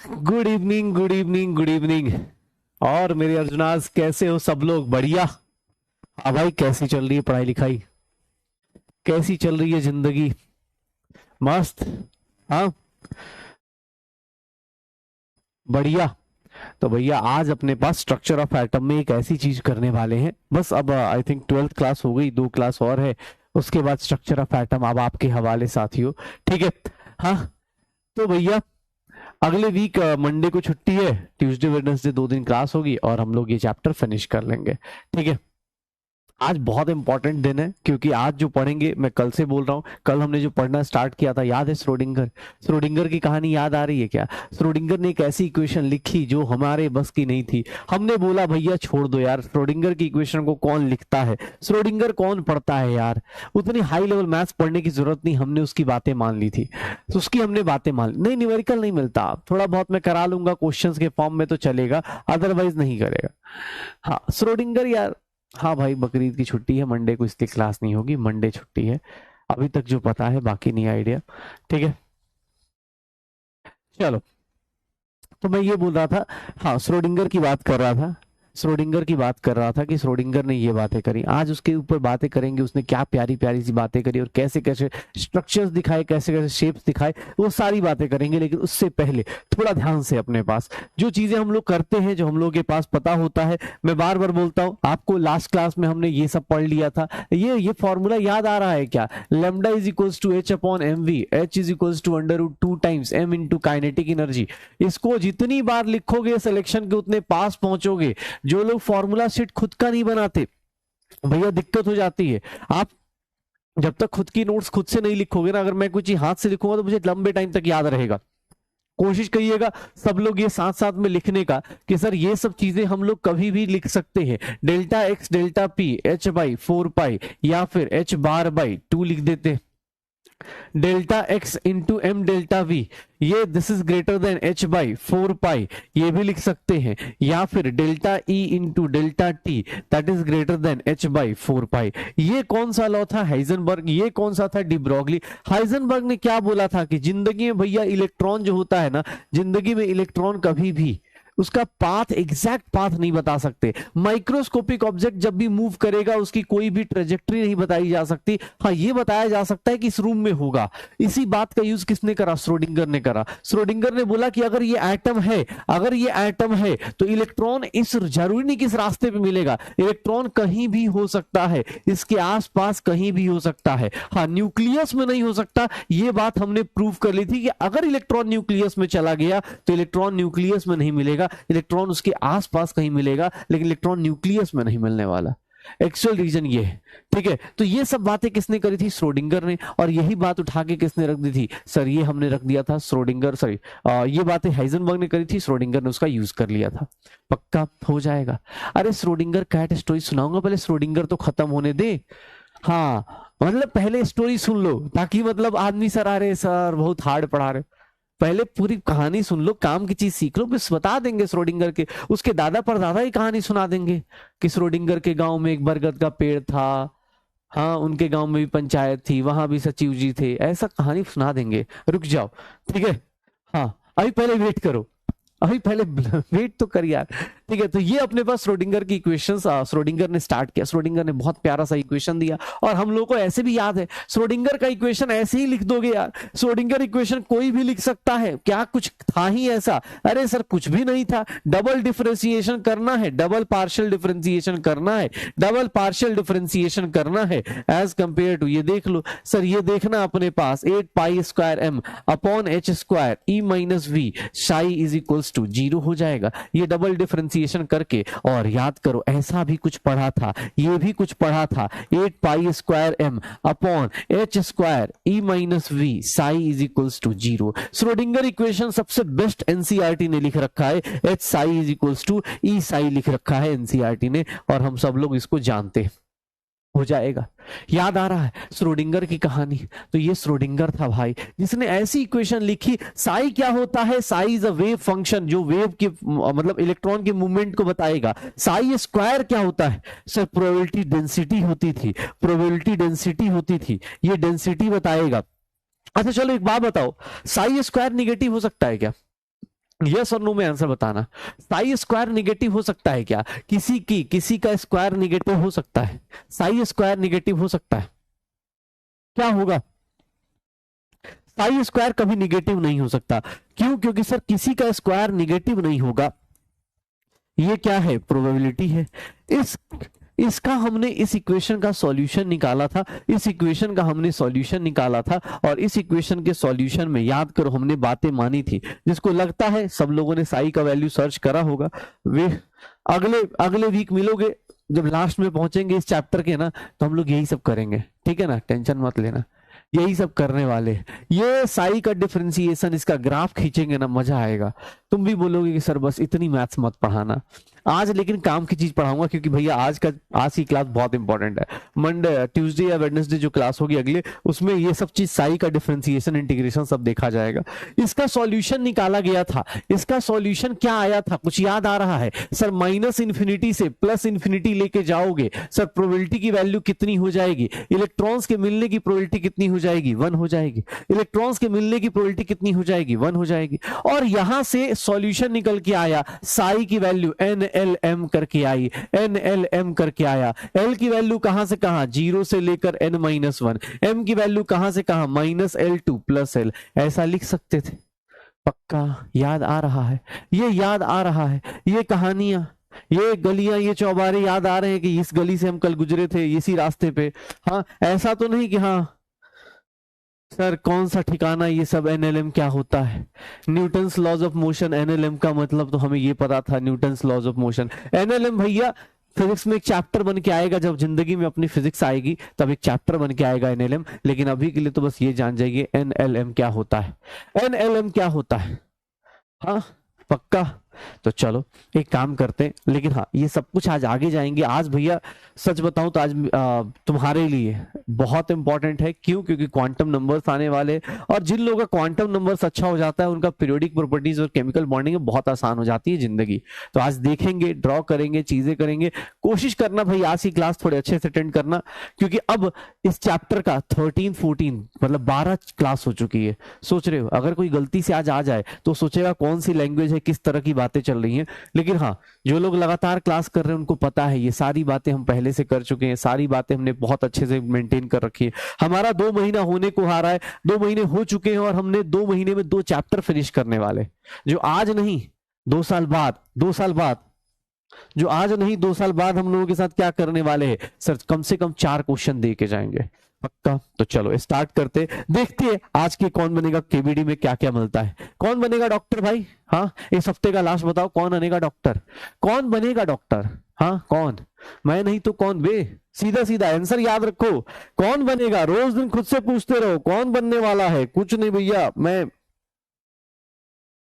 Good evening, good evening, good evening. और मेरे अर्जुनास कैसे हो सब लोग? बढ़िया। हाँ भाई, कैसी चल रही है पढ़ाई लिखाई? कैसी चल रही है जिंदगी? मस्त। हाँ, बढ़िया। तो भैया आज अपने पास स्ट्रक्चर ऑफ एटम में एक ऐसी चीज करने वाले हैं। बस अब आई थिंक 12th क्लास हो गई, 2 क्लास और है। उसके बाद स्ट्रक्चर ऑफ एटम अब आपके हवाले साथियों। ठीक है। हाँ। तो भैया अगले वीक मंडे को छुट्टी है, ट्यूसडे वेडनेसडे 2 दिन क्लास होगी और हम लोग ये चैप्टर फिनिश कर लेंगे। ठीक है। आज बहुत इंपॉर्टेंट दिन है क्योंकि आज जो पढ़ेंगे, मैं कल से बोल रहा हूँ, कल हमने जो पढ़ना स्टार्ट किया था याद है? श्रोडिंगर। श्रोडिंगर की कहानी याद आ रही है क्या? श्रोडिंगर ने एक ऐसी इक्वेशन लिखी जो हमारे बस की नहीं थी। हमने बोला भैया छोड़ दो यार, श्रोडिंगर की इक्वेशन को कौन लिखता है, श्रोडिंगर कौन पढ़ता है यार, उतनी हाई लेवल मैथ्स पढ़ने की जरूरत नहीं। हमने उसकी बातें मान ली थी, तो उसकी हमने बातें मान ली। नहीं, न्यूमेरिकल नहीं मिलता, थोड़ा बहुत मैं करा लूंगा क्वेश्चंस के फॉर्म में तो चलेगा, अदरवाइज नहीं करेगा। हाँ, श्रोडिंगर यार। हाँ भाई, बकरीद की छुट्टी है मंडे को, इसलिए क्लास नहीं होगी, मंडे छुट्टी है। अभी तक जो पता है, बाकी नहीं आइडिया। ठीक है, चलो। तो मैं ये बोल रहा था, हाँ, श्रोडिंगर की बात कर रहा था। श्रोडिंगर की बात कर रहा था कि श्रोडिंगर ने ये बातें करी, आज उसके ऊपर बातें करेंगे। उसने क्या प्यारी प्यारी सी बातें करी और कैसे कैसे स्ट्रक्चर्स दिखाए, कैसे कैसे शेप्स दिखाए, वो सारी बातें करेंगे। लेकिन उससे पहले थोड़ा ध्यान से अपने पास जो चीजें हम लोग करते हैं, जो हम लोग के पास पता होता है, मैं बार बार बोलता हूँ आपको, लास्ट क्लास में हमने ये सब पढ़ लिया था। ये फॉर्मूला याद आ रहा है क्या? Lambda is equals to H upon M V, H is equals to under root 2 times M into kinetic energy. इसको जितनी बार लिखोगे सिलेक्शन के, उतने पास पहुंचोगे। जो लोग फॉर्मूला सेट खुद का नहीं बनाते, भैया दिक्कत हो जाती है। आप जब तक खुद की नोट्स खुद से नहीं लिखोगे ना, अगर मैं कुछ हाथ से लिखूंगा तो मुझे लंबे टाइम तक याद रहेगा। कोशिश करिएगा सब लोग ये साथ साथ में लिखने का कि सर ये सब चीजें हम लोग कभी भी लिख सकते हैं। Delta X delta P H by 4 pi, या फिर एच बार बाई 2 लिख देते हैं। Delta X into M delta V, ये this is greater than H by 4 pi, ये भी लिख सकते हैं। या फिर delta E into delta T, that is greater than H by 4 pi. ये कौन सा लॉ था? हाइजेनबर्ग। ये कौन सा था? De Broglie. हाइजेनबर्ग ने क्या बोला था कि जिंदगी में भैया इलेक्ट्रॉन जो होता है ना, जिंदगी में इलेक्ट्रॉन कभी भी उसका पाथ, एग्जैक्ट पाथ नहीं बता सकते। माइक्रोस्कोपिक ऑब्जेक्ट जब भी मूव करेगा, उसकी कोई भी ट्रेजेक्ट्री नहीं बताई जा सकती। हाँ, ये बताया जा सकता है कि इस रूम में होगा। इसी बात का यूज किसने करा? श्रोडिंगर ने करा। श्रोडिंगर ने बोला कि अगर ये एटम है, अगर ये एटम है तो इलेक्ट्रॉन इस, जरूरी नहीं कि इस रास्ते पे मिलेगा, इलेक्ट्रॉन कहीं भी हो सकता है, इसके आसपास कहीं भी हो सकता है। हाँ, न्यूक्लियस में नहीं हो सकता, ये बात हमने प्रूव कर ली थी कि अगर इलेक्ट्रॉन न्यूक्लियस में चला गया तो इलेक्ट्रॉन न्यूक्लियस में नहीं मिलेगा, इलेक्ट्रॉन उसके आसपास कहीं मिलेगा, लेकिन इलेक्ट्रॉन न्यूक्लियस में नहीं मिलने वाला। एक्चुअल रीजन ये है। ठीक है, तो ये सब बातें किसने करी थी? श्रोडिंगर ने। और यही बात उठा के किसने रख दी थी? सर ये हमने रख दिया था, श्रोडिंगर, सॉरी, ये बातें हाइजेनबर्ग ने करी थी, श्रोडिंगर ने उसका यूज कर लिया था। पक्का हो जाएगा। अरे श्रोडिंगर कैट स्टोरी सुनाऊंगा, पहले श्रोडिंगर तो खत्म होने दे। हाँ, मतलब पहले स्टोरी सुन लो, ताकि मतलब आदमी सर, अरे सर बहुत हार्ड पढ़ा रहे, पहले पूरी कहानी सुन लो, काम की चीज सीख लो, फिर बता देंगे श्रोडिंगर के, उसके दादा परदादा ही कहानी सुना देंगे कि श्रोडिंगर के गांव में एक बरगद का पेड़ था। हाँ, उनके गांव में भी पंचायत थी, वहां भी सचिव जी थे, ऐसा कहानी सुना देंगे। रुक जाओ। ठीक है। हाँ, अभी पहले वेट करो, अभी पहले वेट तो कर यार। ठीक है, तो ये अपने पास श्रोडिंगर की इक्वेशंस श्रोडिंगर ने स्टार्ट किया। श्रोडिंगर ने बहुत प्यारा सा इक्वेशन दिया, और हम लोगों को ऐसे भी याद है, श्रोडिंगर का इक्वेशन ऐसे ही लिख दोगे यार। श्रोडिंगर इक्वेशन कोई भी लिख सकता है, क्या कुछ था ही ऐसा? अरे सर कुछ भी नहीं था। डबल डिफरेंशिएशन करना है, डबल पार्शियल डिफरेंशिएशन करना है, डबल पार्शियल डिफरेंशिएशन करना है एज कंपेयर टू, ये देख लो सर, ये देखना अपने पास 8 pi square M upon H square E minus V psi is equals to 0 हो जाएगा। ये डबल डिफरेंशिएशन करके, और याद करो ऐसा भी कुछ पढ़ा था, ये भी कुछ पढ़ा था, 8 pi square M upon H square E minus V psi is equals to 0। Schrodinger equation सबसे बेस्ट एनसीईआरटी ने लिख रखा है, H psi is equals to E psi लिख रखा है एनसीईआरटी ने, और हम सब लोग इसको जानते हैं। हो जाएगा। याद आ रहा है श्रोडिंगर की कहानी? तो ये श्रोडिंगर था भाई जिसने ऐसी इक्वेशन लिखी। साई क्या होता है? Sai is a wave function, जो वेव की मतलब इलेक्ट्रॉन के मूवमेंट को बताएगा। साई स्क्वायर क्या होता है? सर प्रोबेबिलिटी डेंसिटी होती थी, प्रोबेबिलिटी डेंसिटी होती थी, ये डेंसिटी बताएगा। अच्छा चलो एक बात बताओ, साई स्क्वायर निगेटिव हो सकता है क्या? यस और नो में आंसर बताना। साई स्क्वायर निगेटिव हो सकता है क्या? किसी का स्क्वायर निगेटिव हो सकता है? साई स्क्वायर निगेटिव हो सकता है? क्या होगा? साई स्क्वायर कभी निगेटिव नहीं हो सकता। क्यों? क्योंकि सर किसी का स्क्वायर निगेटिव नहीं होगा, ये क्या है? प्रोबेबिलिटी है। इस इसका हमने इस इक्वेशन का सॉल्यूशन निकाला था, इस इक्वेशन का हमने सॉल्यूशन निकाला था, और इस इक्वेशन के सॉल्यूशन में याद करो हमने बातें मानी थी। जिसको लगता है सब लोगों ने साई का वैल्यू सर्च करा होगा, वे अगले अगले वीक मिलोगे जब लास्ट में पहुंचेंगे इस चैप्टर के ना, तो हम लोग यही सब करेंगे, ठीक है ना? टेंशन मत लेना, यही सब करने वाले। ये साई का डिफरेंशिएशन, इसका ग्राफ खींचेंगे ना, मजा आएगा। तुम भी बोलोगे कि सर बस इतनी मैथ्स मत पढ़ाना आज, लेकिन काम की चीज पढ़ाऊंगा, क्योंकि भैया आज की क्लास बहुत इंपॉर्टेंट है। मंडे ट्यूसडे या वेडनेसडे जो क्लास होगी अगले, उसमें ये सब चीज साई का डिफरेंशिएशन, इंटीग्रेशन सब देखा जाएगा। इसका सॉल्यूशन निकाला गया था। इसका सॉल्यूशन क्या आया था? कुछ याद आ रहा है? सर माइनस इंफिनिटी से प्लस इंफिनिटी लेके जाओगे, सर प्रोबेबिलिटी की वैल्यू कितनी हो जाएगी? इलेक्ट्रॉन्स के मिलने की प्रोबेबिलिटी कितनी हो जाएगी? 1 हो जाएगी। इलेक्ट्रॉन्स के मिलने की प्रोबेबिलिटी कितनी हो जाएगी? 1 हो जाएगी। और यहां से सॉल्यूशन निकल के आया, साई की वैल्यू NLM करके आई, NLM करके आया। L की वैल्यू कहां से कहां? 0 से लेकर n-1। M की वैल्यू कहां से कहां? -L2 + L। ऐसा लिख सकते थे। पक्का याद आ रहा है? ये याद आ रहा है? ये कहानियां, ये गलियां, ये चौबारे याद आ रहे हैं कि इस गली से हम कल गुजरे थे, इसी रास्ते पे? हाँ, ऐसा तो नहीं कि हाँ सर कौन सा ठिकाना, ये सब NLM क्या होता है? Newton's laws of motion, NLM का मतलब तो हमें ये पता था, Newton's laws of motion. NLM भैया फिजिक्स में एक चैप्टर बन के आएगा, जब जिंदगी में अपनी फिजिक्स आएगी तब एक चैप्टर बन के आएगा NLM। लेकिन अभी के लिए तो बस ये जान जाइए NLM क्या होता है, NLM क्या होता है। हाँ पक्का? तो चलो एक काम करते हैं, लेकिन हाँ ये सब कुछ आज आगे जाएंगे। आज भैया सच बताऊं तो आज तुम्हारे लिए बहुत इंपॉर्टेंट है। क्यों? क्योंकि क्वांटम नंबर्स आने वाले, और जिन लोगों का क्वांटम नंबर्स अच्छा हो जाता है उनका पीरियोडिक प्रॉपर्टीज और केमिकल बॉन्डिंग बहुत आसान हो जाती है जिंदगी। तो आज देखेंगे, ड्रॉ करेंगे, चीजें करेंगे। कोशिश करना भाई आज की क्लास थोड़े अच्छे से अटेंड करना, क्योंकि अब इस चैप्टर का 13, 14 मतलब 12 क्लास हो चुकी है। सोच रहे हो अगर कोई गलती से आज आ जाए तो सोचेगा कौन सी लैंग्वेज है, किस तरह की बातें चल रही हैं। लेकिन हाँ, जो लोग लगातार क्लास कर रहे हैं उनको पता है ये सारी बातें हम पहले से कर चुके हैं, सारी बातें हमने बहुत अच्छे से मेंटेन कर रखी है। हमारा 2 महीना होने को आ रहा है, 2 महीने हो चुके हैं, और हमने 2 महीने में 2 चैप्टर फिनिश करने वाले, जो आज नहीं 2 साल बाद, 2 साल बाद, जो आज नहीं 2 साल बाद हम लोगों के साथ क्या करने वाले हैं सर? कम से कम 4 क्वेश्चन दे के जाएंगे। पक्का? तो चलो स्टार्ट करते, देखते हैं आज के कौन बनेगा केबीडी में क्या क्या मिलता है। कौन बनेगा डॉक्टर भाई? हाँ इस हफ्ते का लास्ट बताओ, कौन बनेगा डॉक्टर? कौन बनेगा डॉक्टर? हाँ कौन? मैं नहीं तो कौन बे? सीधा सीधा आंसर याद रखो, कौन बनेगा? रोज दिन खुद से पूछते रहो कौन बनने वाला है। कुछ नहीं भैया मैं,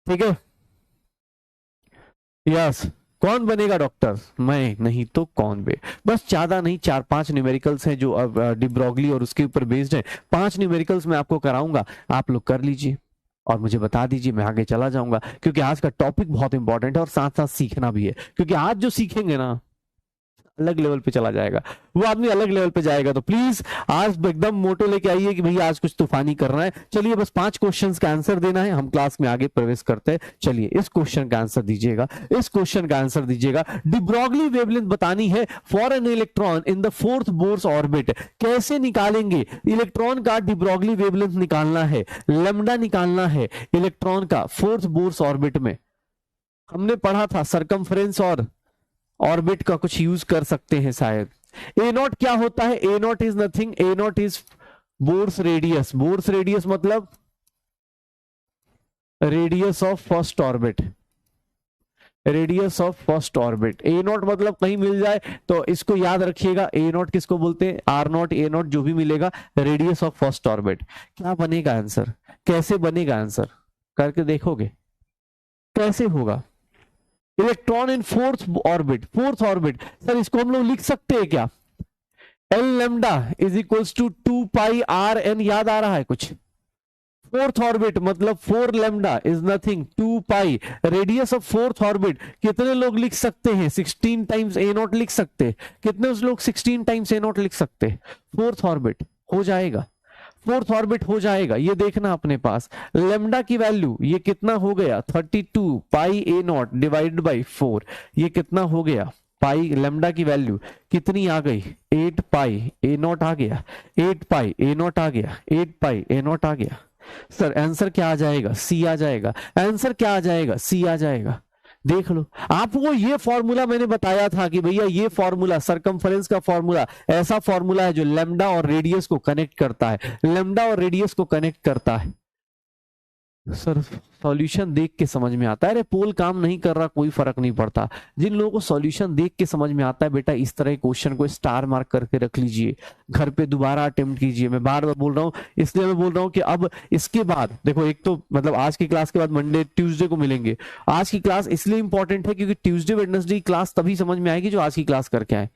ठीक है? यस, कौन बनेगा डॉक्टर? मैं नहीं तो कौन बे? बस ज्यादा नहीं, 4-5 न्यूमेरिकल्स हैं जो अब डिब्रोगली और उसके ऊपर बेस्ड है। 5 न्यूमेरिकल्स मैं आपको कराऊंगा, आप लोग कर लीजिए और मुझे बता दीजिए, मैं आगे चला जाऊंगा। क्योंकि आज का टॉपिक बहुत इंपॉर्टेंट है और साथ साथ सीखना भी है, क्योंकि आज जो सीखेंगे ना अलग लेवल पे चला जाएगा, वो आदमी अलग लेवल पे जाएगा। तो प्लीज आज एकदम मोटो लेके आइए कि भैया आज कुछ तूफानी करना है। चलिए बस 5 क्वेश्चंस का आंसर देना है, हम क्लास में आगे प्रवेश करते हैं। चलिए इस क्वेश्चन का आंसर दीजिएगा, इस क्वेश्चन का आंसर दीजिएगा। डिब्रोगली वेवलेंथ बतानी है for an electron in the 4th Bohr's orbit. कैसे निकालेंगे? इलेक्ट्रॉन का डिब्रोगली वेवलेंथ निकालना है, लैम्डा निकालना है इलेक्ट्रॉन का 4th बोर्स ऑर्बिट में। हमने पढ़ा था सरकमफ्रेंस और ऑर्बिट का कुछ यूज कर सकते हैं शायद। ए नॉट क्या होता है? A naught is nothing, A naught is Bohr's radius. Bohr's radius मतलब radius of first orbit, radius of first orbit. A naught मतलब कहीं मिल जाए तो इसको याद रखिएगा, ए नॉट किसको बोलते हैं? आर नॉट, ए नॉट जो भी मिलेगा, रेडियस ऑफ फर्स्ट ऑर्बिट। क्या बनेगा आंसर? कैसे बनेगा आंसर? करके देखोगे कैसे होगा? Electron in 4th orbit, 4th orbit. Sir इसको हम लोग लिख सकते हैं क्या? L lambda is equals to 2 pi R N. याद आ रहा है कुछ? 4th ऑर्बिट मतलब 4 lambda is nothing 2 pi. Radius of 4th orbit कितने लोग लिख सकते हैं? 16 टाइम्स ए नॉट लिख सकते हैं। कितने लोग 16 टाइम्स ए नॉट लिख सकते हैं? 4th ऑर्बिट हो जाएगा फोर्थ ऑर्बिट हो जाएगा, ये देखना अपने पास। लेमडा की वैल्यू ये कितना हो गया 32 पाई ए नॉट डिवाइडेड बाई 4, ये कितना हो गया पाई, लेमडा की वैल्यू कितनी आ गई 8 पाई ए नॉट आ गया, 8 पाई ए नॉट आ गया, 8 पाई ए नॉट आ गया। सर आंसर क्या आ जाएगा, सी आ जाएगा। आंसर क्या आ जाएगा, सी आ जाएगा। देख लो, आपको ये फॉर्मूला मैंने बताया था कि भैया ये फॉर्मूला सरकमफरेंस का फॉर्मूला ऐसा फॉर्मूला है जो लेमडा और रेडियस को कनेक्ट करता है, लेमडा और रेडियस को कनेक्ट करता है। सर सॉल्यूशन देख के समझ में आता है, अरे पोल काम नहीं कर रहा कोई फर्क नहीं पड़ता। जिन लोगों को सॉल्यूशन देख के समझ में आता है बेटा, इस तरह के क्वेश्चन को स्टार मार्क करके रख लीजिए, घर पे दोबारा अटेम्प्ट कीजिए। मैं बार बार बोल रहा हूँ, इसलिए मैं बोल रहा हूँ कि अब इसके बाद देखो, एक तो मतलब आज की क्लास के बाद मंडे ट्यूसडे को मिलेंगे। आज की क्लास इसलिए इंपॉर्टेंट है क्योंकि ट्यूसडे वेडनेसडे क्लास तभी समझ में आएगी जो आज की क्लास करके आए।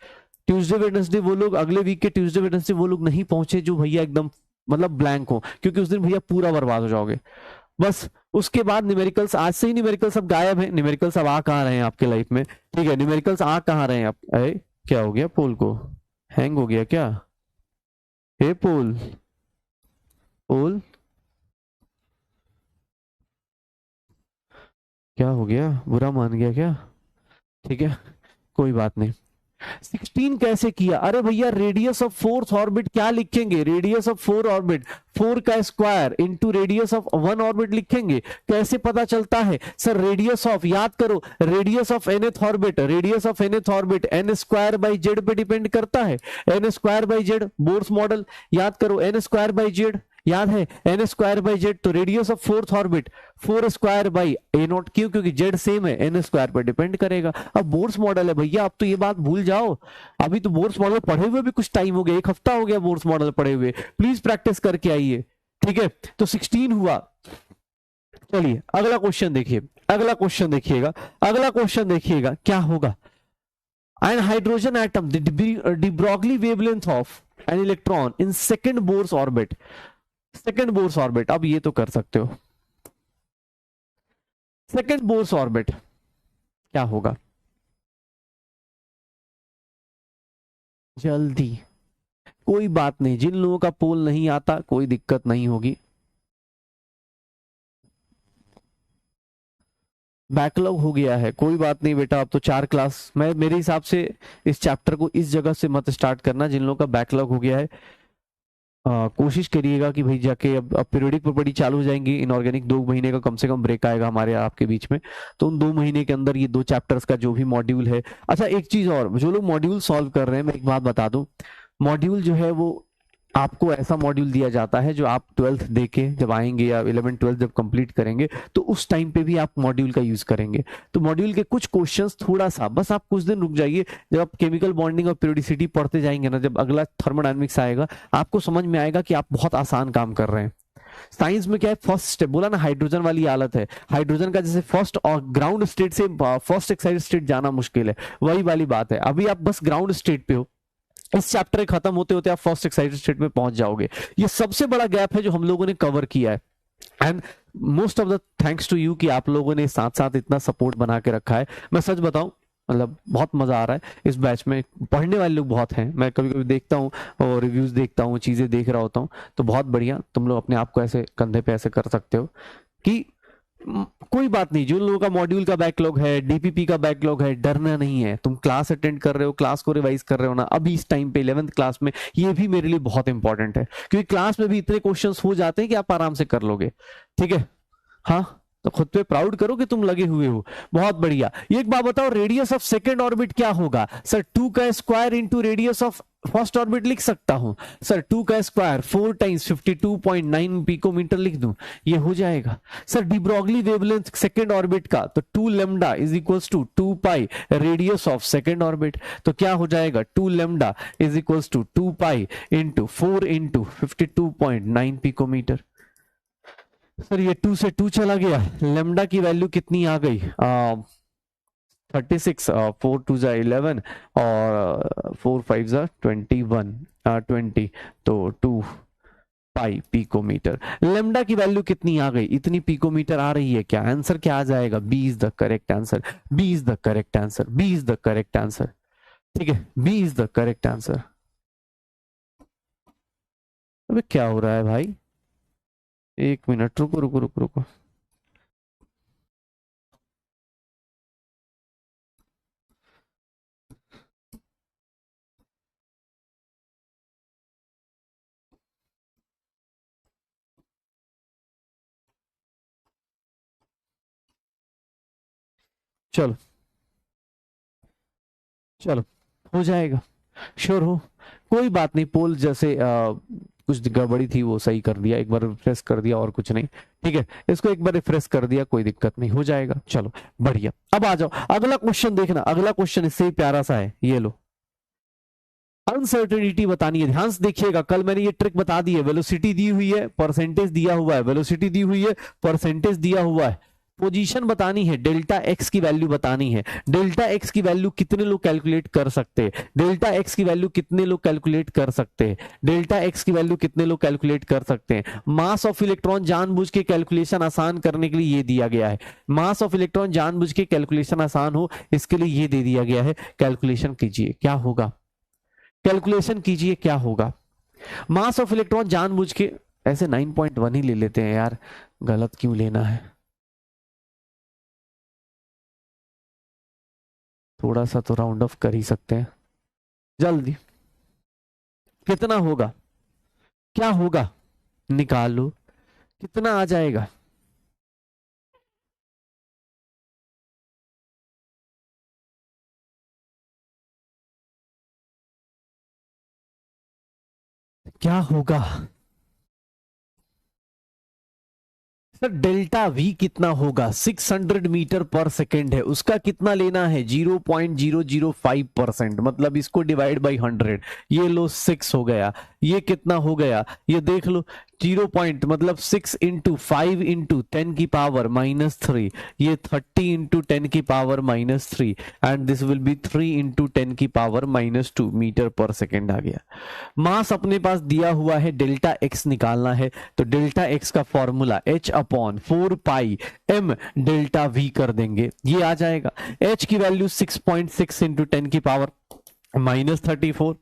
ट्यूसडे वेडनेसडे वो लोग, अगले वीक के ट्यूसडे वेडनेसडे वो लोग नहीं पहुंचे जो भैया एकदम मतलब ब्लैंक हो, क्योंकि उस दिन भैया पूरा बर्बाद हो जाओगे। बस उसके बाद न्यूमेरिकल्स, आज से ही न्यूमेरिकल्स सब गायब है। न्यूमेरिकल्स अब आ कहाँ रहे हैं आपके लाइफ में, ठीक है, न्यूमेरिकल्स आ कहाँ रहे हैं आप। क्या हो गया, पोल को हैंग हो गया क्या, हे पोल, पोल क्या हो गया, बुरा मान गया क्या, ठीक है कोई बात नहीं। 16 कैसे किया, अरे भैया रेडियस ऑफ फोर्थ ऑर्बिट क्या लिखेंगे, रेडियस ऑफ फोर ऑर्बिट 4 का square into radius of 1 orbit लिखेंगे। कैसे पता चलता है सर, रेडियस ऑफ, याद करो radius of nth orbit, radius of nth orbit n square by Z पे डिपेंड करता है, n square by Z, Bohr's model याद करो, n स्क्वायर बाई जेड याद है, n स्क्वायर बाई जेड, तो radius of fourth orbit 4 square by A not, क्यों, क्योंकि जेड सेम है, n स्क्वायर पर डिपेंड करेगा। अब बोर्स मॉडल है भैया, अब तो ये बात भूल जाओ, अभी तो बोर्स मॉडल पढ़े हुए भी कुछ टाइम हो गया, एक हफ्ता हो गया बोर्स मॉडल पढ़े हुए, प्लीज प्रैक्टिस करके आइए, ठीक है। तो 16 हुआ। चलिए अगला क्वेश्चन देखिए, अगला क्वेश्चन देखिएगा, अगला क्वेश्चन देखिएगा क्या होगा। An hydrogen atom de Broglie wavelength of an electron in second Bohr's orbit, second Bohr's orbit, अब ये तो कर सकते हो, सेकेंड बोर्स ऑर्बिट क्या होगा, जल्दी, कोई बात नहीं, जिन लोगों का पोल नहीं आता कोई दिक्कत नहीं होगी। बैकलॉग हो गया है, कोई बात नहीं बेटा, अब तो 4 क्लास, मैं मेरे हिसाब से इस चैप्टर को इस जगह से मत स्टार्ट करना, जिन लोगों का बैकलॉग हो गया है कोशिश करिएगा कि भाई जाके, अब पीरियडिक पढ़ी चालू हो जाएंगी, इनऑर्गेनिक 2 महीने का कम से कम ब्रेक आएगा हमारे आपके बीच में, तो उन 2 महीने के अंदर ये 2 चैप्टर्स का जो भी मॉड्यूल है। अच्छा एक चीज और, जो लोग मॉड्यूल सॉल्व कर रहे हैं, मैं एक बात बता दूं, मॉड्यूल जो है वो आपको ऐसा मॉड्यूल दिया जाता है जो आप 12th देके जब आएंगे या 11 12 जब कंप्लीट करेंगे तो उस टाइम पे भी आप मॉड्यूल का यूज करेंगे। तो मॉड्यूल के कुछ क्वेश्चंस थोड़ा सा, बस आप कुछ दिन रुक जाइए, जब आप केमिकल बॉन्डिंग और पीरियोडिसिटी पढ़ते जाएंगे ना, जब अगला थर्मोडायनेमिक्स आएगा आपको समझ में आएगा कि आप बहुत आसान काम कर रहे हैं। साइंस में क्या है, फर्स्ट स्टेप बोला ना, हाइड्रोजन वाली हालत है, हाइड्रोजन का जैसे फर्स्ट और ग्राउंड स्टेट से फर्स्ट एक्साइड स्टेट जाना मुश्किल है, वही वाली बात है। अभी आप बस ग्राउंड स्टेट पे हो, इस चैप्टर खत्म होते होते आप फर्स्ट एक्साइटेड स्टेट में पहुंच जाओगे। ये सबसे बड़ा गैप है जो हम लोगों ने कवर किया है, and most of the thanks to you कि आप लोगों ने साथ साथ इतना सपोर्ट बना के रखा है। मैं सच बताऊं, मतलब बहुत मजा आ रहा है इस बैच में, पढ़ने वाले लोग बहुत हैं, मैं कभी कभी देखता हूँ और रिव्यूज देखता हूँ, चीजें देख रहा होता हूँ, तो बहुत बढ़िया, तुम लोग अपने आप को ऐसे कंधे पे ऐसे कर सकते हो कि कोई बात नहीं, जो लोगों का मॉड्यूल का बैकलॉग है, डीपीपी का बैकलॉग है, डरना नहीं है। तुम क्लास अटेंड कर रहे हो, क्लास को रिवाइज कर रहे हो ना, अभी इस टाइम पे 11th क्लास में, ये भी मेरे लिए बहुत इंपॉर्टेंट है, क्योंकि क्लास में भी इतने क्वेश्चंस हो जाते हैं कि आप आराम से कर लोगे, ठीक है। हाँ तो खुद पे प्राउड करो कि तुम लगे हुए हो, बहुत बढ़िया। ये एक बात बताओ, रेडियस ऑफ सेकेंड ऑर्बिट क्या होगा। सर 2 का square into radius of first orbit लिख सकता हूं। सर 2 का स्क्वायर 4 टाइम्स 52.9 पिकोमीटर लिख दूं, ये हो जाएगा। Sir de Broglie wavelength second orbit का, तो 2 lambda is equals to 2 pi radius of second orbit, तो क्या हो जाएगा 2 lambda is equals to 2 pi into 4 into 52.9 picometre. Sir ये 2 से 2 चला गया, लेमडा की वैल्यू कितनी आ गई 36, 4 2 जा 11 और 4 5 जा 21 20, तो 2 पाई पिकोमीटर। लेमडा की वैल्यू कितनी आ गई, इतनी पिकोमीटर आ रही है क्या, आंसर क्या आ जाएगा, B is the correct answer, B is the correct answer, B is the correct answer, ठीक है, B is the correct answer. अबे क्या हो रहा है भाई, एक मिनट रुको रुको रुको रुको। चलो चलो, हो जाएगा, श्योर हो, कोई बात नहीं। पोल जैसे कुछ गड़बड़ी थी वो सही कर दिया, एक बार रिफ्रेश कर दिया और कुछ नहीं। ठीक है, इसको एक बार रिफ्रेश कर दिया, कोई दिक्कत नहीं, हो जाएगा। चलो बढ़िया, अब आ जाओ अगला क्वेश्चन देखना, अगला क्वेश्चन इससे ही प्यारा सा है, ये लो। अनसर्टेनिटी बतानी है, ध्यान से देखिएगा, कल मैंने ये ट्रिक बता दी है। वेलोसिटी दी हुई है, परसेंटेज दिया हुआ है, वेलोसिटी दी हुई है, परसेंटेज दिया हुआ है, पोजीशन बतानी है, डेल्टा एक्स की वैल्यू बतानी है। डेल्टा एक्स की वैल्यू कितने लोग कैलकुलेट कर सकते हैं, डेल्टा एक्स की वैल्यू कितने लोग कैलकुलेट कर सकते हैं, डेल्टा एक्स की वैल्यू कितने लोग कैलकुलेट कर सकते हैं। मास ऑफ इलेक्ट्रॉन जानबूझ के कैलकुलेशन आसान करने के लिए ये दिया गया है, मास ऑफ इलेक्ट्रॉन जानबूझ के कैलकुलेशन आसान हो इसके लिए ये दे दिया गया है। कैलकुलेशन कीजिए क्या होगा, कैलकुलेशन कीजिए क्या होगा। मास ऑफ इलेक्ट्रॉन जानबूझ के, ऐसे 9.1 ही ले लेते हैं यार, गलत क्यों लेना है, थोड़ा सा तो राउंड ऑफ कर ही सकते हैं जल्दी। कितना होगा, क्या होगा, निकाल लो, कितना आ जाएगा। क्या होगा सर, डेल्टा वी कितना होगा, 600 मीटर पर सेकेंड है, उसका कितना लेना है, 0.005%, मतलब इसको डिवाइड बाई 100, ये लो 6 हो गया, ये कितना हो गया, ये देख लो 0 पॉइंट मतलब 6 इंटू 5 इंटू 10 की पावर -3, ये 30 इंटू 10 की power -3 and this will be 3 into 10 की पावर -2 मीटर पर सेकेंड आ गया। मास अपने पास दिया हुआ है, डेल्टा एक्स निकालना है, तो डेल्टा एक्स का formula h/4 pi m delta we कर देंगे, ये आ जाएगा। h की वैल्यू 6.6 इंटू 10 की पावर -34,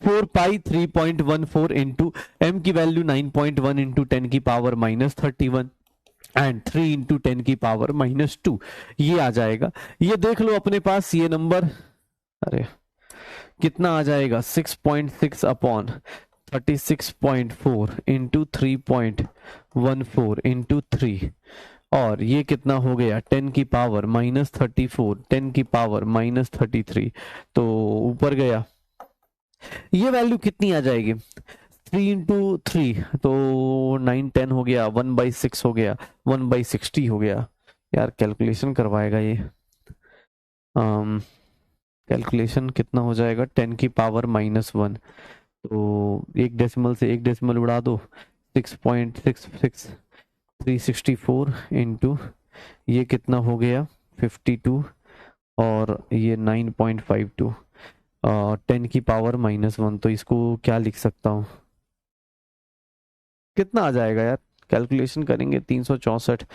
4 पाई 3.14 इंटू m की वैल्यू 9.1 इंटू 10 की पावर -31 एंड 3 इंटू 10 की पावर -2, ये आ जाएगा। ये देख लो अपने पास ये नंबर, अरे कितना आ जाएगा, 6.6 अपॉन 36.4 इंटू 3.14 इंटू 3, और ये कितना हो गया 10 की पावर -34, 10 की पावर -33, तो ऊपर गया। ये वैल्यू कितनी आ जाएगी, 3 इंटू 3 तो 9 10 हो गया, 1/6 हो गया, 1/60 हो गया। यार कैलकुलेशन करवाएगा ये, कैलकुलेशन कितना हो जाएगा, 10 की पावर -1, तो एक डेसिमल से एक डेसिमल उड़ा दो, 6.66 364 इंटू ये कितना हो गया 52, और ये 9.52 10 की पावर -1, तो इसको क्या लिख सकता हूँ, कितना आ जाएगा यार, कैलकुलेशन करेंगे 364,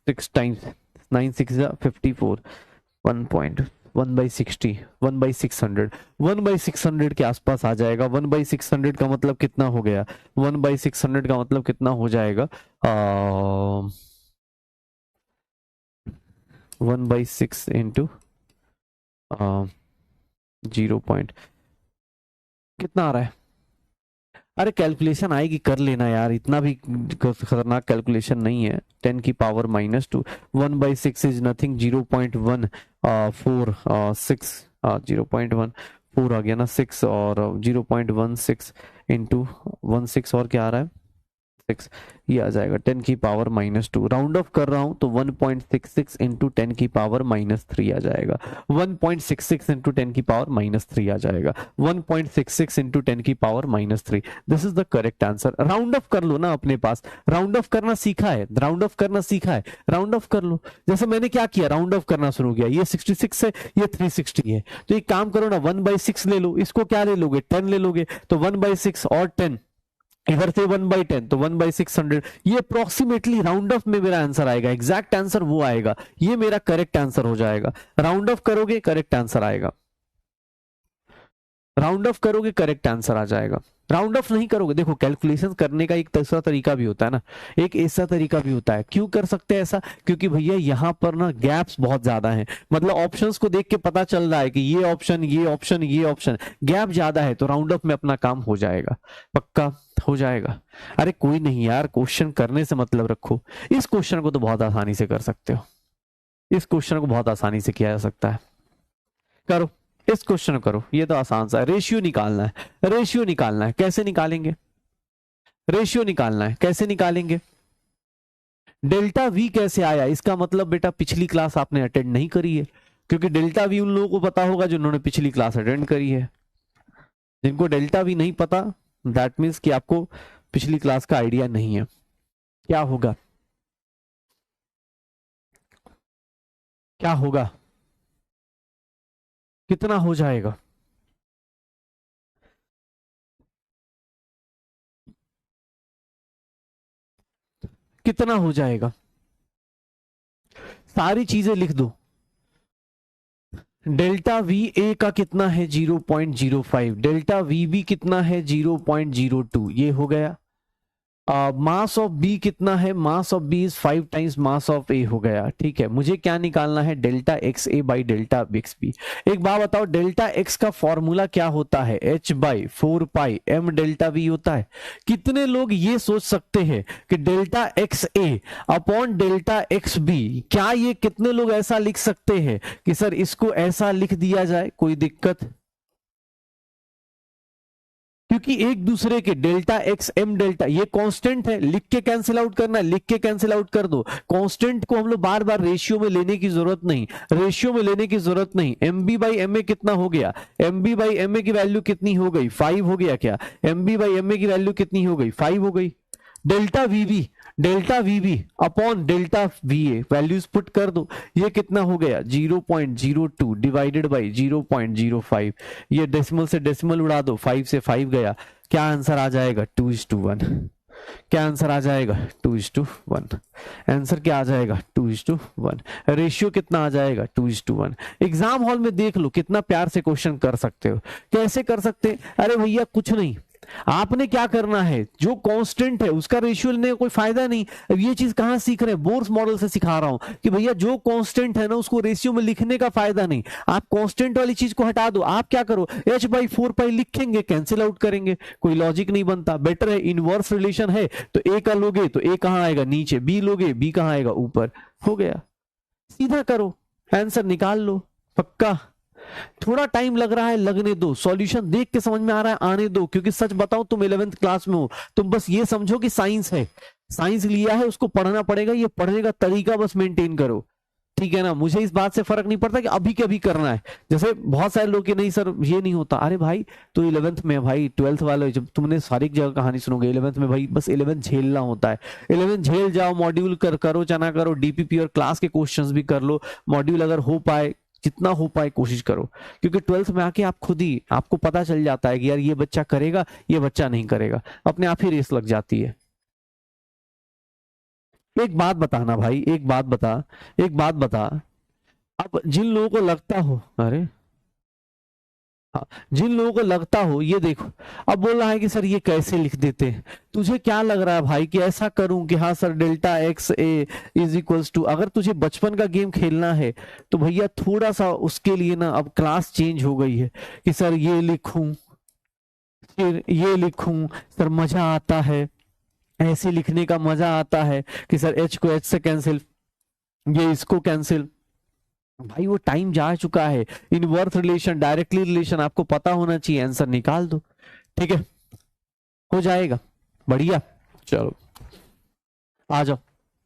6 टाइम्स 9 6 54, 1/60, 1/600, 1/600 के आसपास आ जाएगा। 1/600 का मतलब कितना हो गया, 1/600 का मतलब कितना हो जाएगा, 1/6 इंटू 0 पॉइंट कितना आ रहा है, अरे कैलकुलेशन आएगी कर लेना यार, इतना भी खतरनाक कैलकुलेशन नहीं है। 10 की पावर -2, 1/6 इज नथिंग, 0.146 0.14 आ गया ना, 6 और 0.16 इंटू 16 और क्या आ रहा है 6, ये आ जाएगा 10 की पावर -2, राउंड ऑफ कर रहा हूं तो 1.66 इंटू 10 की पावर -3 आ जाएगा, 1.66 इंटू 10 की पावर -3 आ जाएगा, 1.66 इंटू 10 की power -3, this is the correct answer. Round of कर लो ना, अपने पास राउंड ऑफ करना सीखा है, राउंड ऑफ करना सीखा है, राउंड ऑफ कर लो। जैसे मैंने क्या किया, राउंड ऑफ करना शुरू किया, ये 66 है, ये 360 है, तो एक काम करो ना 1/6 ले लो, इसको क्या ले लोगे 10 ले लोगे, तो 1/6 और 10 इधर से 1/10 तो 1/600, ये अप्रोक्सीमेटली राउंड ऑफ में मेरा आंसर आएगा, एग्जैक्ट आंसर वो आएगा, ये मेरा करेक्ट आंसर हो जाएगा। राउंड ऑफ करोगे करेक्ट आंसर आएगा, राउंड ऑफ करोगे करेक्ट आंसर आ जाएगा। राउंड ऑफ नहीं करोगे, देखो कैलकुलेशन करने का एक दूसरा तरीका भी होता है ना, एक ऐसा तरीका भी होता है। क्यों कर सकते हैं ऐसा? क्योंकि भैया यहाँ पर ना गैप्स बहुत ज्यादा हैं, मतलब ऑप्शंस को देख के पता चल रहा है कि ये ऑप्शन ये ऑप्शन ये ऑप्शन, गैप ज्यादा है, तो राउंड ऑफ में अपना काम हो जाएगा, पक्का हो जाएगा। अरे कोई नहीं यार, क्वेश्चन करने से मतलब रखो। इस क्वेश्चन को तो बहुत आसानी से कर सकते हो, इस क्वेश्चन को बहुत आसानी से किया जा सकता है। करो इस क्वेश्चन करो, ये तो आसान सा है। रेशियो निकालना है, रेशियो निकालना है, कैसे निकालेंगे? रेशियो निकालना है, कैसे निकालेंगे? डेल्टा वी कैसे आया? इसका मतलब बेटा पिछली क्लास आपने अटेंड नहीं करी है, क्योंकि डेल्टा वी उन लोगों को पता होगा जिन्होंने पिछली क्लास अटेंड करी है। जिनको डेल्टा वी नहीं पता, दैट मीन्स कि आपको पिछली क्लास का आइडिया नहीं है। क्या होगा, क्या होगा, कितना हो जाएगा? कितना हो जाएगा? सारी चीजें लिख दो। डेल्टा वी ए का कितना है? 0.05। डेल्टा वी बी कितना है? 0.02। ये हो गया। मास ऑफ बी कितना है? Mass of B is 5 times mass of A हो गया। ठीक है, मुझे क्या निकालना है? Delta X A by delta X B. एक बात बताओ, डेल्टा एक्स का फॉर्मूला क्या होता है? H by 4 pi M delta V होता है। कितने लोग ये सोच सकते हैं कि delta X A upon delta X B, क्या ये कितने लोग ऐसा लिख सकते हैं कि सर इसको ऐसा लिख दिया जाए? कोई दिक्कत? क्योंकि एक दूसरे के डेल्टा एक्स एम डेल्टा ये कांस्टेंट है, लिख के कैंसिल आउट करना है, लिख के कैंसिल आउट कर दो। कांस्टेंट को हम लोग बार बार रेशियो में लेने की जरूरत नहीं, रेशियो में लेने की जरूरत नहीं। M B by M A कितना हो गया? M B by M A की वैल्यू कितनी हो गई? 5 हो गया क्या? M B by M A की वैल्यू कितनी हो गई? 5 हो गई। Delta VB, delta VB upon delta VA values put कर दो। ये कितना हो गया? 0.02 डिवाइडेड बाई 0.05। ये डेसिमल से डेसिमल उड़ा दो, 5 से 5 गया। क्या आंसर आ जाएगा? 2:1। क्या आंसर आ जाएगा? 2:1। आंसर क्या आ जाएगा? 2:1। रेशियो कितना आ जाएगा? 2:1। एग्जाम हॉल में देख लो कितना प्यार से क्वेश्चन कर सकते हो। कैसे कर सकते? अरे भैया कुछ नहीं, आपने क्या करना है, जो कांस्टेंट है उसका रेशियो लेने का कोई फायदा नहीं। अब ये चीज कहां सीख रहे हैं? बोर्स मॉडल से सिखा रहा हूं कि भैया जो कांस्टेंट है ना उसको रेशियो में लिखने का फायदा नहीं। आप कांस्टेंट वाली चीज को हटा दो। आप क्या करो, h बाई 4 पाई लिखेंगे, कैंसिल आउट करेंगे, कोई लॉजिक नहीं बनता। बेटर है इनवर्स रिलेशन है तो a का लोगे तो a कहां आएगा? नीचे। b लोगे b कहां आएगा? ऊपर। हो गया, सीधा करो, आंसर निकाल लो, पक्का। थोड़ा टाइम लग रहा है, लगने दो, सॉल्यूशन देख के समझ में आ रहा है, आने दो। क्योंकि सच बताओ तुम 11th क्लास में हो, तुम बस ये समझो कि साइंस है, साइंस लिया है, उसको पढ़ना पड़ेगा, ये पढ़ने का तरीका बस मेंटेन करो, ठीक है ना। मुझे इस बात से फर्क नहीं पड़ता कि अभी के अभी करना है। जैसे बहुत सारे लोग के नहीं सर ये नहीं होता। अरे भाई तो 11th में भाई, 12th वाले जब तुमने सारी जगह कहानी सुनोगे, 11th में भाई बस 11th झेलना होता है। 11th झेल जाओ, मॉड्यूल करो चाहे करो, डीपीपी और क्लास के क्वेश्चंस भी कर लो, मॉड्यूल अगर हो पाए जितना हो पाए कोशिश करो। क्योंकि 12th में आके आप खुद ही आपको पता चल जाता है कि यार ये बच्चा करेगा, ये बच्चा नहीं करेगा, अपने आप ही रेस लग जाती है। एक बात बताना भाई, एक बात बता, एक बात बता। अब जिन लोगों को लगता हो, अरे हाँ, जिन लोगों को लगता हो, ये देखो अब बोल रहा है कि सर ये कैसे लिख देते हैं। तुझे क्या लग रहा है भाई कि ऐसा करूं कि हाँ sir delta X A is equals to, अगर तुझे बचपन का गेम खेलना है तो भैया थोड़ा सा उसके लिए ना अब क्लास चेंज हो गई है कि सर ये लिखूं फिर ये लिखूं, सर मजा आता है, ऐसे लिखने का मजा आता है कि सर एच को एच से कैंसिल, ये इसको कैंसिल। भाई वो टाइम जा चुका है। इनवर्स रिलेशन, डायरेक्टली रिलेशन आपको पता होना चाहिए, आंसर निकाल दो, ठीक है, हो जाएगा, बढ़िया। चलो आ जाओ,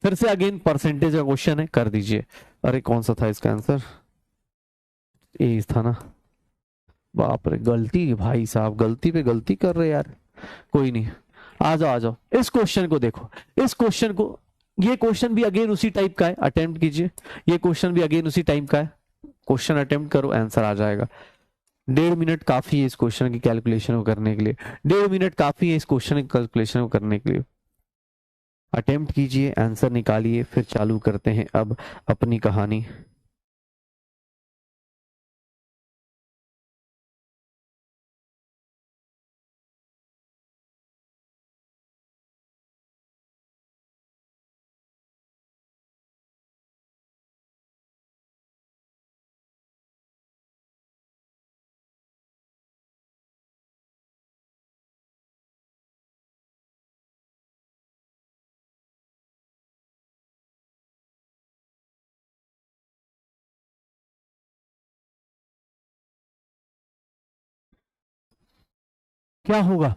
फिर से अगेन परसेंटेज का क्वेश्चन है, कर दीजिए। अरे कौन सा था इसका आंसर? ए था ना, बाप रे गलती भाई साहब, गलती पे गलती कर रहे यार। कोई नहीं, आ जाओ आ जाओ, इस क्वेश्चन को देखो, इस क्वेश्चन को, ये क्वेश्चन भी अगेन उसी टाइप का है, अटेम्प्ट कीजिए। ये क्वेश्चन भी अगेन उसी टाइप का है, क्वेश्चन अटेम्प्ट करो, आंसर आ जाएगा। 1.5 मिनट काफी है इस क्वेश्चन की कैलकुलेशन को करने के लिए, 1.5 मिनट काफी है इस क्वेश्चन की कैलकुलेशन को करने के लिए। अटेम्प्ट कीजिए, आंसर निकालिए, फिर चालू करते हैं अब अपनी कहानी। क्या होगा,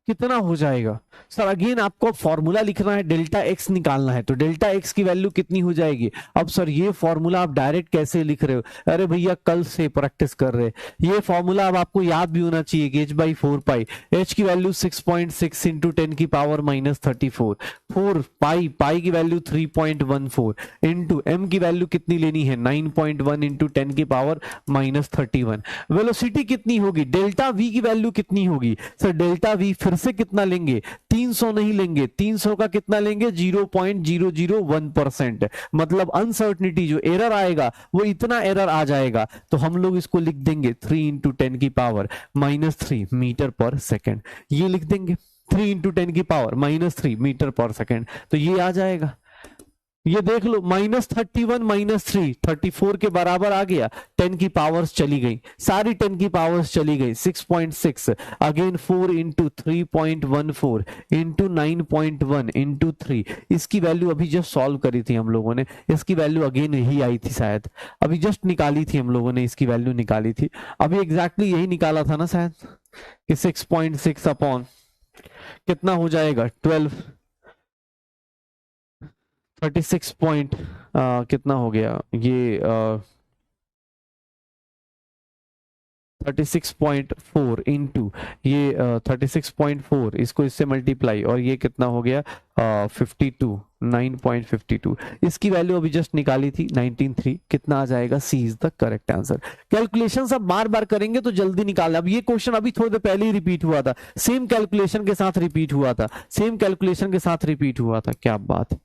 कितना हो जाएगा सर? अगेन आपको फॉर्मूला लिखना है, डेल्टा एक्स निकालना है, तो डेल्टा एक्स की वैल्यू कितनी हो जाएगी? अब सर ये फॉर्मूला आप डायरेक्ट कैसे लिख रहे हो? अरे भैया कल से प्रैक्टिस कर रहे, ये फॉर्मूला अब आपको याद भी होना चाहिए कि h/4 h की वैल्यू 6.6 इंटू 10 की पावर -34, 4 पाई की वैल्यू 3.14 इंटू m की वैल्यू कितनी लेनी है 9.1 इंटू 10 की पावर -31। वेलोसिटी कितनी होगी, डेल्टा v की वैल्यू कितनी होगी? सर डेल्टा v फिर से कितना लेंगे, 300 नहीं लेंगे, 300 का कितना लेंगे 0.001%, मतलब अनसर्टनिटी जो एरर आएगा वो इतना एरर आ जाएगा, तो हम लोग इसको लिख देंगे 3 इंटू 10 की पावर -3 मीटर पर सेकेंड, ये लिख देंगे 3 इंटू 10 की पावर -3 मीटर पर सेकेंड, तो ये आ जाएगा। ये देख लो -31 -3 34 के बराबर आ गया, 10 की पावर्स चली गई, सारी 10 की पावर्स चली गई, 6.6 अगेन 4 इंटू 3.14 इंटू 9.1 इंटू 3, इसकी वैल्यू अभी जस्ट सॉल्व करी थी हम लोगों ने, इसकी वैल्यू अगेन यही आई थी, शायद अभी जस्ट निकाली थी हम लोगों ने, इसकी वैल्यू निकाली थी अभी, एग्जैक्टली यही निकाला था ना शायद कि 6.6 अपॉन कितना हो जाएगा 12 36 पॉइंट कितना हो गया ये 36.4 इंटू ये 36.4, इसको इससे मल्टीप्लाई, और ये कितना हो गया 52 9.52, इसकी वैल्यू अभी जस्ट निकाली थी 19.3, कितना आ जाएगा? C is the correct answer. Calculation सब बार बार करेंगे तो जल्दी निकालना। अब ये क्वेश्चन अभी थोड़ी देर पहले ही रिपीट हुआ था, सेम कैलकुलेशन के साथ रिपीट हुआ था, सेम कैलकुलेशन के साथ रिपीट हुआ था, क्या बात है,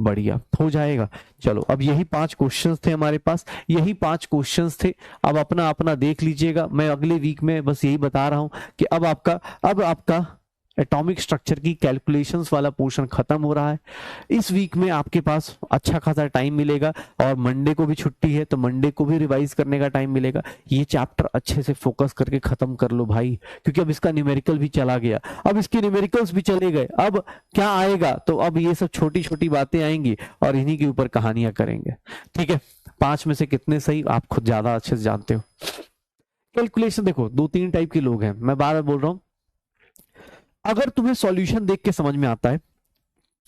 बढ़िया हो जाएगा। चलो अब यही 5 क्वेश्चंस थे हमारे पास, यही 5 क्वेश्चंस थे, अब अपना अपना देख लीजिएगा। मैं अगले वीक में बस यही बता रहा हूं कि अब आपका एटॉमिक स्ट्रक्चर की कैलकुलेशंस वाला पोर्शन खत्म हो रहा है। इस वीक में आपके पास अच्छा खासा टाइम मिलेगा, और मंडे को भी छुट्टी है तो मंडे को भी रिवाइज करने का टाइम मिलेगा। ये चैप्टर अच्छे से फोकस करके खत्म कर लो भाई, क्योंकि अब इसका न्यूमेरिकल भी चला गया, अब इसके न्यूमेरिकल्स भी चले गए, अब क्या आएगा? तो अब ये सब छोटी छोटी बातें आएंगी और इन्हीं के ऊपर कहानियां करेंगे। ठीक है, 5 में से कितने सही आप खुद ज्यादा अच्छे से जानते हो। कैलकुलेशन देखो 2-3 टाइप के लोग हैं, मैं बार बार बोल रहा हूं, अगर तुम्हें सॉल्यूशन देख के समझ में आता है,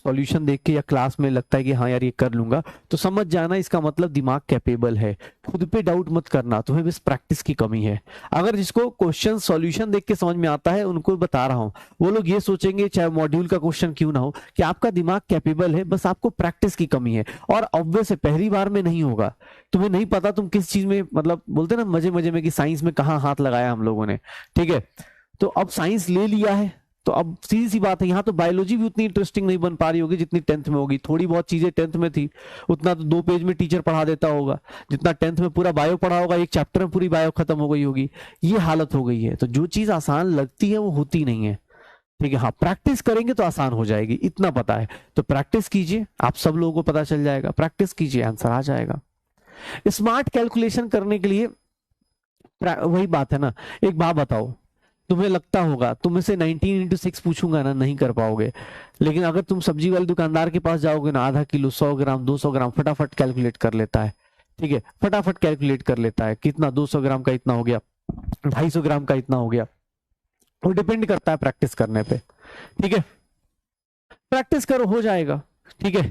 सॉल्यूशन देख के या क्लास में लगता है कि हाँ यार ये कर लूंगा, तो समझ जाना इसका मतलब दिमाग कैपेबल है, खुद पे डाउट मत करना, तुम्हें बस प्रैक्टिस की कमी है। अगर जिसको क्वेश्चन सॉल्यूशन देख के समझ में आता है, उनको बता रहा हूं, वो लोग ये सोचेंगे चाहे मॉड्यूल का क्वेश्चन क्यों ना हो कि आपका दिमाग कैपेबल है, बस आपको प्रैक्टिस की कमी है। और ऑब्वियस है पहली बार में नहीं होगा, तुम्हें नहीं पता तुम किस चीज में, मतलब बोलते ना मजे मजे में कि साइंस में कहाँ हाथ लगाया हम लोगों ने, ठीक है, तो अब साइंस ले लिया है तो अब सीधी सी बात है, यहाँ तो बायोलॉजी भी उतनी इंटरेस्टिंग नहीं बन पा रही होगी जितनी 10th में होगी। थोड़ी बहुत चीजें 10th में थी, उतना तो 2 पेज में टीचर पढ़ा देता होगा, जितना 10th में पूरा बायो पढ़ा होगा, एक चैप्टर में पूरी बायो खत्म हो गई होगी। ये हालत हो गई है, तो जो चीज आसान लगती है वो होती नहीं है। ठीक है, हाँ प्रैक्टिस करेंगे तो आसान हो जाएगी, इतना पता है, तो प्रैक्टिस कीजिए, आप सब लोगों को पता चल जाएगा, प्रैक्टिस कीजिए आंसर आ जाएगा। स्मार्ट कैलकुलेशन करने के लिए वही बात है ना, एक बात बताओ, तुम्हें लगता होगा तुम से 19 इंटू 6 पूछूंगा ना, नहीं कर पाओगे, लेकिन अगर तुम सब्जी वाले दुकानदार के पास जाओगे ना, आधा किलो 100 ग्राम 200 ग्राम फटाफट कैलकुलेट कर लेता है। ठीक है, फटाफट कैलकुलेट कर लेता है, कितना 200 ग्राम का इतना हो गया, 250 ग्राम का इतना हो गया, वो डिपेंड करता है प्रैक्टिस करने पे। ठीक है, प्रैक्टिस करो हो जाएगा, ठीक है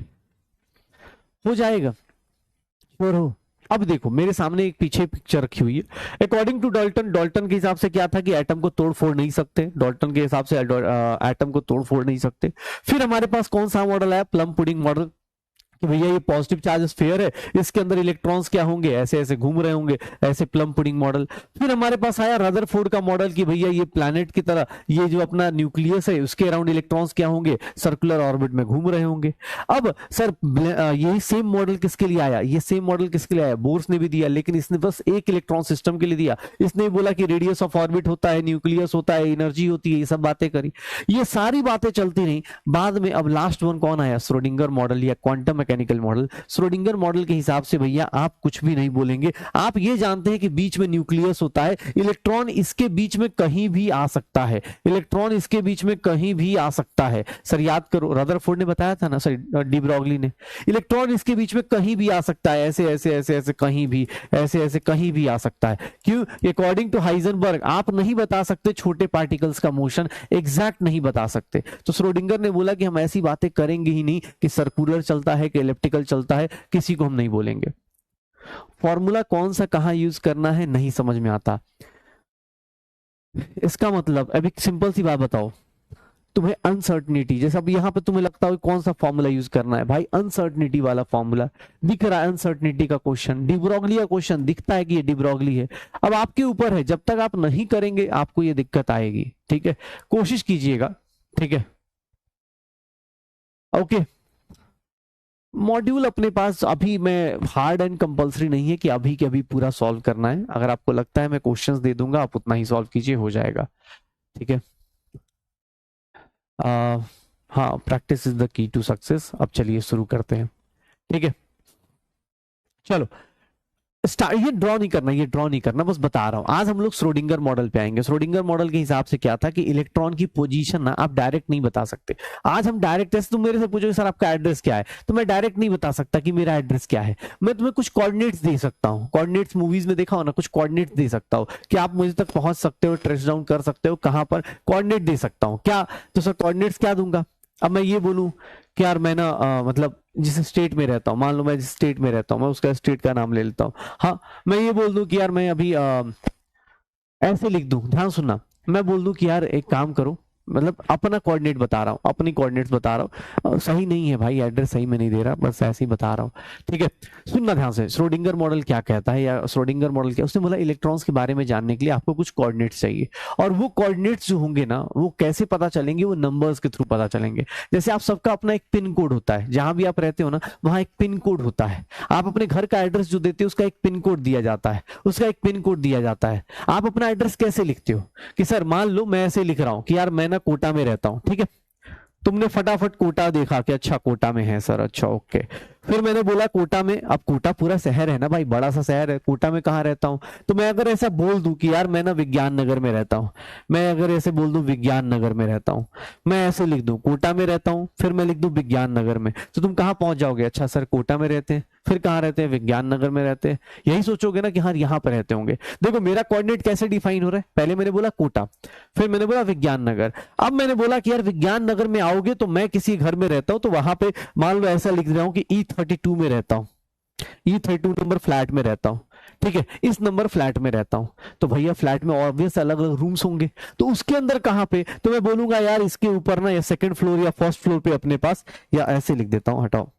हो जाएगा, श्योर हो। अब देखो मेरे सामने एक पीछे पिक्चर रखी हुई है, अकॉर्डिंग टू डाल्टन, डाल्टन के हिसाब से क्या था कि एटम को तोड़ फोड़ नहीं सकते, डाल्टन के हिसाब से एटम को तोड़ फोड़ नहीं सकते। फिर हमारे पास कौन सा मॉडल आया, प्लम पुडिंग मॉडल, कि भैया ये पॉजिटिव चार्ज स्फीयर है, इसके अंदर इलेक्ट्रॉन्स क्या होंगे, ऐसे ऐसे घूम रहे होंगे, ऐसे प्लम पुडिंग मॉडल। फिर हमारे पास आया रदरफोर्ड का मॉडल कि भैया ये प्लैनेट की तरह, ये जो अपना न्यूक्लियस है उसके अराउंड इलेक्ट्रॉन्स क्या होंगे, सर्कुलर ऑर्बिट में घूम रहे होंगे। अब सर यही सेम मॉडल किसके लिए आया, ये सेम मॉडल किसके लिए आया, बोर्स ने भी दिया, लेकिन इसने बस एक इलेक्ट्रॉन सिस्टम के लिए दिया, इसने बोला कि रेडियस ऑफ ऑर्बिट होता है, न्यूक्लियस होता है, एनर्जी होती है, ये सब बातें करी, ये सारी बातें चलती रही। बाद में अब लास्ट वन कौन आया, श्रोडिंगर मॉडल या quantum mechanical model. Schrodinger model के हिसाब से भैया आप कुछ भी नहीं बोलेंगे, आप ये जानते हैं कि बीच में न्यूक्लियस होता है, इलेक्ट्रॉन इसके बीच में कहीं भी आ सकता है, इलेक्ट्रॉन इसके बीच में कहीं भी आ सकता है। सर याद करो, रदरफोर्ड ने बताया था ना, सर डी ब्रॉगली ने, इलेक्ट्रॉन इसके बीच में कहीं भी आ सकता है, ऐसे ऐसे ऐसे ऐसे कहीं भी, ऐसे ऐसे कहीं भी आ सकता है। क्यों? अकॉर्डिंग टू हाइजेनबर्ग आप नहीं बता सकते छोटे पार्टिकल्स का मोशन, एग्जैक्ट नहीं बता सकते। तो श्रोडिंगर ने बोला कि हम ऐसी बातें करेंगे ही नहीं कि सर्कुलर चलता है कि एलिप्टिकल चलता है, किसी को हम नहीं बोलेंगे। फॉर्मूला कौन सा कहां यूज करना है नहीं समझ में आता। इसका मतलब अभी सिंपल सी बात बताओ, तुम्हें अनसर्टनिटी, जैसे अब यहां पे तुम्हें लगता है कौन सा फॉर्मूला यूज करना है, भाई अनसर्टनिटी वाला फॉर्मूला दिख रहा है, अनसर्टनिटी का क्वेश्चन, डिब्रोगली का क्वेश्चन दिखता है कि ये डिब्रोगली है। अब आपके ऊपर है, जब तक आप नहीं करेंगे आपको ये दिक्कत आएगी, ठीक है, कोशिश कीजिएगा, ठीक है, ओके। मॉड्यूल अपने पास अभी मैं हार्ड एंड कंपलसरी नहीं है कि अभी के अभी पूरा सॉल्व करना है, अगर आपको लगता है मैं क्वेश्चंस दे दूंगा आप उतना ही सॉल्व कीजिए, हो जाएगा, ठीक है। हाँ, practice is the key to success. अब चलिए शुरू करते हैं, ठीक है, चलो ये ड्रॉ नहीं करना, ये ड्रॉ नहीं करना, बस बता रहा हूं। आज हम लोग श्रोडिंगर मॉडल पे आएंगे। श्रोडिंगर मॉडल के हिसाब से क्या था कि इलेक्ट्रॉन की पोजीशन ना आप डायरेक्ट नहीं बता सकते। आज हम डायरेक्ट, जैसे तुम मेरे से पूछोगे सर आपका एड्रेस क्या है, तो मैं डायरेक्ट नहीं बता सकता कि मेरा एड्रेस क्या है। मैं तुम्हें कुछ कोऑर्डिनेट्स दे सकता हूँ, कोऑर्डिनेट्स मूवीज में देखा हो ना, कुछ कोऑर्डिनेट्स दे सकता हूँ कि आप मुझे तक पहुंच सकते हो, ट्रेस डाउन कर सकते हो, कहां पर कोऑर्डिनेट दे सकता हूँ क्या। तो सर कोऑर्डिनेट्स क्या दूंगा। अब मैं ये बोलूं कि यार मैं ना मतलब जिस स्टेट में रहता हूँ, मान लो मैं जिस स्टेट में रहता हूँ मैं उसका स्टेट का नाम ले लेता हूँ। हाँ, मैं ये बोल दूं कि यार मैं अभी ऐसे लिख दूं, ध्यान सुनना, मैं बोल दूं कि यार एक काम करो, मतलब अपना कोऑर्डिनेट बता रहा हूँ, अपनी कोऑर्डिनेट्स बता रहा हूँ, सही नहीं है भाई, एड्रेस सही में नहीं दे रहा, बस ऐसे ही बता रहा हूँ, ठीक है। सुनना ध्यान से, श्रोडिंगर मॉडल क्या कहता है, या श्रोडिंगर मॉडल क्या, उसने बोला इलेक्ट्रॉन्स के बारे में जानने के लिए आपको कुछ कोऑर्डिनेट्स चाहिए, और वो कोऑर्डिनेट्स जो होंगे ना वो कैसे पता चलेंगे, वो नंबर्स के थ्रू पता चलेंगे। जैसे आप सबका अपना एक पिन कोड होता है, जहां भी आप रहते हो ना वहां एक पिन कोड होता है, आप अपने घर का एड्रेस जो देते हो उसका एक पिन कोड दिया जाता है, उसका एक पिन कोड दिया जाता है। आप अपना एड्रेस कैसे लिखते हो कि सर मान लो मैं ऐसे लिख रहा हूं कि यार मैं ना कोटा में रहता हूं, ठीक है, तुमने फटाफट कोटा देखा कि अच्छा कोटा में है सर, अच्छा ओके, फिर मैंने बोला कोटा में, अब कोटा पूरा शहर है ना भाई, बड़ा सा शहर है, कोटा में कहाँ रहता हूँ, तो मैं अगर ऐसा बोल दूं कि यार मैं ना विज्ञान नगर में रहता हूँ, मैं अगर ऐसे बोल दूं विज्ञान नगर में रहता हूँ, मैं ऐसे लिख दूं कोटा में रहता हूँ, फिर मैं लिख दूं विज्ञान नगर में, तो तुम कहाँ पहुंच जाओगे, अच्छा सर कोटा में रहते हैं, फिर कहाँ रहते हैं, विज्ञान नगर में रहते हैं, यही सोचोगे ना कि हाँ यहाँ पर रहते होंगे। देखो मेरा कोऑर्डिनेट कैसे डिफाइन हो रहा है, पहले मैंने बोला कोटा, फिर मैंने बोला विज्ञान नगर, अब मैंने बोला कि यार विज्ञान नगर में आओगे तो मैं किसी घर में रहता हूं, तो वहां पे मान लो ऐसा लिख रहा हूं कि E32 में रहता हूं, E32 नंबर फ्लैट में रहता हूं, ठीक है, इस नंबर फ्लैट में रहता हूं, तो भैया फ्लैट में ऑब्वियस अलग अलग रूम्स होंगे, तो उसके अंदर कहां पे, तो मैं बोलूंगा यार इसके ऊपर ना या सेकंड फ्लोर या फर्स्ट फ्लोर पे अपने पास, या ऐसे लिख देता हूं, हटाओ,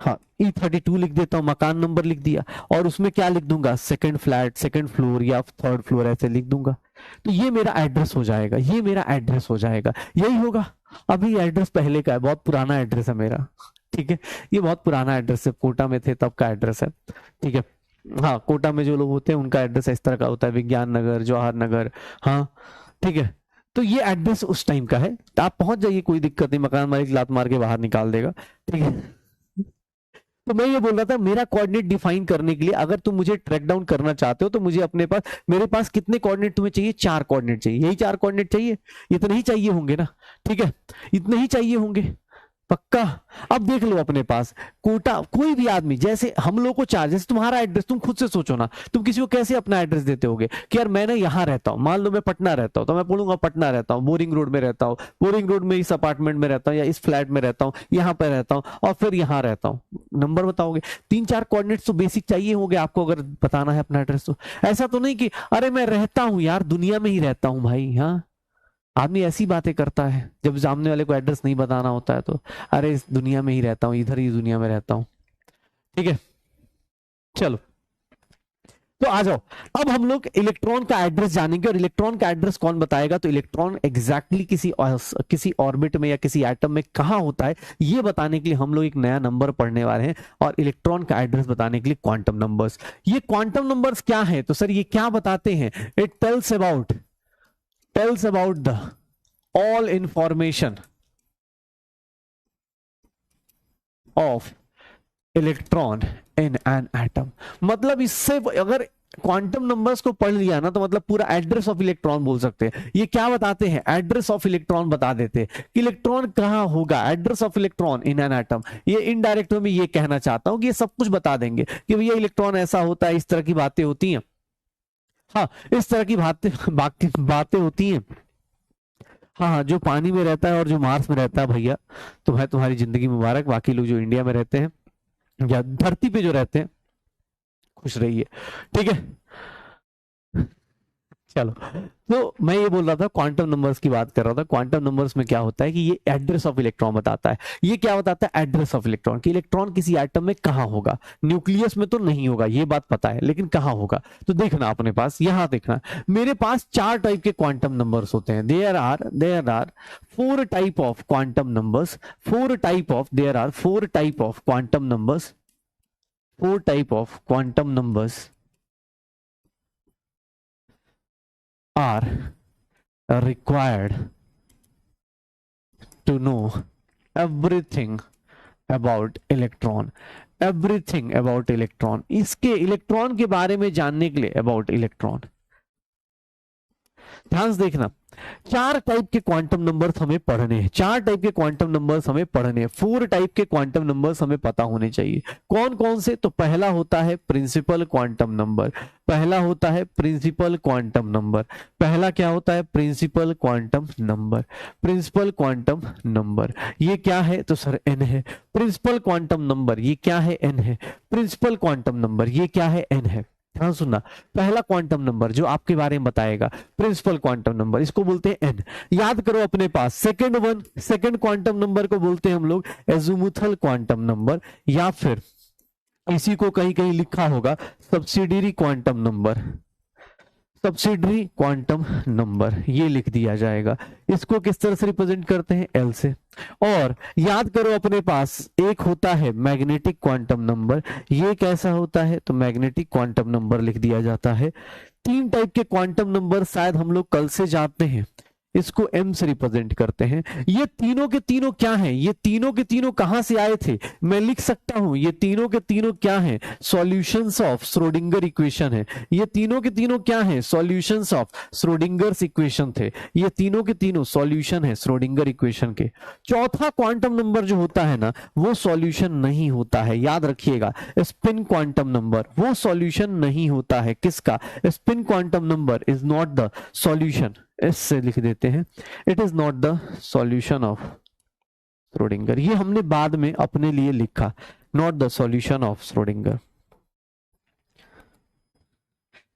हाँ E32 लिख देता हूं, मकान नंबर लिख दिया, और उसमें क्या लिख दूंगा, सेकंड फ्लैट, सेकंड फ्लोर या थर्ड फ्लोर ऐसे लिख दूंगा, तो ये मेरा एड्रेस हो जाएगा, ये मेरा एड्रेस हो जाएगा, यही होगा। अभी एड्रेस पहले का है, बहुत पुराना एड्रेस है मेरा, ठीक है, ये बहुत पुराना एड्रेस है, कोटा में थे तब का एड्रेस है, ठीक है। हाँ, कोटा में जो लोग होते हैं उनका एड्रेस इस तरह का होता है, विज्ञान नगर, जवाहर नगर, हाँ ठीक है, तो ये एड्रेस उस टाइम का है, तो आप पहुंच जाइए, कोई दिक्कत नहीं, मकान मालिक लात मार के बाहर निकाल देगा, ठीक है। तो मैं ये बोल रहा था मेरा कोऑर्डिनेट डिफाइन करने के लिए अगर तुम मुझे ट्रैक डाउन करना चाहते हो तो मुझे अपने पास, मेरे पास कितने कोऑर्डिनेट तुम्हें चाहिए, 4 कोऑर्डिनेट चाहिए, यही 4 कोऑर्डिनेट चाहिए, इतने ही चाहिए होंगे ना, ठीक है, इतने ही चाहिए होंगे, पक्का। अब देख लो अपने पास कोटा, कोई भी आदमी, जैसे हम लोग को 4, जैसे तुम्हारा एड्रेस, तुम खुद से सोचो ना, तुम किसी को कैसे अपना एड्रेस देते होगे कि यार मैं ना यहाँ रहता हूँ, मान लो मैं पटना रहता हूँ, तो मैं बोलूंगा पटना रहता हूँ, बोरिंग रोड में रहता हूँ, बोरिंग रोड में इस अपार्टमेंट में रहता हूँ या इस फ्लैट में रहता हूँ, यहाँ पर रहता हूँ, और फिर यहाँ रहता हूँ, नंबर बताओगे, 3-4 कोऑर्डिनेट्स तो बेसिक चाहिए होंगे आपको अगर बताना है अपना एड्रेस, तो ऐसा तो नहीं कि अरे मैं रहता हूँ यार दुनिया में ही रहता हूँ भाई, हाँ आदमी ऐसी बातें करता है जब सामने वाले को एड्रेस नहीं बताना होता है, तो अरे इस दुनिया में ही रहता हूँ, इधर ही दुनिया में रहता हूँ, ठीक है। चलो तो आ जाओ, अब हम लोग इलेक्ट्रॉन का एड्रेस जानेंगे, और इलेक्ट्रॉन का एड्रेस कौन बताएगा, तो इलेक्ट्रॉन एग्जैक्टली किसी ऑर्बिट में या किसी एटम में कहां होता है ये बताने के लिए हम लोग एक नया नंबर पढ़ने वाले हैं, और इलेक्ट्रॉन का एड्रेस बताने के लिए क्वांटम नंबर्स। ये क्वांटम नंबर्स क्या है, तो सर ये क्या बताते हैं, it tells about the all information of electron in an atom. मतलब इससे अगर क्वांटम नंबर्स को पढ़ लिया ना तो मतलब पूरा एड्रेस ऑफ इलेक्ट्रॉन बोल सकते हैं। ये क्या बताते हैं, एड्रेस ऑफ इलेक्ट्रॉन बता देते हैं कि इलेक्ट्रॉन कहां होगा, address of electron in an atom. ये इनडायरेक्ट में ये कहना चाहता हूं कि ये सब कुछ बता देंगे कि भैया इलेक्ट्रॉन ऐसा होता है, इस तरह की बातें होती हैं। हाँ, इस तरह की बातें होती हैं। हाँ हाँ, जो पानी में रहता है और जो मार्स में रहता है भैया, तो भाई तुम्हारी जिंदगी मुबारक। बाकी लोग जो इंडिया में रहते हैं या धरती पे जो रहते हैं, खुश रहिए, ठीक है। चलो, तो मैं ये बोल रहा था, क्वांटम नंबर्स की बात कर रहा था। क्वांटम नंबर्स में क्या होता है कि ये एड्रेस ऑफ इलेक्ट्रॉन बताता है। ये क्या बताता है, एड्रेस ऑफ इलेक्ट्रॉन, कि इलेक्ट्रॉन किसी एटम में कहां होगा। न्यूक्लियस में तो नहीं होगा, ये बात पता है, लेकिन कहां होगा। तो देखना अपने पास, यहां देखना, मेरे पास 4 टाइप के क्वांटम नंबर्स होते हैं। There are 4 type of quantum numbers. 4 type of, there are 4 type of quantum numbers. 4 type of quantum numbers are required to know everything about electron, everything about electron, इसके electron के बारे में जानने के लिए, about electron। ध्यान से देखना, 4 टाइप के क्वांटम नंबर्स हमें पढ़ने हैं। 4 टाइप के क्वांटम नंबर्स हमें पढ़ने हैं। 4 टाइप के क्वांटम नंबर्स हमें पता होने चाहिए। कौन कौन से, तो पहला होता है प्रिंसिपल क्वांटम नंबर। पहला होता है प्रिंसिपल क्वांटम नंबर। पहला क्या होता है, principal quantum number. Principal quantum number ये क्या है, तो सर एन है। प्रिंसिपल क्वांटम नंबर ये क्या है, एन है। प्रिंसिपल क्वांटम नंबर ये क्या है, एन है। ध्यान सुनना, पहला क्वांटम नंबर जो आपके बारे में बताएगा, प्रिंसिपल क्वांटम नंबर, इसको बोलते हैं एन। याद करो अपने पास, सेकंड क्वांटम नंबर को बोलते हैं हम लोग एज़ीमुथल क्वांटम नंबर, या फिर इसी को कहीं कहीं लिखा होगा subsidiary quantum number. Subsidiary quantum number ये लिख दिया जाएगा। इसको किस तरह से रिप्रेजेंट करते हैं, एल से। और याद करो अपने पास एक होता है मैग्नेटिक क्वांटम नंबर। ये कैसा होता है, तो मैग्नेटिक क्वांटम नंबर लिख दिया जाता है। 3 टाइप के क्वांटम नंबर शायद हम लोग कल से जानते हैं, इसको एम से रिप्रेजेंट करते हैं। ये तीनों के तीनों क्या हैं, ये तीनों के तीनों कहां से आए थे, मैं लिख सकता हूं, ये तीनों के तीनों क्या हैं, सॉल्यूशंस ऑफ श्रोडिंगर इक्वेशन है। ये तीनों के तीनों क्या हैं, सॉल्यूशंस ऑफ श्रोडिंगर्स इक्वेशन थे। ये तीनों के तीनों सॉल्यूशन है श्रोडिंगर इक्वेशन के। चौथा क्वांटम नंबर जो होता है ना, वो सॉल्यूशन नहीं होता है, याद रखिएगा। स्पिन क्वांटम नंबर वो सॉल्यूशन नहीं होता है। किसका, spin quantum number is not the solution. इससे लिख देते हैं, it is not the solution of Schrodinger. ये हमने बाद में अपने लिए लिखा, not the solution of Schrodinger.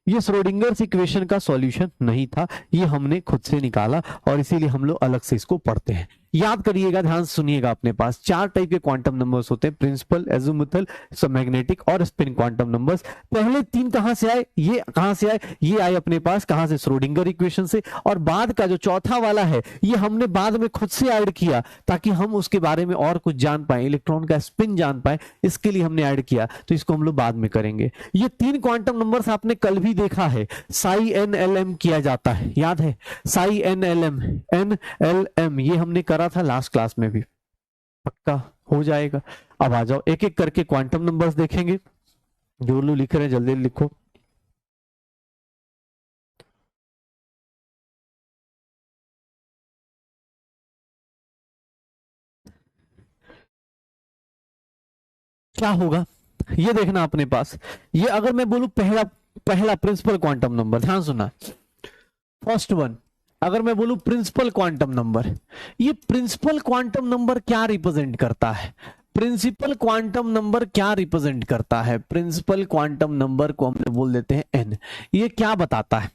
ये श्रोडिंगर्स इक्वेशन का सॉल्यूशन नहीं था, ये हमने खुद से निकाला और इसीलिए हम लोग अलग से इसको पढ़ते हैं। याद करिएगा, ध्यान सुनिएगा, अपने पास 4 टाइप के क्वांटम नंबर्स होते हैं, प्रिंसिपल, एज़ीमुथल, मैग्नेटिक और स्पिन क्वांटम नंबर्स। पहले 3 कहां से आए, ये कहां से आए, ये आए अपने पास कहां से, श्रोडिंगर इक्वेशन से। और बाद का जो चौथा वाला है, ये हमने बाद में खुद से ऐड किया ताकि हम उसके बारे में और कुछ जान पाए, इलेक्ट्रॉन का स्पिन जान पाए, इसके लिए हमने ऐड किया। तो इसको हम लोग बाद में करेंगे। ये 3 क्वांटम नंबर्स आपने कल भी देखा है, साई एन एल एम किया जाता है, याद है, साई एन एल एम, ये हमने करा था लास्ट क्लास में भी, पक्का हो जाएगा। अब आ जाओ, एक एक करके क्वांटम नंबर्स देखेंगे। जो लोग लिख रहे हैं जल्दी लिखो। क्या होगा ये देखना अपने पास। ये अगर मैं बोलूं पहला प्रिंसिपल क्वांटम नंबर, ध्यान सुना, फर्स्ट वन, अगर मैं बोलूं प्रिंसिपल क्वांटम नंबर, ये प्रिंसिपल क्वांटम नंबर क्या रिप्रेजेंट करता है, प्रिंसिपल क्वांटम नंबर क्या रिप्रेजेंट करता है, प्रिंसिपल क्वांटम नंबर को हम बोल देते हैं एन। ये क्या बताता है,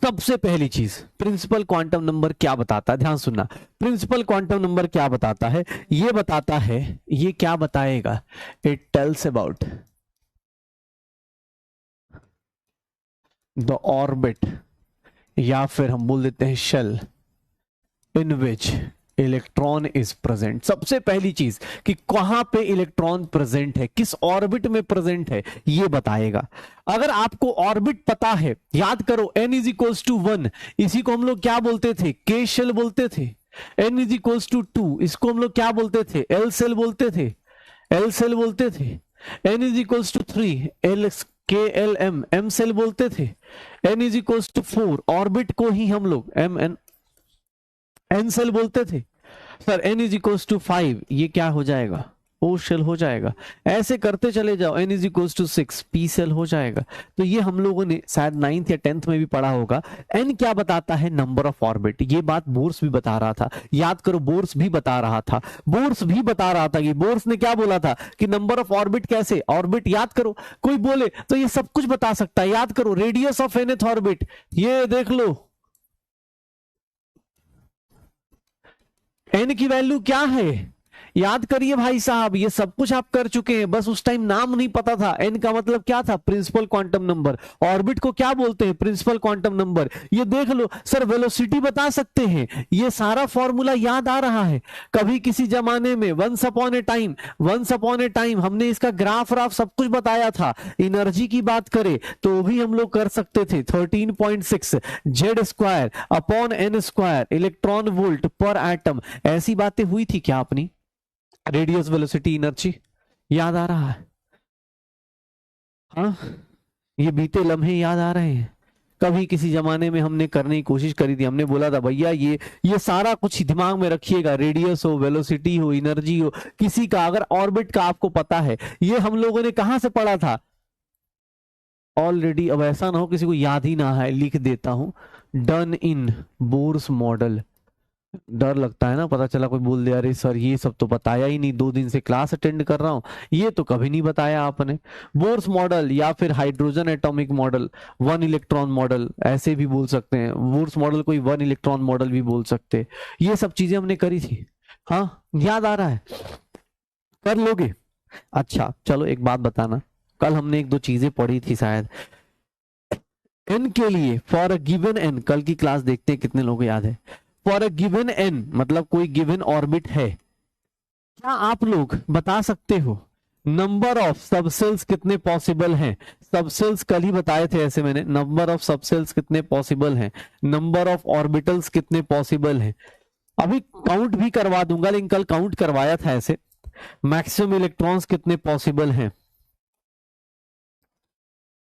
सबसे पहली चीज प्रिंसिपल क्वांटम नंबर क्या बताता है, ध्यान सुनना, प्रिंसिपल क्वांटम नंबर क्या बताता है, ये बताता है, ये क्या बताएगा, it tells about the orbit, या फिर हम बोल देते हैं shell in which electron is present. सबसे पहली चीज कि कहां पे इलेक्ट्रॉन प्रेजेंट है, किस ऑर्बिट में प्रेजेंट है, ये बताएगा। अगर आपको ऑर्बिट पता है, याद करो n इज इक्वल्स टू 1, इसी को हम लोग क्या बोलते थे, के शेल बोलते थे। n इज इक्वल्स टू 2, इसको हम लोग क्या बोलते थे, एल सेल बोलते थे, एल सेल बोलते थे। n is equals to 3, L K L M, M shell बोलते थे। n is equals to 4, orbit को ही हम लोग एम एन एन सेल बोलते थे। Sir n is equals to 5, ये क्या हो जाएगा, ओ शेल हो जाएगा। ऐसे करते चले जाओ, n is equals to 6, P shell हो जाएगा। तो ये हम लोगों ने शायद 9th या 10th में भी पढ़ा होगा। n क्या बताता है, नंबर ऑफ ऑर्बिट। ये बात बोर्स भी बता रहा था, याद करो, बोर्स भी बता रहा था, बोर्स भी बता रहा था कि बोर्स ने क्या बोला था कि नंबर ऑफ ऑर्बिट कैसे, ऑर्बिट याद करो, कोई बोले तो ये सब कुछ बता सकता है। याद करो, रेडियस ऑफ nth ऑर्बिट, ये देख लो n की वैल्यू क्या है, याद करिए भाई साहब, ये सब कुछ आप कर चुके हैं, बस उस टाइम नाम नहीं पता था। n का मतलब क्या था, प्रिंसिपल क्वांटम नंबर। ऑर्बिट को क्या बोलते हैं, प्रिंसिपल क्वांटम नंबर। ये देख लो सर, वेलोसिटी बता सकते हैं, ये सारा फॉर्मूला याद आ रहा है। कभी किसी जमाने में वंस अपॉन ए टाइम हमने इसका ग्राफ राफ सब कुछ बताया था। एनर्जी की बात करें तो भी हम लोग कर सकते थे, 13.6 Z square upon N square electron volt per atom. ऐसी बातें हुई थी क्या अपनी, रेडियस वेलोसिटी एनर्जी, याद आ रहा है? हाँ, ये बीते लम्हे याद आ रहे हैं। कभी किसी जमाने में हमने करने की कोशिश करी थी, हमने बोला था भैया ये सारा कुछ दिमाग में रखिएगा, रेडियस हो, वेलोसिटी हो, एनर्जी हो, किसी का अगर ऑर्बिट का आपको पता है, ये हम लोगों ने कहां से पढ़ा था ऑलरेडी। अब ऐसा ना हो किसी को याद ही ना है, लिख देता हूं, डन इन बोर्स मॉडल। डर लगता है ना, पता चला कोई बोल दे अरे सर ये सब तो बताया ही नहीं, 2 दिन से क्लास अटेंड कर रहा हूं, ये तो कभी नहीं बताया आपने। बोर्स मॉडल या फिर hydrogen atomic model, 1 electron model ऐसे भी बोल सकते हैं, बोर्स मॉडल कोई 1 इलेक्ट्रॉन मॉडल भी बोल सकते हैं। ये सब चीजें हमने करी थी, हाँ याद आ रहा है, कर लोगे? अच्छा चलो एक बात बताना, कल हमने 1-2 चीजें पढ़ी थी शायद, n के लिए फॉर अ गिवन n, कल की क्लास देखते हैं कितने लोगों को याद है। फॉर अ गिवन n मतलब कोई गिवन ऑर्बिट है, क्या आप लोग बता सकते हो नंबर ऑफ सबसेल्स कितने पॉसिबल हैं? सबसेल्स कल ही बताए थे ऐसे मैंने, नंबर ऑफ सबसेल्स कितने पॉसिबल हैं, नंबर ऑफ ऑर्बिटल्स कितने पॉसिबल हैं। अभी काउंट भी करवा दूंगा, लेकिन कल काउंट करवाया था ऐसे। मैक्सिमम इलेक्ट्रॉन्स कितने पॉसिबल हैं,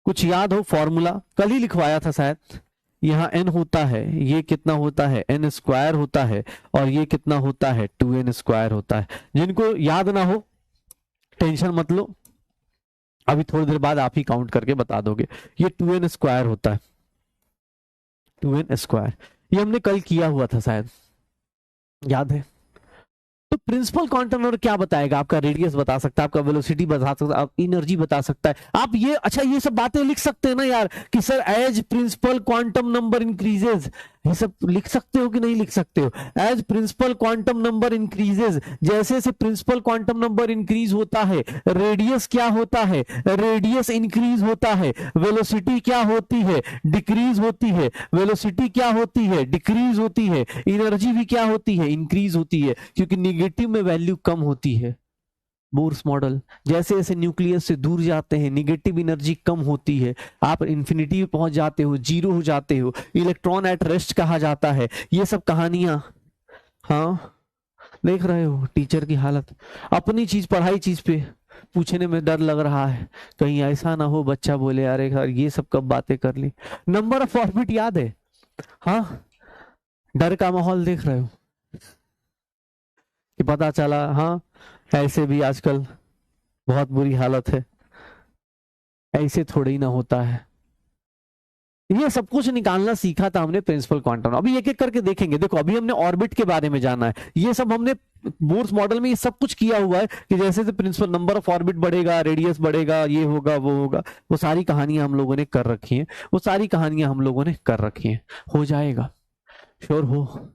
कुछ याद हो फॉर्मूला, कल ही लिखवाया था शायद। यहाँ n होता है, ये कितना होता है, n स्क्वायर होता है, और ये कितना होता है, 2n स्क्वायर होता है। जिनको याद ना हो टेंशन मत लो, अभी थोड़ी देर बाद आप ही काउंट करके बता दोगे। ये 2n स्क्वायर होता है, 2n स्क्वायर, ये हमने कल किया हुआ था शायद, याद है? तो प्रिंसिपल क्वांटम नंबर क्या बताएगा, आपका रेडियस बता सकता है, आपका वेलोसिटी बता सकता है, आप एनर्जी बता सकता है। आप ये अच्छा ये सब बातें लिख सकते हैं ना यार कि sir as principal quantum number increases, ये सब लिख सकते हो कि नहीं लिख सकते हो? As principal quantum number increases, जैसे जैसे प्रिंसिपल क्वांटम नंबर इंक्रीज होता है, रेडियस क्या होता है, रेडियस इंक्रीज होता है, वेलोसिटी क्या होती है, डिक्रीज होती है, वेलोसिटी क्या होती है, डिक्रीज होती है, एनर्जी भी क्या होती है, इंक्रीज होती है, क्योंकि निगेटिव में वैल्यू कम होती है। बोर्स मॉडल, जैसे जैसे न्यूक्लियस से दूर जाते हैं निगेटिव एनर्जी कम होती है, आप इंफिनिटी पे पहुंच जाते हो, जीरो हो जाते हो, इलेक्ट्रॉन एट रेस्ट कहा जाता है। ये सब कहानियां, हाँ देख रहे हो टीचर की हालत, अपनी चीज पढ़ाई चीज पे पूछने में डर लग रहा है, कहीं ऐसा ना हो बच्चा बोले अरे यार ये सब कब बातें कर ली। नंबर ऑफ ऑर्बिट याद है? हाँ, डर का माहौल देख रहे हो कि पता चला, हाँ ऐसे भी आजकल बहुत बुरी हालत है, ऐसे थोड़ी ही ना होता है। ये सब कुछ निकालना सीखा था हमने प्रिंसिपल क्वांटम। अभी एक एक करके देखेंगे। देखो अभी हमने ऑर्बिट के बारे में जाना है, ये सब हमने बोर्स मॉडल में ये सब कुछ किया हुआ है कि जैसे जैसे प्रिंसिपल नंबर ऑफ ऑर्बिट बढ़ेगा, रेडियस बढ़ेगा, ये होगा वो होगा, वो सारी कहानियां हम लोगों ने कर रखी हैं, वो सारी कहानियां हम लोगों ने कर रखी हैं। हो जाएगा, श्योर हो?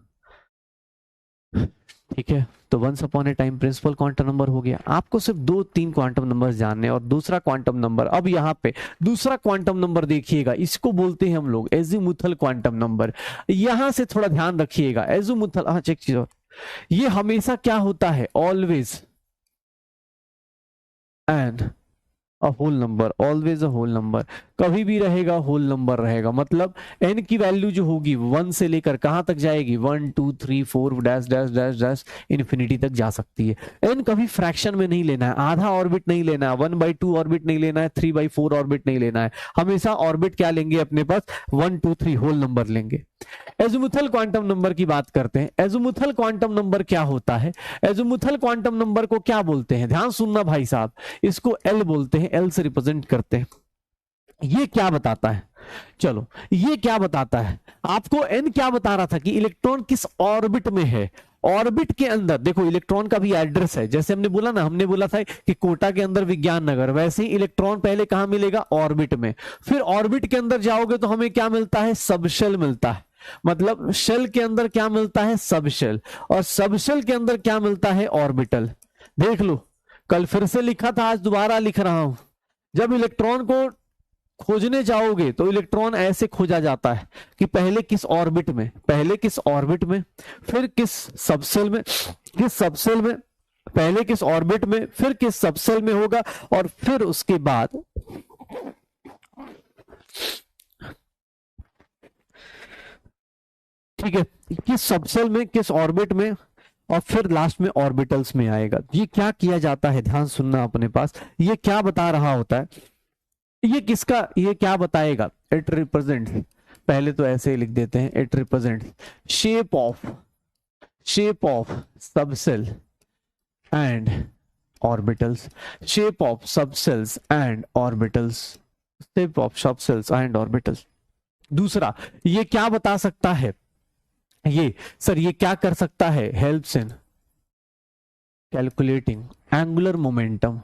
ठीक है, तो once upon a time principal quantum number हो गया। आपको सिर्फ 2-3 क्वांटम नंबर जानने, और दूसरा क्वांटम नंबर, अब यहाँ पे दूसरा क्वांटम नंबर देखिएगा, इसको बोलते हैं हम लोग एजीमुथल क्वांटम नंबर। यहां से थोड़ा ध्यान रखिएगा, एजीमुथल, हाँ चेक चीज, ये हमेशा क्या होता है, always and a whole number, always a whole number. कभी भी रहेगा होल नंबर रहेगा, मतलब n की वैल्यू जो होगी 1 से लेकर कहां तक जाएगी, 1 2 3 4 dash dash dash dash infinity तक जा सकती है। n कभी फ्रैक्शन में नहीं लेना है, आधा ऑर्बिट नहीं लेना है, 1/2 ऑर्बिट नहीं लेना है, 3/4 ऑर्बिट नहीं लेना है, हमेशा ऑर्बिट क्या लेंगे अपने पास, 1 2 3 होल नंबर लेंगे। एज़िमुथल क्वांटम नंबर की बात करते हैं। एज़िमुथल क्वांटम नंबर क्या होता है, एज़िमुथल क्वांटम नंबर को क्या बोलते हैं, ध्यान सुनना भाई साहब, इसको एल बोलते हैं, एल से रिप्रेजेंट करते हैं। ये क्या बताता है, चलो ये क्या बताता है आपको, एन क्या बता रहा था कि इलेक्ट्रॉन किस ऑर्बिट में है, ऑर्बिट के अंदर देखो इलेक्ट्रॉन का भी एड्रेस है, जैसे हमने बोला ना, हमने बोला था कि कोटा के अंदर विज्ञान नगर, वैसे ही इलेक्ट्रॉन पहले कहां मिलेगा, ऑर्बिट में, फिर ऑर्बिट के अंदर जाओगे तो हमें क्या मिलता है, सबशेल मिलता है, मतलब शेल के अंदर क्या मिलता है, सबशेल, और सबशेल के अंदर क्या मिलता है, ऑर्बिटल। देख लो, कल फिर से लिखा था, आज दोबारा लिख रहा हूं, जब इलेक्ट्रॉन को खोजने जाओगे तो इलेक्ट्रॉन ऐसे खोजा जाता है कि पहले किस ऑर्बिट में, पहले किस ऑर्बिट में, फिर किस सबसेल में, किस सबसेल में, पहले किस ऑर्बिट में, फिर किस सबसेल में होगा, और फिर उसके बाद ठीक है किस सबसेल में, किस ऑर्बिट में, और फिर लास्ट में ऑर्बिटल्स में आएगा। ये क्या किया जाता है, ध्यान सुनना अपने पास, ये क्या बता रहा होता है, ये किसका, ये क्या बताएगा, इट रिप्रेजेंट, पहले तो ऐसे ही लिख देते हैं, it represent shape of subshell and orbitals, shape of subcells and orbitals, shape of subcells and orbitals. दूसरा, ये क्या बता सकता है, ये सर ये क्या कर सकता है, helps in calculating angular momentum,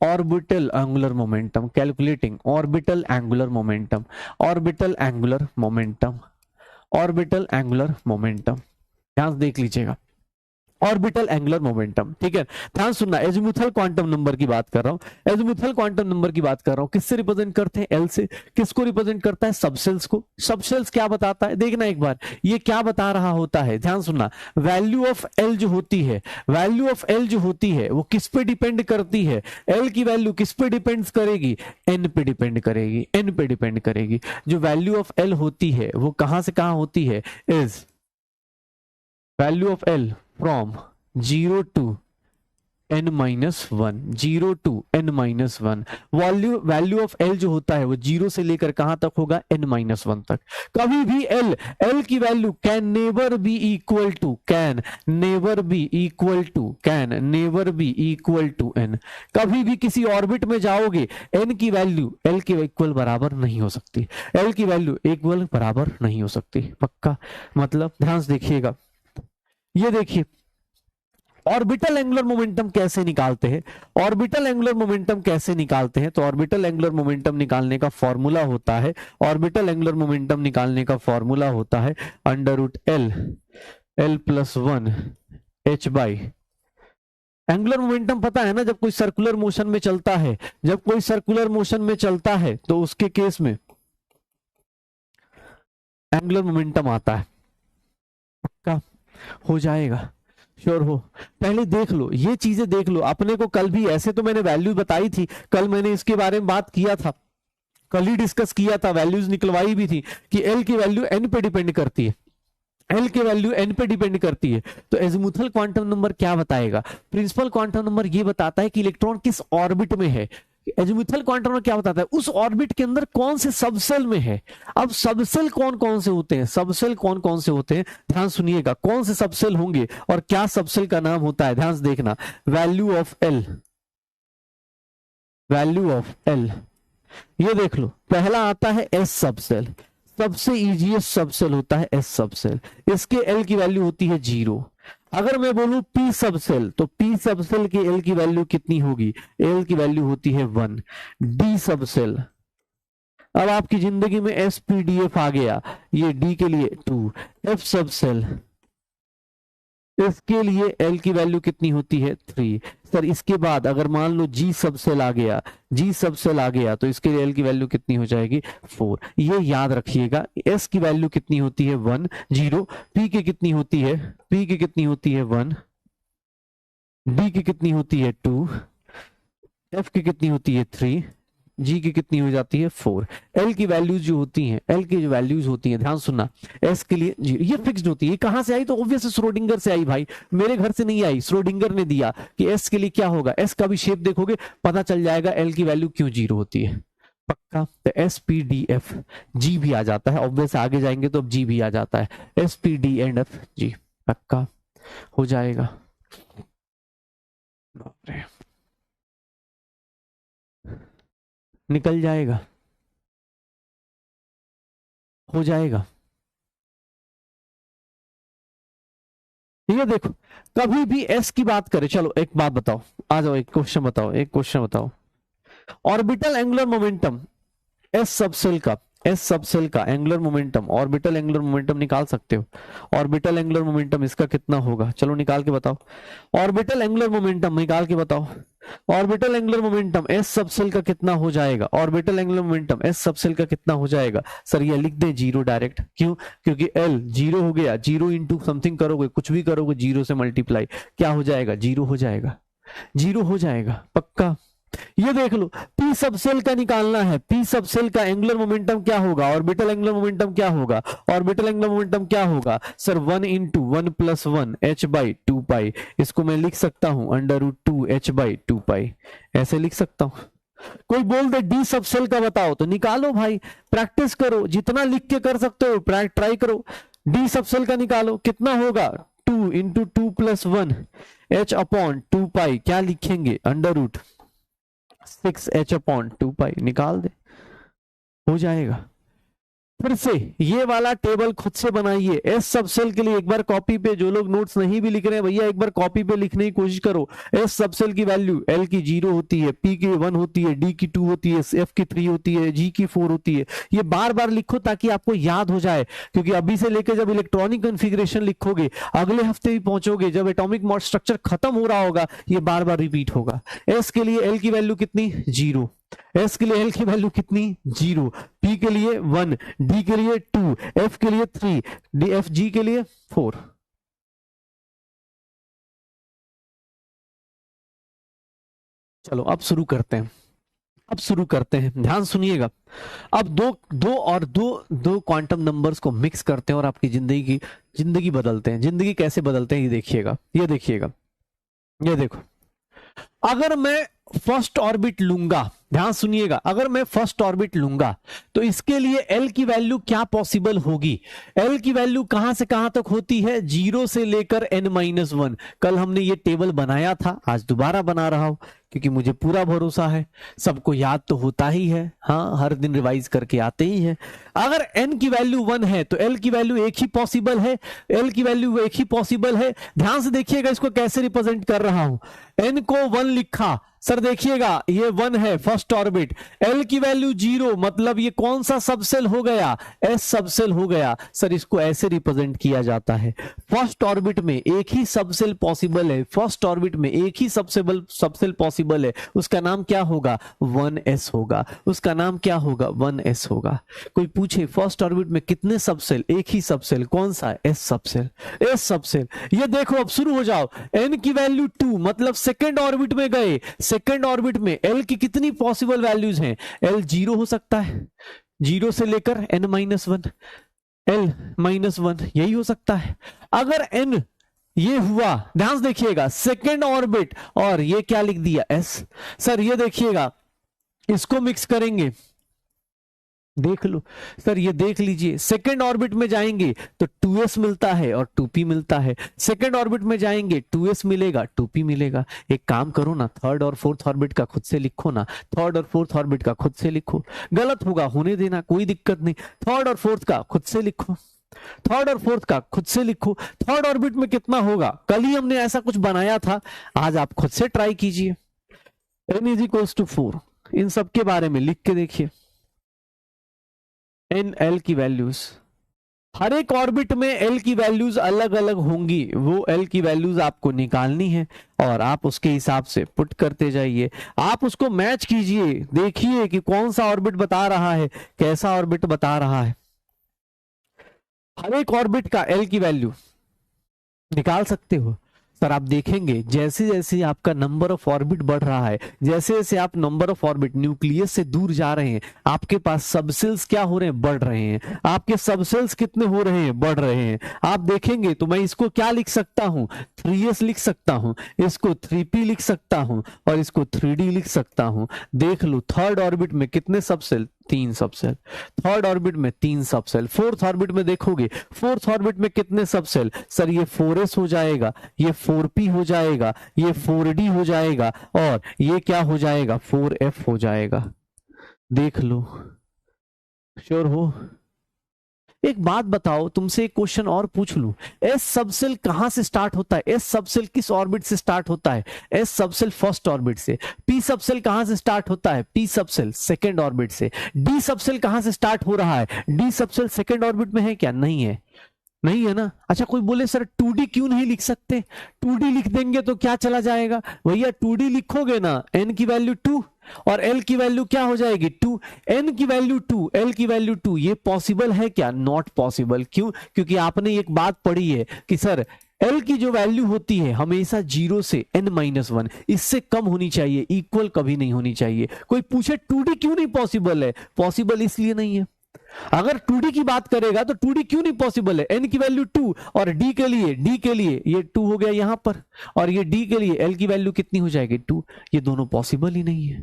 orbital angular momentum, calculating orbital angular momentum, orbital angular momentum, orbital angular momentum, ध्यान देख लीजिएगा, ऑर्बिटल एंगुलर मोमेंटम, ठीक है, ध्यान सुनना, एज़िमुथल क्वांटम नंबर की बात कर रहा हूं, एज़िमुथल क्वांटम नंबर की बात कर रहा हूं, किससे रिप्रेजेंट करते हैं, एल से, किसको रिप्रेजेंट करता है, सबसेल्स को, सबसेल्स क्या बताता है, देखना एक बार, ये क्या बता रहा होता है, ध्यान सुनना, वैल्यू ऑफ एल जो होती है, वैल्यू ऑफ एल जो होती है वो किस पे डिपेंड करती है, एल की वैल्यू किस पे डिपेंड करेगी, एन पे डिपेंड करेगी, एन पे डिपेंड करेगी, जो वैल्यू ऑफ एल होती है वो कहां से कहां होती है, is value of L from 0 to n-1, 0 to n-1, value of L जो होता है वो 0 से लेकर कहां तक होगा, n-1 तक। कभी भी एल की value can never be equal to, can never be equal to, can never be equal to N, कभी भी किसी ऑर्बिट में जाओगे एन की वैल्यू एल के इक्वल बराबर नहीं हो सकती, एल की वैल्यू इक्वल बराबर नहीं हो सकती, पक्का, मतलब ध्यान से देखिएगा, ये देखिए ऑर्बिटल एंगुलर मोमेंटम कैसे निकालते हैं, ऑर्बिटल एंगुलर मोमेंटम कैसे निकालते हैं, तो ऑर्बिटल एंगुलर मोमेंटम निकालने का फॉर्मूला होता है, ऑर्बिटल एंगुलर मोमेंटम निकालने का फॉर्मूला होता है √L+1 h by, angular momentum पता है ना, जब कोई सर्कुलर मोशन में चलता है, जब कोई सर्कुलर मोशन में चलता है तो उसके केस में एंगुलर मोमेंटम आता है, पक्का हो जाएगा, श्योर हो, पहले देख लो ये चीजें, देख लो अपने को, कल भी ऐसे तो मैंने वैल्यू बताई थी, कल मैंने इसके बारे में बात किया था, कल ही डिस्कस किया था, वैल्यूज निकलवाई भी थी कि एल की वैल्यू एन पे डिपेंड करती है, एल की वैल्यू एन पे डिपेंड करती है, तो एज़िमुथल क्वांटम नंबर क्या बताएगा, प्रिंसिपल क्वांटम नंबर ये बताता है कि इलेक्ट्रॉन किस ऑर्बिट में है, एज़िमुथल क्वांटम नंबर क्या बताता है, उस ऑर्बिट के अंदर कौन से सबसेल में है। अब सबसेल कौन कौन से होते हैं, सबसेल कौन कौन से होते हैं, ध्यान सुनिएगा, कौन से सबसेल होंगे और क्या सबसेल का नाम होता है, ध्यान से देखना, value of L, value of L, ये देख लो, पहला आता है एस सबसेल, सबसे इजीएस्ट सबसेल होता है एस सबसेल, इसके एल की वैल्यू होती है 0। अगर मैं बोलूं पी सबसेल, तो पी सबसेल की एल की वैल्यू कितनी होगी, एल की वैल्यू होती है 1। डी सबसेल, अब आपकी जिंदगी में एसपीडीएफ आ गया, ये डी के लिए 2। एफ सबसेल, इसके लिए एल की वैल्यू कितनी होती है 3। सर इसके बाद अगर मान लो जी सबसेल आ गया, जी सबसेल आ गया, तो इसके लिए एल की वैल्यू कितनी हो जाएगी 4। ये याद रखिएगा, एस की वैल्यू कितनी होती है 1 0, पी की कितनी होती है, पी की कितनी होती है 1, डी की कितनी होती है 2, एफ की कितनी होती है 3, जी की कितनी हो जाती है 4। एल की वैल्यूज जो होती हैं, एल की जो वैल्यूज होती हैं, ध्यान सुनना, एस के लिए 0, ये फिक्स्ड होती है। ये कहां से आई? तो ऑब्वियस श्रोडिंगर से आई भाई, मेरे घर से नहीं आई, श्रोडिंगर ने दिया कि एस के लिए क्या होगा। एस का भी शेप देखोगे पता चल जाएगा एल की वैल्यू क्यों 0 होती है। पक्का? तो S P D F G भी आ जाता है, ऑब्वियस आगे जाएंगे तो अब जी भी आ जाता है, S P D and F G. पक्का हो जाएगा। निकल जाएगा, हो जाएगा। ये देखो, कभी भी एस की बात करें, चलो एक बात बताओ, आ जाओ एक क्वेश्चन बताओ, एक क्वेश्चन बताओ। Orbital angular momentum S subshell का, एस सबसेल का angular momentum, orbital angular momentum निकाल सकते हो। ऑर्बिटल एंगुलर मोमेंटम इसका कितना होगा, चलो निकाल के बताओ। ऑर्बिटल एंगुलर मोमेंटम निकाल के बताओ। Orbital angular momentum S subshell का कितना हो जाएगा? Orbital angular momentum S subshell का कितना हो जाएगा? सर ये लिख दें 0 डायरेक्ट, क्यों? क्योंकि एल 0 हो गया, 0 इंटू समथिंग करोगे, कुछ भी करोगे 0 से मल्टीप्लाई, क्या हो जाएगा? 0 हो जाएगा, 0 हो जाएगा। पक्का? ये देख लो, पी सबसेल का निकालना है, पी सबसेल का एंगुलर मोमेंटम क्या होगा? ऑर्बिटल एंगुलर मोमेंटम क्या होगा? ऑर्बिटल एंगुलर मोमेंटम क्या होगा? Sir 1 into 1 plus 1 H by 2 पाई, इसको मैं लिख सकता हूं अंडर रूट 2 एच बाई 2 पाई, ऐसे लिख सकता हूं। कोई बोल दे डी सबसेल का बताओ तो निकालो भाई, प्रैक्टिस करो, जितना लिख के कर सकते हो ट्राई करो। डी सबसेल का निकालो, कितना होगा? 2 इंटू 2 प्लस 1 एच अपॉन 2 पाई, क्या लिखेंगे? अंडर रूट 6h अपॉन 2 पाई, निकाल दे, हो जाएगा। फिर से ये वाला टेबल खुद से बनाइए। एस सबसेल के लिए एक बार कॉपी पे, जो लोग नोट्स नहीं भी लिख रहे हैं भैया एक बार कॉपी पे लिखने की कोशिश करो। एस सबसेल की वैल्यू एल की 0 होती है, पी की 1 होती है, डी की 2 होती है, एफ की 3 होती है, जी की 4 होती है। ये बार बार लिखो ताकि आपको याद हो जाए, क्योंकि अभी से लेकर जब इलेक्ट्रॉनिक कॉन्फ़िगरेशन लिखोगे, अगले हफ्ते भी पहुंचोगे, जब एटॉमिक स्ट्रक्चर खत्म हो रहा होगा, ये बार बार रिपीट होगा। एस के लिए एल की वैल्यू कितनी? 0। एस के लिए एल की वैल्यू कितनी? 0। पी के लिए 1, डी के लिए 2, एफ के लिए 3, डी एफ जी के लिए 4। चलो अब शुरू करते हैं, अब शुरू करते हैं, ध्यान सुनिएगा। अब दो क्वांटम नंबर्स को मिक्स करते हैं और आपकी जिंदगी बदलते हैं। जिंदगी कैसे बदलते हैं ये देखिएगा, ये देखिएगा, ये देखो। अगर मैं फर्स्ट ऑर्बिट लूंगा, ध्यान सुनिएगा, अगर मैं फर्स्ट ऑर्बिट लूंगा तो इसके लिए एल की वैल्यू क्या पॉसिबल होगी? एल की वैल्यू कहां से कहां तक होती है? 0 से लेकर n-1। कल हमने ये टेबल बनाया था, आज दोबारा बना रहा हूं, क्योंकि मुझे पूरा भरोसा है सबको याद तो होता ही है, हाँ हर दिन रिवाइज करके आते ही है। अगर n की वैल्यू 1 है तो l की वैल्यू एक ही पॉसिबल है, l की वैल्यू एक ही पॉसिबल है। ध्यान से देखिएगा, इसको कैसे रिप्रेजेंट कर रहा हूं। n को 1 लिखा, सर देखिएगा ये 1 है फर्स्ट ऑर्बिट, एल की वैल्यू 0, मतलब ये कौन सा सबसेल हो गया? एस सबसेल हो गया। सर इसको ऐसे रिप्रेजेंट किया जाता है, फर्स्ट ऑर्बिट में एक ही सबसेल पॉसिबल है, फर्स्ट ऑर्बिट में एक ही सबसेल पॉसिबल है, उसका नाम क्या होगा? 1s होगा, उसका नाम क्या होगा? 1s होगा। कोई पूछे फर्स्ट ऑर्बिट में कितने सबसेल? एक ही सबसेल, कौन सा? S subshell, S subshell. ये देखो अब शुरू हो जाओ, एन की वैल्यू 2, मतलब सेकेंड ऑर्बिट में गए, सेकेंड ऑर्बिट में एल की कितनी पॉसिबल वैल्यूज हैं? एल 0 हो सकता है, 0 से लेकर n-1, एल -1 यही हो सकता है। अगर n ये हुआ, ध्यान से देखिएगा, सेकेंड ऑर्बिट, और ये क्या लिख दिया? s। सर ये देखिएगा, इसको मिक्स करेंगे, देख लो सर, ये देख लीजिए, सेकेंड ऑर्बिट में जाएंगे तो 2s मिलता है और 2p मिलता है, सेकेंड ऑर्बिट में जाएंगे 2s मिलेगा 2p मिलेगा। एक काम करो ना, थर्ड और फोर्थ ऑर्बिट का खुद से लिखो ना, थर्ड और फोर्थ ऑर्बिट का खुद से लिखो, गलत होगा होने देना, कोई दिक्कत नहीं, थर्ड और फोर्थ का खुद से लिखो, थर्ड और फोर्थ का खुद से लिखो। थर्ड ऑर्बिट में कितना होगा? कल ही हमने ऐसा कुछ बनाया था, आज आप खुद से ट्राई कीजिए। n = 4, इन सब के बारे में लिख के देखिए। एन एल की वैल्यूज, हर एक ऑर्बिट में एल की वैल्यूज अलग अलग होंगी, वो एल की वैल्यूज आपको निकालनी है और आप उसके हिसाब से पुट करते जाइए, आप उसको मैच कीजिए, देखिए कि कौन सा ऑर्बिट बता रहा है, कैसा ऑर्बिट बता रहा है। हर एक ऑर्बिट का एल की वैल्यू निकाल सकते हो। सर आप देखेंगे जैसे जैसे आपका नंबर ऑफ ऑर्बिट बढ़ रहा है, जैसे जैसे आप नंबर ऑफ ऑर्बिट न्यूक्लियस से दूर जा रहे हैं, आपके पास सबसेल्स क्या हो रहे हैं, बढ़ रहे हैं। आपके सबसेल्स कितने हो रहे हैं, बढ़ रहे हैं। आप देखेंगे तो मैं इसको क्या लिख सकता हूं, 3s लिख सकता हूं, इसको 3p लिख सकता हूं और इसको 3d लिख सकता हूं। देख लो थर्ड ऑर्बिट में कितने सबसेल, 3 सबसेल। थर्ड ऑर्बिट में 3 सबसेल। फोर्थ ऑर्बिट में देखोगे, फोर्थ ऑर्बिट में कितने सबसेल, सर ये 4s हो जाएगा, ये 4p हो जाएगा, ये 4d हो जाएगा और ये क्या हो जाएगा, 4f हो जाएगा। देख लो, श्योर हो? एक बात बताओ, तुमसे एक क्वेश्चन और पूछ लूं, एस सबसेल कहां से स्टार्ट होता है, एस सबसेल किस ऑर्बिट से स्टार्ट होता है, एस सबसेल फर्स्ट ऑर्बिट से। पी सबसेल कहां से स्टार्ट होता है, पी सबसेल सेकंड ऑर्बिट से। डी सबसेल कहां से स्टार्ट हो रहा है, डी सबसेल सेकंड ऑर्बिट में है क्या, नहीं है, नहीं है ना। अच्छा कोई बोले सर 2D क्यों नहीं लिख सकते, 2D लिख देंगे तो क्या चला जाएगा, भैया 2D लिखोगे ना n की वैल्यू 2 और l की वैल्यू क्या हो जाएगी 2, n की वैल्यू 2, l की वैल्यू 2, ये पॉसिबल है क्या, नॉट पॉसिबल। क्यों, क्योंकि आपने एक बात पढ़ी है कि सर l की जो वैल्यू होती है हमेशा 0 से n-1, इससे कम होनी चाहिए, इक्वल कभी नहीं होनी चाहिए। कोई पूछे 2D क्यों नहीं पॉसिबल है, पॉसिबल इसलिए नहीं है। अगर 2D की बात करेगा तो 2D क्यों नहीं पॉसिबल है, n की वैल्यू 2 और d के लिए ये 2 हो गया यहां पर, और ये d के लिए l की वैल्यू कितनी हो जाएगी 2, ये दोनों पॉसिबल ही नहीं है।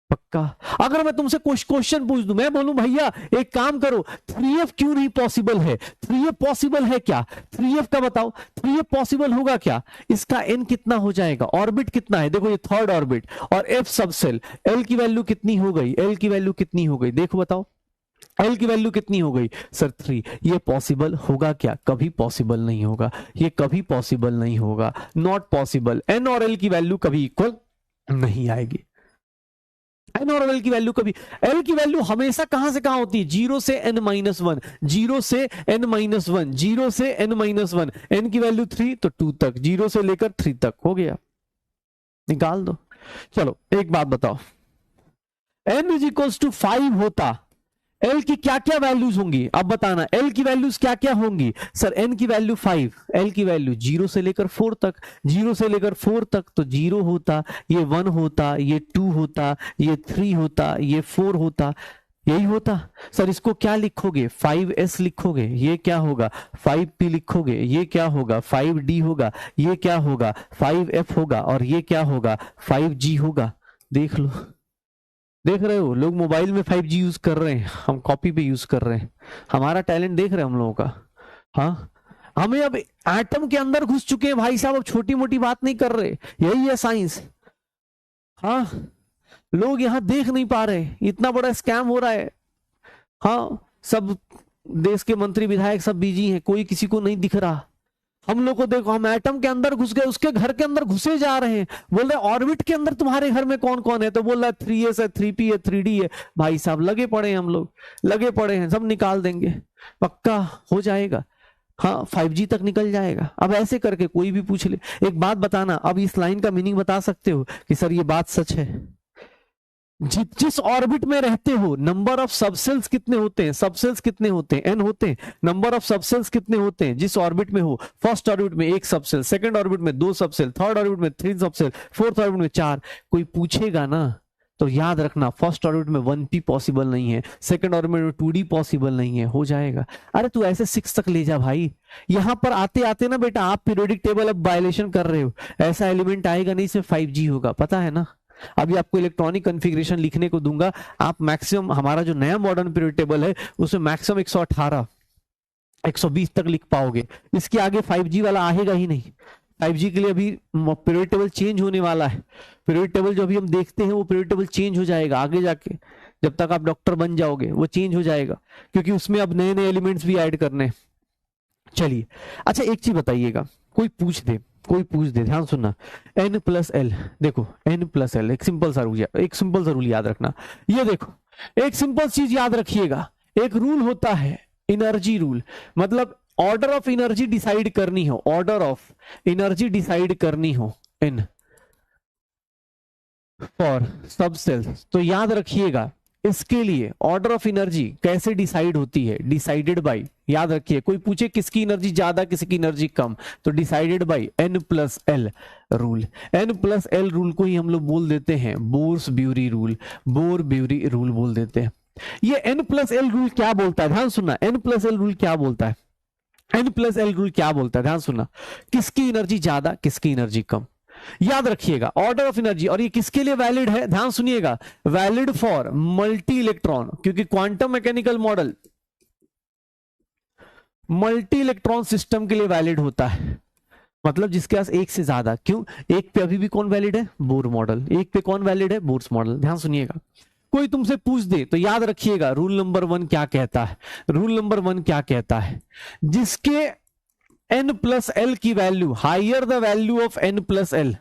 पक्का? अगर मैं तुमसे कुछ क्वेश्चन पूछ दूं, मैं बोलूं भैया एक काम करो 3f क्यों नहीं पॉसिबल है, 3f पॉसिबल है क्या, 3f का बताओ, 3f पॉसिबल होगा क्या, इसका n कितना हो जाएगा, ऑर्बिट कितना है, देखो ये थर्ड ऑर्बिट और f सबसेल, l की वैल्यू कितनी हो गई, l की वैल्यू कितनी हो गई, देखो बताओ l की वैल्यू कितनी हो गई, सर 3। ये पॉसिबल होगा क्या, कभी पॉसिबल नहीं होगा, ये कभी पॉसिबल नहीं होगा, नॉट पॉसिबल। n और l की वैल्यू कभी इक्वल नहीं आएगी, n और l की वैल्यू कभी, l की वैल्यू हमेशा कहां से कहां होती है, 0 से n-1, 0 से n-1, 0 से n-1, n की वैल्यू 3 तो 2 तक, 0 से लेकर 3 तक हो गया, निकाल दो। चलो एक बात बताओ, n इज इक्वल्स टू 5 होता, L की क्या क्या वैल्यूज होंगी, अब बताना L की वैल्यूज क्या क्या होंगी, सर N की वैल्यू 5, L की वैल्यू 0 से लेकर 4 तक, 0 से लेकर 4 तक तो 0 होता, ये 1 होता, ये 2 होता, ये 3 होता, ये 4 होता, यही होता। सर इसको क्या लिखोगे, 5s लिखोगे, ये क्या होगा 5p लिखोगे, ये क्या होगा 5d होगा, ये क्या होगा 5f होगा और ये क्या होगा 5g होगा। देख लो, देख रहे हो लोग मोबाइल में 5G यूज कर रहे हैं, हम कॉपी पे यूज कर रहे हैं, हमारा टैलेंट देख रहे हैं हम लोगों का। हाँ हमें अब एटम के अंदर घुस चुके हैं भाई साहब, अब छोटी मोटी बात नहीं कर रहे, यही है साइंस। हाँ लोग यहाँ देख नहीं पा रहे, इतना बड़ा स्कैम हो रहा है। हाँ सब देश के मंत्री विधायक सब बिजी हैं, कोई किसी को नहीं दिख रहा। हम लोग को देखो, हम एटम के अंदर घुस गए, उसके घर के अंदर घुसे जा रहे हैं, बोल रहे ऑर्बिट के अंदर तुम्हारे घर में कौन कौन है, तो बोल रहा है 3s है, 3p है, 3d है। भाई साहब लगे पड़े हैं, हम लोग लगे पड़े हैं, सब निकाल देंगे, पक्का हो जाएगा। हाँ 5G तक निकल जाएगा। अब ऐसे करके कोई भी पूछ ले, एक बात बताना, अब इस लाइन का मीनिंग बता सकते हो कि सर ये बात सच है, जिस ऑर्बिट में रहते हो नंबर ऑफ सबसेल्स कितने होते हैं, सबसेल्स कितने होते हैं, n होते हैं, नंबर ऑफ सबसेल्स कितने होते हैं जिस ऑर्बिट में हो, फर्स्ट ऑर्बिट में 1 सबसेल, सेकंड ऑर्बिट में 2 सबसेल, थर्ड ऑर्बिट में 3 सबसेल, फोर्थ ऑर्बिट में 4। कोई पूछेगा ना तो याद रखना फर्स्ट ऑर्बिट में 1p पॉसिबल नहीं है, सेकंड ऑर्बिट में 2d पॉसिबल नहीं है, हो जाएगा। अरे तू ऐसे 6 तक ले जा भाई, यहां पर आते आते ना बेटा आप पीरियोडिक टेबल अब वायलेशन कर रहे हो, ऐसा एलिमेंट आएगा नहीं इसमें 5G होगा, पता है ना। अभी आपको इलेक्ट्रॉनिक कॉन्फ़िगरेशन लिखने को दूंगा, आप मैक्सिमम हमारा जो नया मॉडर्न पीरियड टेबल है उसमें मैक्सिमम 118 120 तक लिख पाओगे, इसके आगे 5G वाला आएगा ही नहीं। 5G के लिए अभी पीरियड टेबल चेंज होने वाला है, पीरियड टेबल जो अभी हम देखते हैं वो पीरियड टेबल चेंज हो जाएगा आगे जाके, जब तक आप डॉक्टर बन जाओगे वो चेंज हो जाएगा, क्योंकि उसमें अब नए नए एलिमेंट्स भी ऐड करने। चलिए अच्छा एक चीज बताइएगा, कोई पूछ दे, ध्यान सुनना, n प्लस एल, देखो n प्लस एल एक सिंपल सा रूल याद रखना। ये देखो एक सिंपल चीज याद रखिएगा, एक रूल होता है एनर्जी रूल, मतलब ऑर्डर ऑफ एनर्जी डिसाइड करनी हो, ऑर्डर ऑफ एनर्जी डिसाइड करनी हो n फॉर सब सेल्स, तो याद रखिएगा इसके लिए ऑर्डर ऑफ एनर्जी कैसे डिसाइड होती है? डिसाइडेड बाय, याद रखिए, कोई पूछे किसकी एनर्जी ज्यादा किसकी एनर्जी कम, तो decided by N+L rule. N+L rule को ही हम लोग बोल देते हैं बोर्स-ब्यूरी रूल, बोर-ब्यूरी रूल बोल देते हैं। ये N+L रूल क्या बोलता है? ध्यान सुनना, N+L रूल क्या बोलता है? N+L रूल क्या बोलता है? ध्यान सुनना, किसकी एनर्जी ज्यादा किसकी एनर्जी कम, याद रखिएगा ऑर्डर ऑफ एनर्जी। और ये किसके लिए वैलिड है? ध्यान सुनिएगा, वैलिड फॉर मल्टी इलेक्ट्रॉन, क्योंकि quantum mechanical model multi electron system के लिए वैलिड होता है, मतलब जिसके पास एक से ज्यादा। क्यों? एक पे अभी भी कौन वैलिड है? Bohr model. एक पे कौन वैलिड है? Bohr's model. ध्यान सुनिएगा, कोई तुमसे पूछ दे तो याद रखिएगा रूल नंबर 1 क्या कहता है। रूल नंबर 1 क्या कहता है? जिसके N+L की value, higher the value of N+L,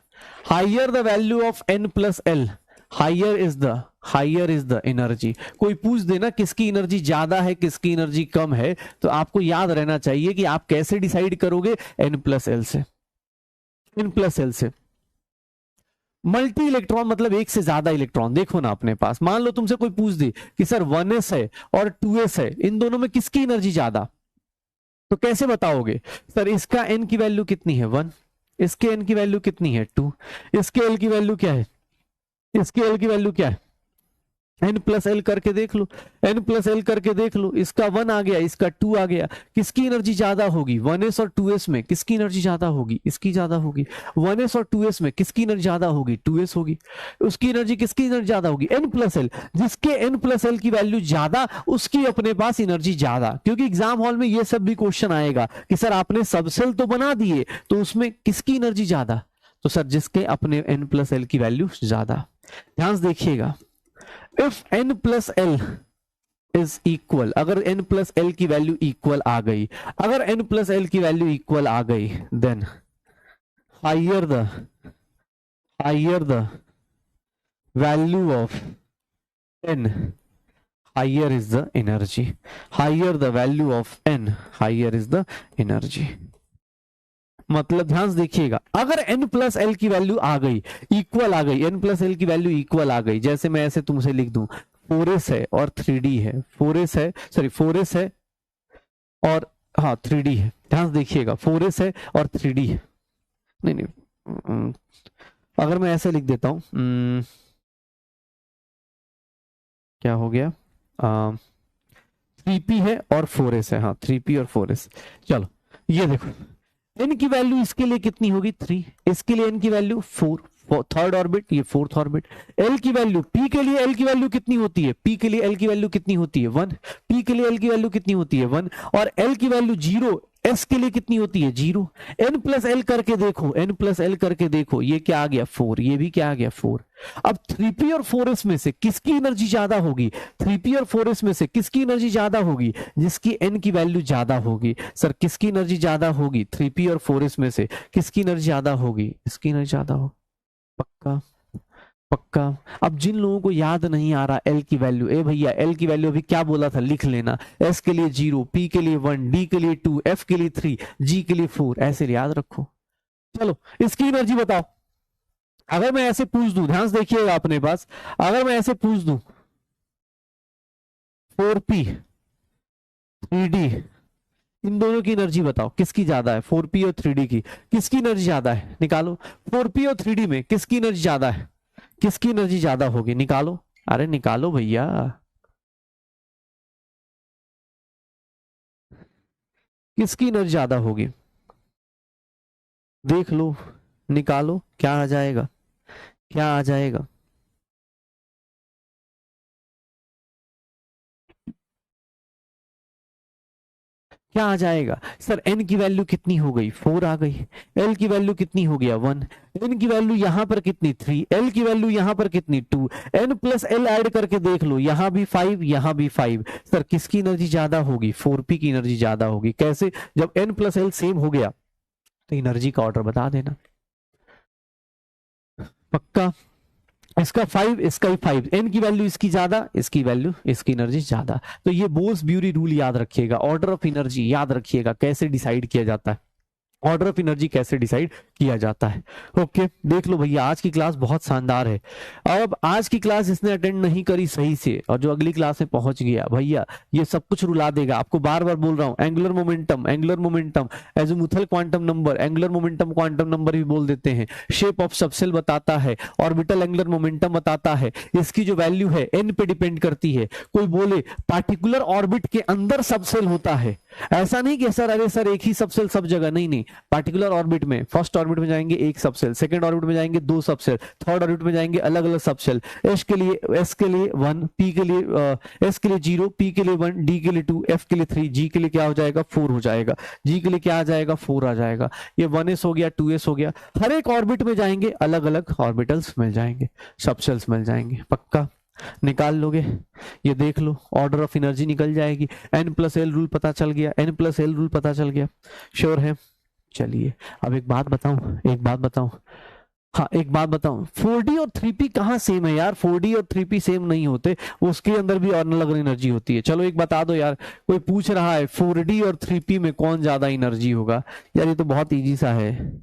higher the value of N+L, higher is the energy. कोई पूछ देना किसकी एनर्जी ज्यादा है किसकी एनर्जी कम है, तो आपको याद रहना चाहिए कि आप कैसे डिसाइड करोगे? N+L से। N+L से मल्टी इलेक्ट्रॉन मतलब एक से ज्यादा इलेक्ट्रॉन। देखो ना अपने पास, मान लो तुमसे कोई पूछ दे कि सर 1s है और 2s है, इन दोनों में किसकी एनर्जी ज्यादा, तो कैसे बताओगे? सर इसका n की वैल्यू कितनी है? 1, इसके n की वैल्यू कितनी है? 2, इसके l की वैल्यू क्या है? इसके l की वैल्यू क्या है? N+L करके देख लो, N+L करके देख लो, इसका 1 आ गया इसका 2 आ गया, किसकी एनर्जी ज्यादा होगी? 1s और 2s में किसकी एनर्जी ज्यादा होगी? इसकी ज्यादा होगी। 1s और 2s में किसकी एनर्जी ज्यादा होगी? 2s होगी। उसकी एनर्जी किसकी एनर्जी ज्यादा होगी? N+L। जिसके N+L की वैल्यू ज्यादा उसकी अपने पास एनर्जी ज्यादा। क्योंकि एग्जाम हॉल में ये सब भी क्वेश्चन आएगा कि सर आपने सब सेल तो बना दिए, तो उसमें किसकी एनर्जी ज्यादा? तो सर जिसके अपने N+L की वैल्यू ज्यादा। ध्यान से देखिएगा, इफ N+L इज इक्वल, अगर N+L की वैल्यू इक्वल आ गई, अगर N+L की वैल्यू इक्वल आ गई, then higher the value of N, higher is the energy. Higher the value of N, higher is the energy. मतलब ध्यान से देखिएगा, अगर N+L की वैल्यू आ गई, इक्वल आ गई, N+L की वैल्यू इक्वल आ गई, जैसे मैं ऐसे तुमसे लिख दूं 4s है और 3d है, 4s है, सॉरी 4s है और हाँ 3d है। ध्यान से देखिएगा, 4s है और 3d है। नहीं, अगर मैं ऐसे लिख देता हूं, क्या हो गया, 3p है और 4s है, हाँ 3p और 4s। चलो ये देखो, n की वैल्यू इसके लिए कितनी होगी? 3, इसके लिए n की वैल्यू 4, थर्ड ऑर्बिट, ये फोर्थ ऑर्बिट। l की वैल्यू, p के लिए l की वैल्यू कितनी होती है? p के लिए l की वैल्यू कितनी होती है? 1। p के लिए l की वैल्यू कितनी होती है? 1। और l की वैल्यू 0, s के लिए कितनी होती है? 0। N+L करके देखो, N+L करके देखो, ये क्या आ गया? 4, ये भी क्या आ गया? 4। अब 3p और 4s में से किसकी एनर्जी ज्यादा होगी? 3p और 4s में से किसकी एनर्जी ज्यादा होगी? जिसकी n की वैल्यू ज्यादा होगी। सर किसकी एनर्जी ज्यादा होगी? 3p और 4s में से किसकी एनर्जी ज्यादा होगी? इसकी एनर्जी ज्यादा होगी। पक्का? पक्का? अब जिन लोगों को याद नहीं आ रहा L की वैल्यू, ए भैया L की वैल्यू अभी क्या बोला था, लिख लेना। S के लिए 0, P के लिए 1, D के लिए 2, F के लिए 3, G के लिए 4, ऐसे याद रखो। चलो इसकी एनर्जी बताओ। अगर मैं ऐसे पूछ दूं, ध्यान से देखिएगा अपने पास, अगर मैं ऐसे पूछ दूं 4p 3d, इन दोनों की एनर्जी बताओ किसकी ज्यादा है? 4p और 3d की किसकी एनर्जी ज्यादा है? निकालो। 4p और 3d में किसकी एनर्जी ज्यादा है? किसकी एनर्जी ज्यादा होगी? निकालो, अरे निकालो भैया, किसकी एनर्जी ज्यादा होगी? देख लो, निकालो, क्या आ जाएगा? क्या आ जाएगा? क्या आ जाएगा? सर n की वैल्यू कितनी हो गई? 4 आ गई। l की वैल्यू कितनी हो गया? 1। n की वैल्यू यहां पर कितनी? 3। l की वैल्यू यहां पर कितनी? 2। N+L ऐड करके देख लो, यहां भी 5, यहां भी 5। सर किसकी एनर्जी ज्यादा होगी? 4p की एनर्जी ज्यादा होगी। कैसे? जब N+L सेम हो गया तो एनर्जी का ऑर्डर बता देना। पक्का? इसका 5, इसका ही 5, n की वैल्यू इसकी ज्यादा, इसकी वैल्यू, इसकी एनर्जी ज्यादा। तो ये बोर्स-ब्यूरी रूल याद रखिएगा। ऑर्डर ऑफ एनर्जी याद रखिएगा कैसे डिसाइड किया जाता है, ऑर्डर ऑफ एनर्जी कैसे डिसाइड किया जाता है। ओके, देख लो भैया आज की क्लास बहुत शानदार है। अब आज की क्लास जिसने अटेंड नहीं करी सही से और जो अगली क्लास में पहुंच गया भैया ये सब कुछ रुला देगा। आपको बार बार बोल रहा हूं, angular momentum, azimuthal quantum number, angular momentum quantum number भी बोल देते हैं, शेप ऑफ सबसेल बताता है, ऑर्बिटल एंगुलर मोमेंटम बताता है, इसकी जो वैल्यू है एन पे डिपेंड करती है। कोई बोले पार्टिकुलर ऑर्बिट के अंदर सबसेल होता है, ऐसा नहीं कि सर अरे सर एक ही सबसेल सब जगह, नहीं, पार्टिकुलर ऑर्बिट में फर्स्ट ऑर्बिट में जाएंगे एक सबसेल, सेकंड ऑर्बिट में जाएंगे दो सबसेल, थर्ड ऑर्बिट में जाएंगे अलग अलग सबसेल। एस के लिए 1, पी के लिए एस के लिए 0, पी के लिए 1, डी के लिए 2, एफ के लिए 3, जी के लिए क्या हो जाएगा 4 हो जाएगा, जी के लिए क्या आ जाएगा 4 आ जाएगा। ये 1s हो गया, 2s हो गया। हर एक ऑर्बिट में जाएंगे अलग अलग ऑर्बिटल्स मिल जाएंगे, सबसेल्स मिल जाएंगे। पक्का निकाल लोगे? ये देख लो ऑर्डर ऑफ एनर्जी निकल जाएगी। n+l रूल पता चल गया, n+l रूल पता चल गया, श्योर है? चलिए अब एक बात बताऊं, हाँ एक बात बताऊं, 4D और 3P कहाँ सेम है यार? 4D और 3P सेम नहीं होते, उसके अंदर भी और अलग एनर्जी होती है। चलो एक बता दो यार, कोई पूछ रहा है 4D और 3P में कौन ज्यादा एनर्जी होगा? यार ये तो बहुत इजी सा है।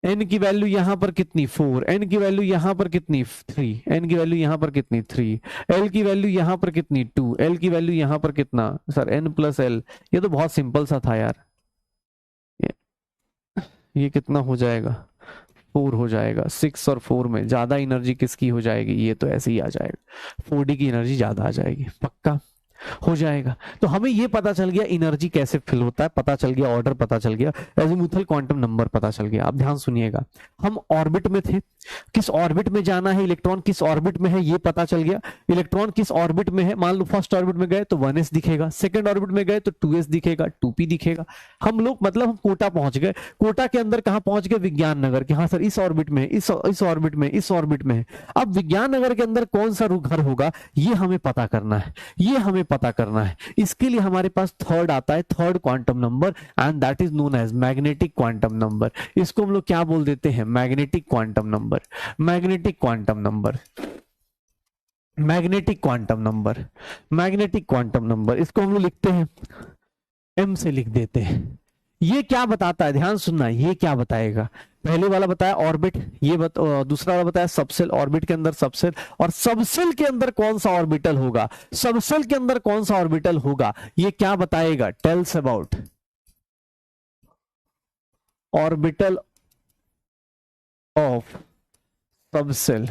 n की वैल्यू यहां पर कितनी 4, n की वैल्यू यहां पर कितनी 3, n की वैल्यू यहां पर कितनी 3, l की वैल्यू यहां पर कितनी 2, l की वैल्यू यहां पर कितना सर n+l। ये तो बहुत सिंपल सा था यार। ये कितना हो जाएगा 4 हो जाएगा। 6 और 4 में ज्यादा एनर्जी किसकी हो जाएगी? ये तो ऐसे ही आ जाएगा, 4D की एनर्जी ज्यादा आ जाएगी। पक्का हो जाएगा। तो हमें ये पता चल गया एनर्जी कैसे फिल होता है, पता चल गया ऑर्डर पता चल गया, एजीमुथल क्वांटम नंबर पता चल गया। अब ध्यान सुनिएगा, हम ऑर्बिट में थे, किस ऑर्बिट में जाना है, इलेक्ट्रॉन किस ऑर्बिट में है ये पता चल गया। इलेक्ट्रॉन किस ऑर्बिट में है, मान लो फर्स्ट ऑर्बिट में गए तो 1s दिखेगा, सेकंड ऑर्बिट में गए तो 2s दिखेगा, 2p दिखेगा। हम लोग मतलब हम कोटा पहुंच गए। कोटा के अंदर कहां पहुंच गए? विज्ञान नगर के। हाँ सर इस ऑर्बिट में, इस ऑर्बिट में, इस ऑर्बिट में है। अब विज्ञान नगर के अंदर कौन सा घर होगा ये हमें पता करना है, ये हमें पता करना है। इसके लिए हमारे पास थर्ड आता है, third quantum number, and that is known as magnetic quantum number. इसको हम लोग क्या बोल देते हैं? Magnetic quantum number, magnetic quantum number, magnetic quantum number, magnetic quantum number. इसको हम लोग लिखते हैं m से लिख देते हैं। ये क्या बताता है? ध्यान सुनना, ये क्या बताएगा? पहले वाला बताया ऑर्बिट, ये दूसरा वाला बताया सबसेल, ऑर्बिट के अंदर सबसेल, और सबसेल के अंदर कौन सा ऑर्बिटल होगा, सबसेल के अंदर कौन सा ऑर्बिटल होगा ये क्या बताएगा? Tells about orbital of subshell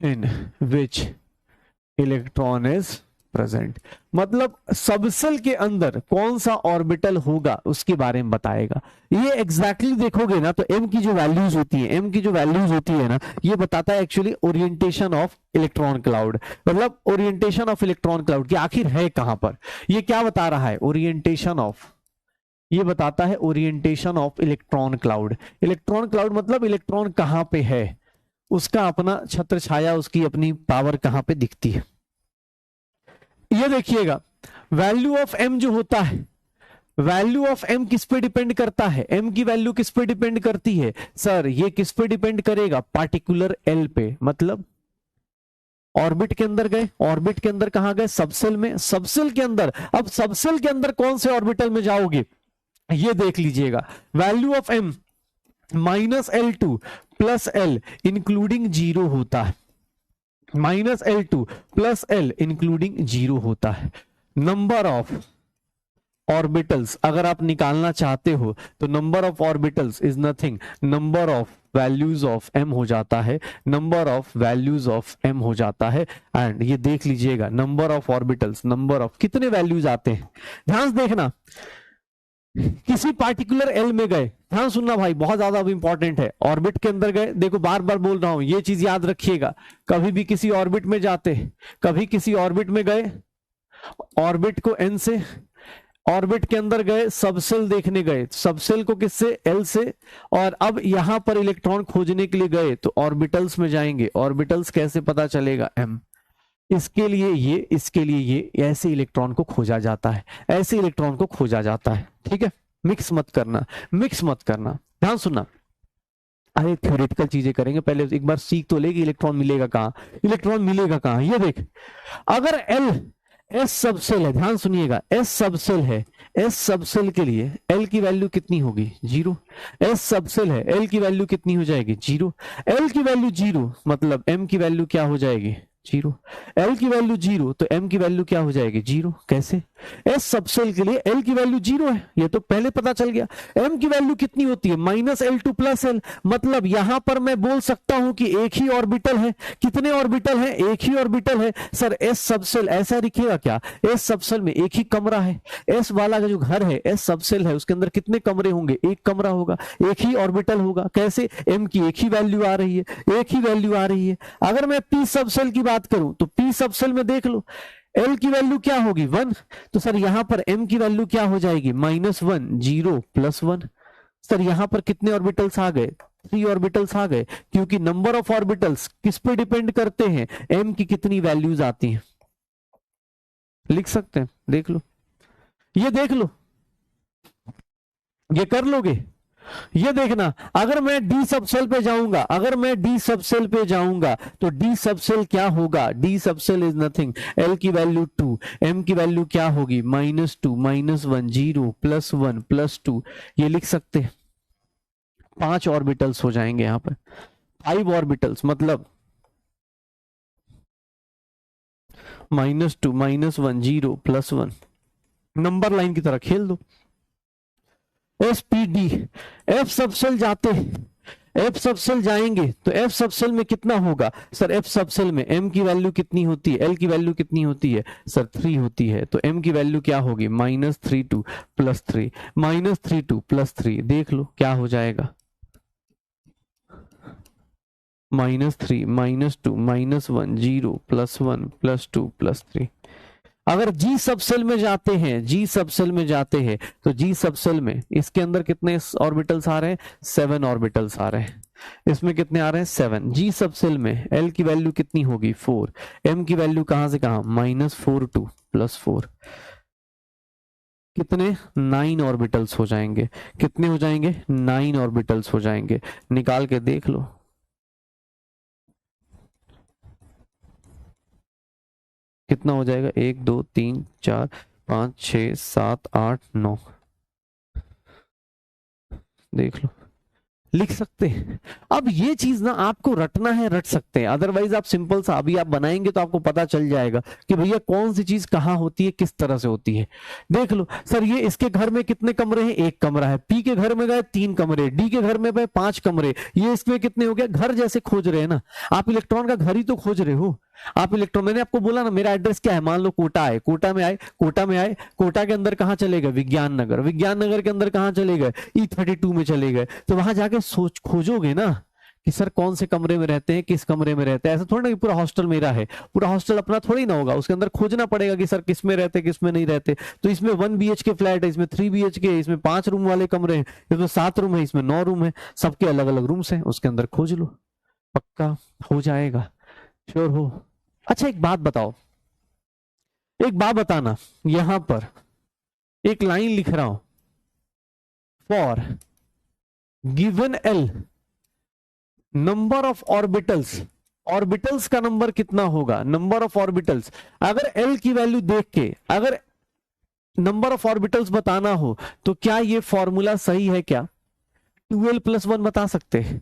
in which electron is present. मतलब सबसेल के अंदर कौन सा ऑर्बिटल होगा उसके बारे में बताएगा। ये एग्जैक्टली देखोगे ना तो m की जो वैल्यूज होती है, m की जो वैल्यूज होती है ना, ये बताता है actually orientation of electron cloud. मतलब ओरिएंटेशन ऑफ इलेक्ट्रॉन क्लाउड कि आखिर है कहां पर। ये क्या बता रहा है? ओरिएंटेशन ऑफ, ये बताता है orientation of electron cloud. Electron cloud मतलब इलेक्ट्रॉन कहां पे है, उसका अपना छत्र छाया, उसकी अपनी पावर कहां पे दिखती है। ये देखिएगा वैल्यू ऑफ m जो होता है, वैल्यू ऑफ m किस पे डिपेंड करता है? m की वैल्यू किस पे डिपेंड करती है सर? ये किस पे डिपेंड करेगा? पार्टिकुलर l पे। मतलब ऑर्बिट के अंदर गए, ऑर्बिट के अंदर कहां गए? सबसेल में, सबसेल के अंदर। अब सबसेल के अंदर कौन से ऑर्बिटल में जाओगे ये देख लीजिएगा। Value of m -L2 plus l including 0 होता है, -L2 प्लस l इंक्लूडिंग 0 होता है। नंबर ऑफ ऑर्बिटल्स अगर आप निकालना चाहते हो तो number of orbitals is nothing, number of values of m हो जाता है, number of values of m हो जाता है। एंड ये देख लीजिएगा number of orbitals, number of कितने वैल्यूज आते हैं, ध्यान से देखना। किसी पार्टिकुलर एल में गए, ध्यान सुनना भाई बहुत ज्यादा इंपॉर्टेंट है। ऑर्बिट के अंदर गए, देखो बार बार बोल रहा हूं ये चीज याद रखिएगा। कभी भी किसी ऑर्बिट में जाते, कभी किसी ऑर्बिट में गए, ऑर्बिट को एन से, ऑर्बिट के अंदर गए, सबसेल देखने गए, सबसेल को किससे? एल से। और अब यहां पर इलेक्ट्रॉन खोजने के लिए गए तो ऑर्बिटल्स में जाएंगे। ऑर्बिटल्स कैसे पता चलेगा? एम। इसके लिए ये, इसके लिए ये, ऐसे इलेक्ट्रॉन को खोजा जाता है, ऐसे इलेक्ट्रॉन को खोजा जाता है। ठीक है, मिक्स मत करना, मिक्स मत करना, ध्यान सुनना। अरे थ्योरेटिकल चीजें करेंगे, पहले एक बार सीख तो ले कि इलेक्ट्रॉन मिलेगा कहां, इलेक्ट्रॉन मिलेगा कहां। ये देख, अगर एल एस सबसेल है, ध्यान सुनिएगा, एस सबसेल है, एस सबसेल के लिए एल की वैल्यू कितनी होगी, 0। एस सबसेल है, एल की वैल्यू कितनी हो जाएगी, 0। एल की वैल्यू 0 मतलब एम की वैल्यू क्या हो जाएगी, 0। एल की वैल्यू 0 तो एम की वैल्यू क्या हो जाएगी, 0। कैसे, एस सबसेल के लिए एल की वैल्यू 0 है, ये तो पहले पता चल गया। एम की वैल्यू कितनी होती है, -L2 + L, मतलब यहां पर मैं बोल सकता हूं कि एक ही ऑर्बिटल है। कितने ऑर्बिटल है, एक ही ऑर्बिटल है। सर एस सबसेल ऐसा दिखेगा क्या, एस सबसेल में एक ही कमरा है। एस वाला का जो घर है, एस सबसेल है, उसके अंदर कितने कमरे होंगे, एक कमरा होगा, एक ही ऑर्बिटल होगा। कैसे, एम की एक ही वैल्यू आ रही है, एक ही वैल्यू आ रही है। अगर मैं पी सबसेल की बात करूं तो पी सबसेल में देख लो, एल की वैल्यू क्या होगी, 1। तो सर यहां पर एम की वैल्यू क्या हो जाएगी, -1, 0 + 1। सर यहां पर कितने ऑर्बिटल्स आ गए, 3 ऑर्बिटल्स आ गए, क्योंकि नंबर ऑफ ऑर्बिटल्स किस पे डिपेंड करते हैं, एम की कितनी वैल्यूज आती हैं। लिख सकते हैं, देख लो, ये देख लो, ये कर लोगे। ये देखना, अगर मैं डी सबसेल पे जाऊंगा, अगर मैं डी सबसेल पे जाऊंगा तो डी सबसेल क्या होगा, D subshell is nothing, L की वैल्यू 2, एम की वैल्यू क्या होगी, -2, -1, 0 +1 +2। ये लिख सकते हैं, 5 ऑर्बिटल्स हो जाएंगे यहां पर, 5 ऑर्बिटल्स, मतलब -2, -1, 0 +1, नंबर लाइन की तरह खेल दो। SPD, एफ सबसेल जाते हैं, एफ सबसेल जाएंगे तो एफ सबसेल में कितना होगा, सर एफ सबसेल में एम की वैल्यू कितनी होती है, एल की वैल्यू कितनी होती है, सर 3 होती है। तो एम की वैल्यू क्या होगी, -32 + 3, -32 + 3, देख लो क्या हो जाएगा, -3, -2, -1, 0 +1 +2 +3। अगर जी सबसेल में जाते हैं, जी सबसेल में जाते हैं तो जी सबसेल में इसके अंदर कितने ऑर्बिटल्स आ रहे हैं, 7 ऑर्बिटल्स आ रहे हैं। इसमें कितने आ रहे हैं, 7। जी सबसेल में एल की वैल्यू कितनी होगी, 4। एम की वैल्यू कहां से कहां, -42 + 4, कितने, 9 ऑर्बिटल्स हो जाएंगे। कितने हो जाएंगे, 9 ऑर्बिटल्स हो जाएंगे। निकाल के देख लो, कितना हो जाएगा, 1 2 3 4 5 6 7 8 9, देख लो, लिख सकते हैं। अब ये चीज ना आपको रटना है, रट सकते हैं, अदरवाइज आप सिंपल सा अभी आप बनाएंगे तो आपको पता चल जाएगा कि भैया कौन सी चीज कहां होती है, किस तरह से होती है। देख लो, सर ये इसके घर में कितने कमरे हैं, एक कमरा है। पी के घर में गए 3 कमरे, डी के घर में गए 5 कमरे, ये इसमें कितने हो गए, घर जैसे खोज रहे हैं ना आप, इलेक्ट्रॉन का घर ही तो खोज रहे हो आप। इलेक्ट्रॉन, मैंने आपको बोला ना मेरा एड्रेस क्या है, मान लो कोटा है, कोटा में आए, कोटा में आए, कोटा के अंदर कहां चले गए, विज्ञान नगर, विज्ञान नगर के अंदर कहां चले गए, E32 में चले गए। तो वहां जाके सोच खोजोगे ना कि सर कौन से कमरे में रहते हैं, किस कमरे में रहते हैं। ऐसा थोड़ा ना कि पूरा हॉस्टल मेरा है, पूरा हॉस्टल अपना थोड़ी ना होगा, उसके अंदर खोजना पड़ेगा कि सर किस में रहते, किस में नहीं रहते। तो इसमें 1 BHK फ्लैट है, इसमें 3 BHK, इसमें 5 रूम वाले कमरे हैं, इसमें 7 रूम है, इसमें 9 रूम है, सबके अलग अलग रूम्स हैं, उसके अंदर खोज लो, पक्का हो जाएगा, श्योर हो। अच्छा एक बात बताओ, एक बात बताना, यहां पर एक लाइन लिख रहा हूं, for given L number of orbitals, orbitals का नंबर कितना होगा, नंबर ऑफ ऑर्बिटल्स। अगर एल की वैल्यू देख के अगर नंबर ऑफ ऑर्बिटल्स बताना हो तो क्या ये फॉर्मूला सही है, क्या 2l + 1 बता सकते हैं।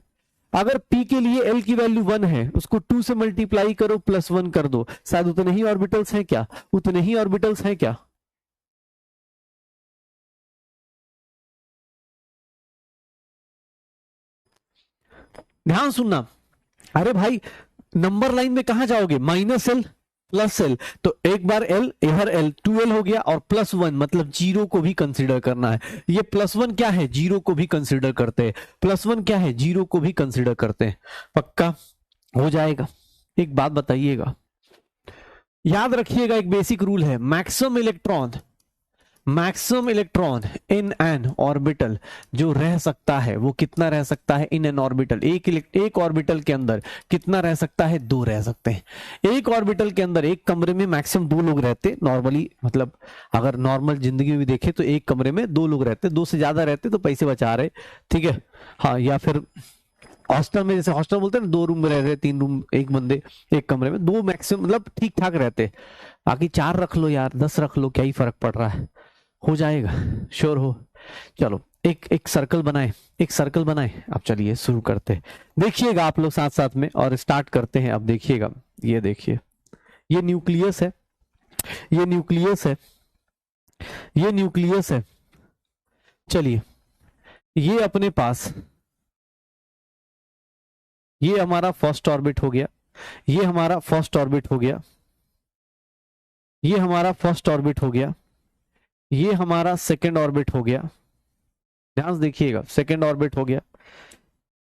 अगर p के लिए l की वैल्यू 1 है, उसको 2 से मल्टीप्लाई करो, +1 कर दो, शायद उतने ही ऑर्बिटल्स हैं क्या, उतने ही ऑर्बिटल्स हैं क्या। ध्यान सुनना, अरे भाई नंबर लाइन में कहां जाओगे, -l +l, तो एक बार l इधर l 2l हो गया, और +1 मतलब 0 को भी कंसीडर करना है। ये +1 क्या है, 0 को भी कंसीडर करते हैं, +1 क्या है, 0 को भी कंसीडर करते हैं, पक्का हो जाएगा। एक बात बताइएगा, याद रखिएगा एक बेसिक रूल है, maximum electron in an orbital जो रह सकता है वो कितना रह सकता है, इन एन ऑर्बिटल, एक ऑर्बिटल के अंदर कितना रह सकता है, 2 रह सकते हैं। एक ऑर्बिटल के अंदर एक कमरे में मैक्सिमम 2 लोग रहते नॉर्मली, मतलब अगर नॉर्मल जिंदगी में भी देखें तो एक कमरे में 2 लोग रहते, 2 से ज्यादा रहते तो पैसे बचा रहे, ठीक है, हाँ, या फिर हॉस्टल में, जैसे हॉस्टल बोलते हैं ना, 2 रूम में रह रहे, 3 रूम, एक बंदे एक कमरे में, 2 मैक्सिमम, मतलब ठीक ठाक रहते। बाकी 4 रख लो यार, 10 रख लो, क्या ही फर्क पड़ रहा है, हो जाएगा, श्योर हो। चलो एक एक सर्कल बनाए, एक सर्कल बनाए। अब चलिए शुरू करते हैं, देखिएगा आप लोग साथ साथ में, और स्टार्ट करते हैं। अब देखिएगा, ये देखिए, ये न्यूक्लियस है, ये न्यूक्लियस है, ये न्यूक्लियस है। चलिए, ये अपने पास, ये हमारा फर्स्ट ऑर्बिट हो गया, ये हमारा फर्स्ट ऑर्बिट हो गया, ये हमारा फर्स्ट ऑर्बिट हो गया, ये हमारा सेकंड ऑर्बिट हो गया, ध्यान से देखिएगा, सेकंड ऑर्बिट हो गया,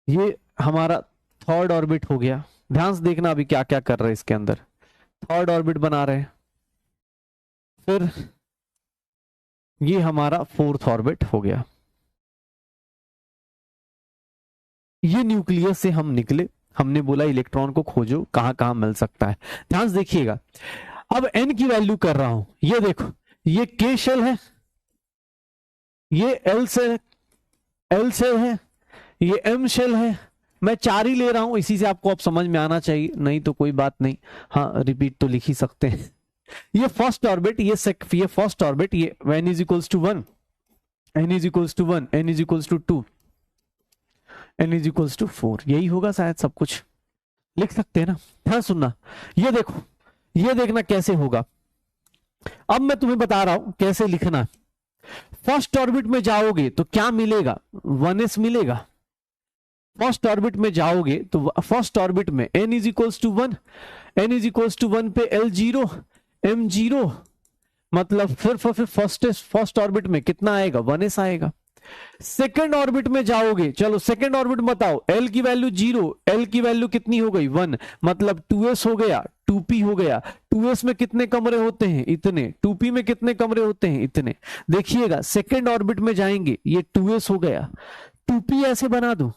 ये हमारा थर्ड ऑर्बिट हो गया। ध्यान से देखना अभी क्या क्या कर रहे हैं इसके अंदर, थर्ड ऑर्बिट बना रहे हैं, फिर ये हमारा फोर्थ ऑर्बिट हो गया। ये न्यूक्लियस से हम निकले, हमने बोला इलेक्ट्रॉन को खोजो कहां कहां मिल सकता है। ध्यान से देखिएगा, अब n की वैल्यू कर रहा हूं, ये देखो, ये k शेल है, ये l शेल है, ये m शेल है। मैं 4 ही ले रहा हूं, इसी से आपको अब समझ में आना चाहिए, नहीं तो कोई बात नहीं, हाँ रिपीट तो लिख ही सकते हैं। ये फर्स्ट ऑर्बिट, ये फर्स्ट ऑर्बिट, ये n is equals to 1, n is equals to 1, n is equals to 2, n is equals to 4, यही होगा शायद, सब कुछ लिख सकते हैं ना। ध्यान सुनना, ये देखो, ये देखना कैसे होगा। अब मैं तुम्हें बता रहा हूं कैसे लिखना। फर्स्ट ऑर्बिट में जाओगे तो क्या मिलेगा, 1s मिलेगा। फर्स्ट ऑर्बिट में जाओगे तो फर्स्ट ऑर्बिट में n is equals to 1, n is equals to 1 पे L0 M0, मतलब फिर फर्स्ट ऑर्बिट में कितना आएगा, 1s आएगा। सेकेंड ऑर्बिट में जाओगे, चलो सेकेंड ऑर्बिट बताओ, L की वैल्यू 0, L की वैल्यू कितनी हो गई, 1, मतलब 2s हो गया, 2p हो गया। 2s में कितने कमरे होते हैं, इतने। 2p में कितने कमरे होते हैं, इतने। देखिएगा सेकेंड ऑर्बिट में जाएंगे, ये 2s हो गया, 2p ऐसे बना दो,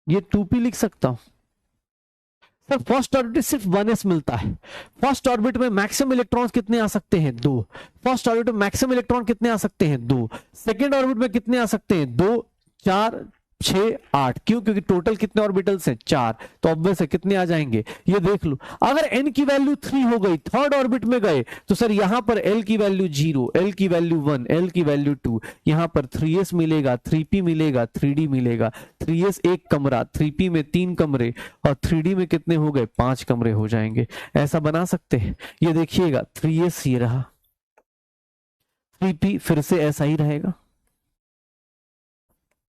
ये 2p लिख सकता हूं। सर फर्स्ट ऑर्बिट सिर्फ 1s मिलता है। फर्स्ट ऑर्बिट में मैक्सिमम इलेक्ट्रॉन्स कितने आ सकते हैं, 2। फर्स्ट ऑर्बिट में मैक्सिमम इलेक्ट्रॉन कितने आ सकते हैं, 2। सेकेंड ऑर्बिट में कितने आ सकते हैं, 2, 4, 6, 8। क्यों, क्योंकि टोटल कितने ऑर्बिटल्स हैं, 4, तो ऑब्वियस है कितने आ जाएंगे, ये देख लो। अगर n की वैल्यू 3 हो गई, थर्ड ऑर्बिट में गए, तो सर यहां पर L की वैल्यू 0, L की वैल्यू 1, L की वैल्यू 2, यहां पर 3s मिलेगा, 3p मिलेगा, 3d मिलेगा। 3s एक कमरा, 3p में 3 कमरे, और 3d में कितने हो गए, 5 कमरे हो जाएंगे। ऐसा बना सकते हैं। ये देखिएगा 3s ये रहा, 3p फिर से ऐसा ही रहेगा,